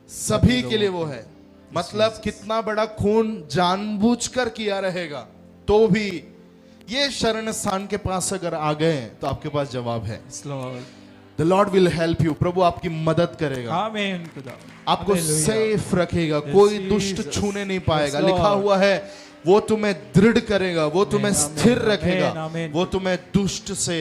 Speaker 1: सभी के लिए वो है। मतलब कितना बड़ा खून जानबूझकर किया रहेगा तो भी ये शरण स्थान के पास अगर आ गए तो आपके पास जवाब है।
Speaker 3: Yes, Lord.
Speaker 1: The Lord will help you. प्रभु आपकी मदद करेगा,
Speaker 3: आमीन खुदा।
Speaker 1: आपको
Speaker 3: Hallelujah.
Speaker 1: सेफ रखेगा, कोई
Speaker 3: Jesus.
Speaker 1: दुष्ट छूने नहीं पाएगा।
Speaker 3: Yes, Lord.
Speaker 1: लिखा हुआ है वो तुम्हें दृढ़ करेगा, वो तुम्हें
Speaker 3: Amen,
Speaker 1: स्थिर
Speaker 3: amen,
Speaker 1: रखेगा,
Speaker 3: amen.
Speaker 1: वो तुम्हें दुष्ट से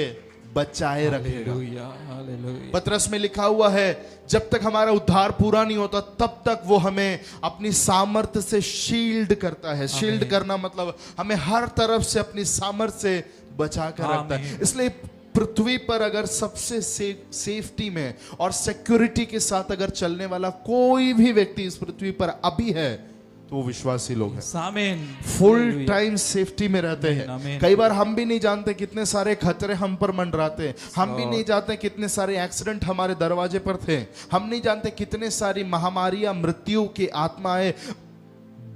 Speaker 1: बचाए रखेगा।
Speaker 3: हालेलुया। हालेलुया।
Speaker 1: पत्रस में लिखा हुआ है जब तक हमारा उद्धार पूरा नहीं होता तब तक वो हमें अपनी सामर्थ्य से शील्ड करता है। शील्ड करना मतलब हमें हर तरफ से अपनी सामर्थ्य से बचा कर रखता है।
Speaker 3: आमीन।
Speaker 1: इसलिए पृथ्वी पर अगर सबसे सेफ्टी में और सिक्योरिटी के साथ अगर चलने वाला कोई भी व्यक्ति इस पृथ्वी पर अभी है तो वो विश्वासी लोग हैं।
Speaker 3: आमीन।
Speaker 1: Full
Speaker 3: hallelujah.
Speaker 1: टाइम सेफ्टी में रहते हैं।
Speaker 3: आमीन।
Speaker 1: कई बार हम भी नहीं जानते कितने सारे खतरे हम पर मंडराते हैं। हम भी नहीं जानते कितने सारे एक्सीडेंट हमारे दरवाजे पर थे। हम नहीं जानते कितने सारी महामारियां, मृत्यु की आत्माएं,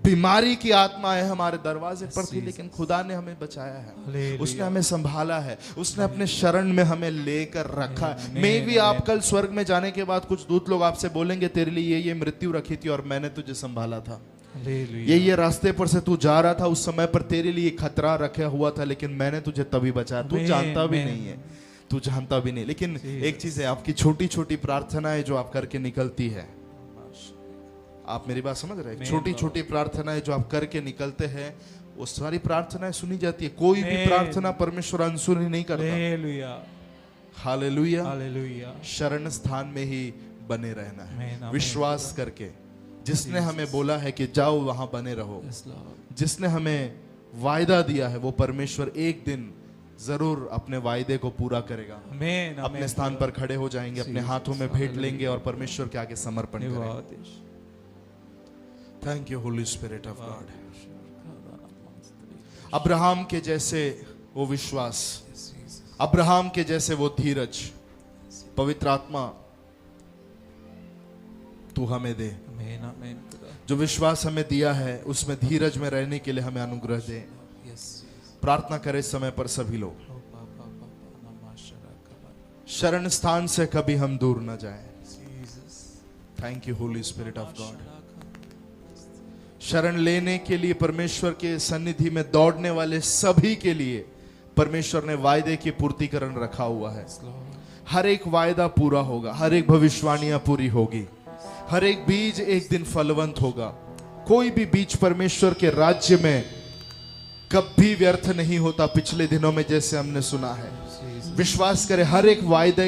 Speaker 1: बीमारी की आत्माएं हमारे दरवाजे पर थी, लेकिन खुदा ने हमें बचाया है।
Speaker 3: हालेलुया।
Speaker 1: उसने हमें संभाला है, उसने अपने शरण में हमें लेकर रखा है। मे भी आप कल स्वर्ग में जाने के बाद कुछ दूत लोग आपसे बोलेंगे तेरे लिए ये मृत्यु रखी थी और मैंने तुझे संभाला था।
Speaker 3: हालेलुया।
Speaker 1: ये रास्ते पर से तू जा रहा था, उस समय पर तेरे लिए खतरा रखा हुआ था, लेकिन मैंने तुझे तभी बचाया। तू
Speaker 3: आमीन,
Speaker 1: जानता भी
Speaker 3: आमीन।
Speaker 1: नहीं है, तू जानता भी नहीं। लेकिन एक चीज है, आपकी छोटी छोटी प्रार्थनाएं जो आप करके निकलती है, आप मेरी बात समझ रहे हैं? छोटी छोटी प्रार्थनाएं जो आप करके निकलते हैं वो सारी प्रार्थनाएं सुनी जाती है। कोई भी
Speaker 3: आमीन।
Speaker 1: प्रार्थना परमेश्वर अनसुनी नहीं करता।
Speaker 3: हालेलुया।
Speaker 1: हालेलुया।
Speaker 3: हालेलुया।
Speaker 1: शरण स्थान में ही बने रहना
Speaker 3: आमीन,
Speaker 1: है,
Speaker 3: आमीन।
Speaker 1: विश्वास करके। जिसने हमें बोला है कि जाओ वहां बने रहो,
Speaker 3: Yes, Lord.
Speaker 1: जिसने हमें वायदा दिया है, वो परमेश्वर एक दिन जरूर अपने वायदे को पूरा करेगा।
Speaker 3: आमीन।
Speaker 1: अपने स्थान पर खड़े हो जाएंगे, अपने हाथों में भेंट लेंगे और परमेश्वर के आगे समर्पण करेंगे।
Speaker 3: धन्यवाद।
Speaker 1: Thank you Holy spirit of God. Abraham के जैसे वो विश्वास, अब्राहम के जैसे वो धीरज, पवित्र आत्मा तू हमें दे।
Speaker 3: आमीन आमीन खुदा।
Speaker 1: जो विश्वास हमें दिया है उसमें धीरज में रहने के लिए हमें अनुग्रह दे।
Speaker 3: यस
Speaker 1: प्रार्थना करें समय पर सभी लोग,
Speaker 3: ओ बाबा बाबा नमाशरा कबा
Speaker 1: शरण स्थान से कभी हम दूर न जाएं।
Speaker 3: Jesus
Speaker 1: thank you Holy spirit of God. शरण लेने के लिए परमेश्वर के सन्निधि में दौड़ने वाले सभी के लिए परमेश्वर ने वायदे की पूर्तिकरण रखा हुआ है। हर एक वायदा पूरा होगा, हर एक भविष्यवाणियां पूरी होगी, हर एक बीज एक दिन फलवंत होगा। कोई भी बीज परमेश्वर के राज्य में कभी व्यर्थ नहीं होता। पिछले दिनों में जैसे हमने सुना है, विश्वास करें हर एक वायदा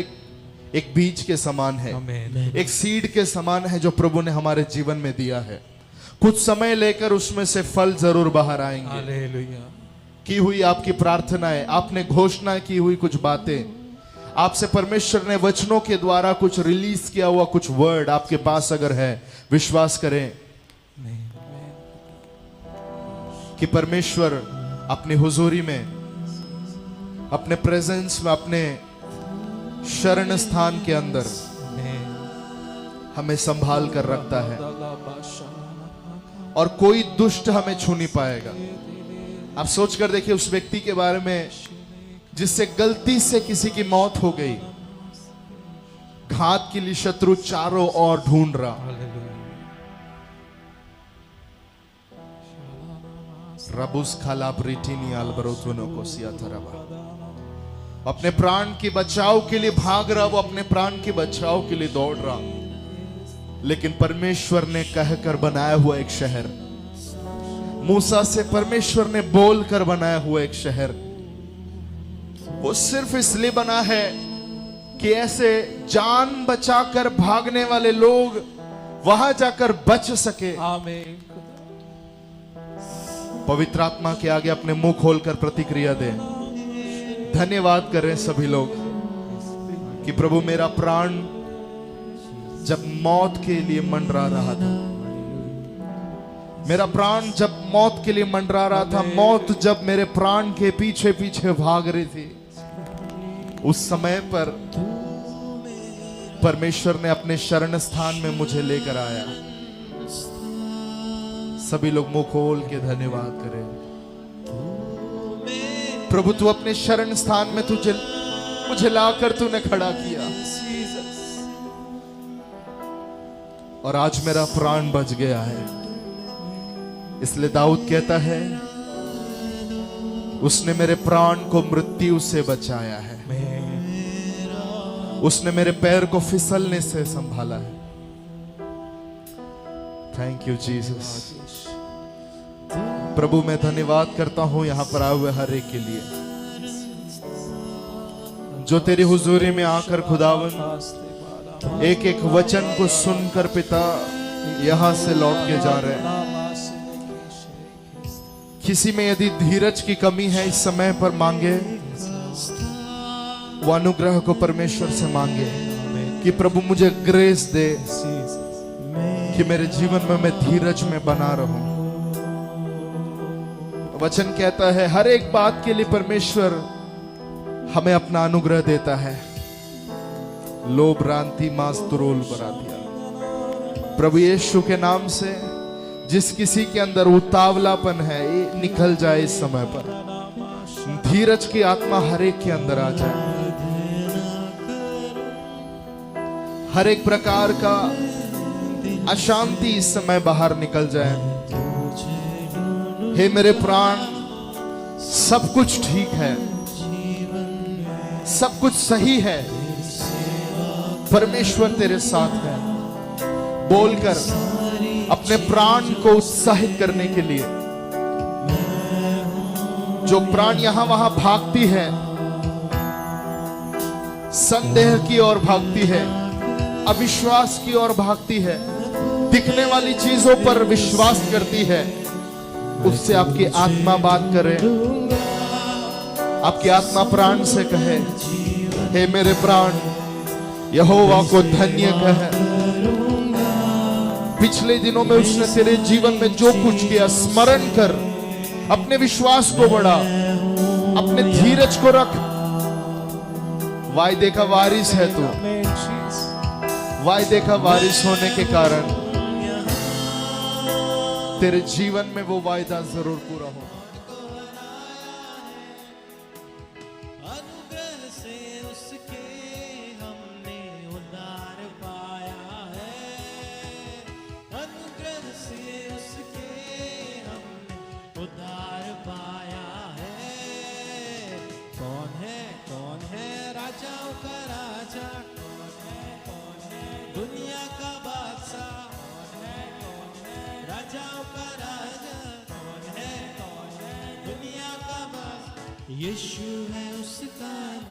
Speaker 1: एक बीज के समान है,
Speaker 3: आमीन
Speaker 1: एक सीड के समान है जो प्रभु ने हमारे जीवन में दिया है। कुछ समय लेकर उसमें से फल जरूर बाहर आएंगे।
Speaker 3: हालेलुया
Speaker 1: की हुई आपकी प्रार्थनाएं, आपने घोषणा की हुई कुछ बातें, आपसे परमेश्वर ने वचनों के द्वारा कुछ रिलीज किया हुआ कुछ वर्ड आपके पास अगर है, विश्वास करें कि परमेश्वर अपनी हुजूरी में, अपने प्रेजेंस में, अपने शरण स्थान के अंदर हमें संभाल कर रखता है और कोई दुष्ट हमें छू नहीं पाएगा। आप सोच कर देखिए उस व्यक्ति के बारे में जिससे गलती से किसी की मौत हो गई, घात के लिए शत्रु चारों ओर ढूंढ रहा, रबुस खाला ब्रिटिनी अल्बरोतुनो को सियाथरबा, अपने प्राण के बचाव के लिए भाग रहा, वो अपने प्राण के बचाव के लिए दौड़ रहा, लेकिन परमेश्वर ने कहकर बनाया हुआ एक शहर, मूसा से परमेश्वर ने बोलकर बनाया हुआ एक शहर, वो सिर्फ इसलिए बना है कि ऐसे जान बचाकर भागने वाले लोग वहां जाकर बच सके।
Speaker 3: आमीन
Speaker 1: पवित्र आत्मा के आगे अपने मुंह खोलकर प्रतिक्रिया दें। धन्यवाद करें सभी लोग कि प्रभु मेरा प्राण जब मौत के लिए मंडरा रहा था, मेरा प्राण जब मौत के लिए मंडरा रहा था, मौत जब मेरे प्राण के पीछे पीछे भाग रही थी, उस समय पर परमेश्वर ने अपने शरण स्थान में मुझे लेकर आया। सभी लोग मुंह खोल के धन्यवाद करें। प्रभु तू अपने शरण स्थान में तुझे मुझे लाकर तूने खड़ा किया और आज मेरा प्राण बच गया है। इसलिए दाऊद कहता है उसने मेरे प्राण को मृत्यु से बचाया है, उसने मेरे पैर को फिसलने से संभाला है। Thank you Jesus. प्रभु मैं धन्यवाद करता हूं यहां पर आए हुए हर एक के लिए जो तेरी हुजूरी में आकर खुदावन एक एक वचन को सुनकर पिता यहां से लौट के जा रहे हैं। किसी में यदि धीरज की कमी है इस समय पर मांगे, वो अनुग्रह को परमेश्वर से मांगे कि प्रभु मुझे ग्रेस दे कि मेरे जीवन में मैं धीरज में बना रहूं। वचन कहता है हर एक बात के लिए परमेश्वर हमें अपना अनुग्रह देता है। लो भ्रांति मास्तुरोल बरा दिया। प्रभु यीशु के नाम से जिस किसी के अंदर उतावलापन है ये निकल जाए इस समय पर। धीरज की आत्मा हर एक के अंदर आ जाए। हर एक प्रकार का अशांति इस समय बाहर निकल जाए। हे मेरे प्राण, सब कुछ ठीक है, सब कुछ सही है, परमेश्वर तेरे साथ है। बोलकर अपने प्राण को उत्साहित करने के लिए जो प्राण यहां वहां भागती है, संदेह की ओर भागती है, अविश्वास की ओर भागती है, दिखने वाली चीजों पर विश्वास करती है, उससे आपकी आत्मा बात करे। आपकी आत्मा प्राण से कहे हे मेरे प्राण यहोवा को धन्य कहे। पिछले दिनों में उसने तेरे जीवन में जो कुछ किया स्मरण कर, अपने विश्वास को बढ़ा, अपने धीरज को रख। वायदे का वारिस है तू, वायदे का वारिस होने के कारण तेरे जीवन में वो वायदा जरूर पूरा होगा।
Speaker 4: अनुग्रह से उसके हमने उद्धार पाया है, अनुग्रह से उसके हमने उद्धार पाया है। कौन है राजाओं का राजा, कौन है दुनिया का बादशाह, कौन है राजाओं का राजा, कौन है दुनिया का बादशाह। यीशु है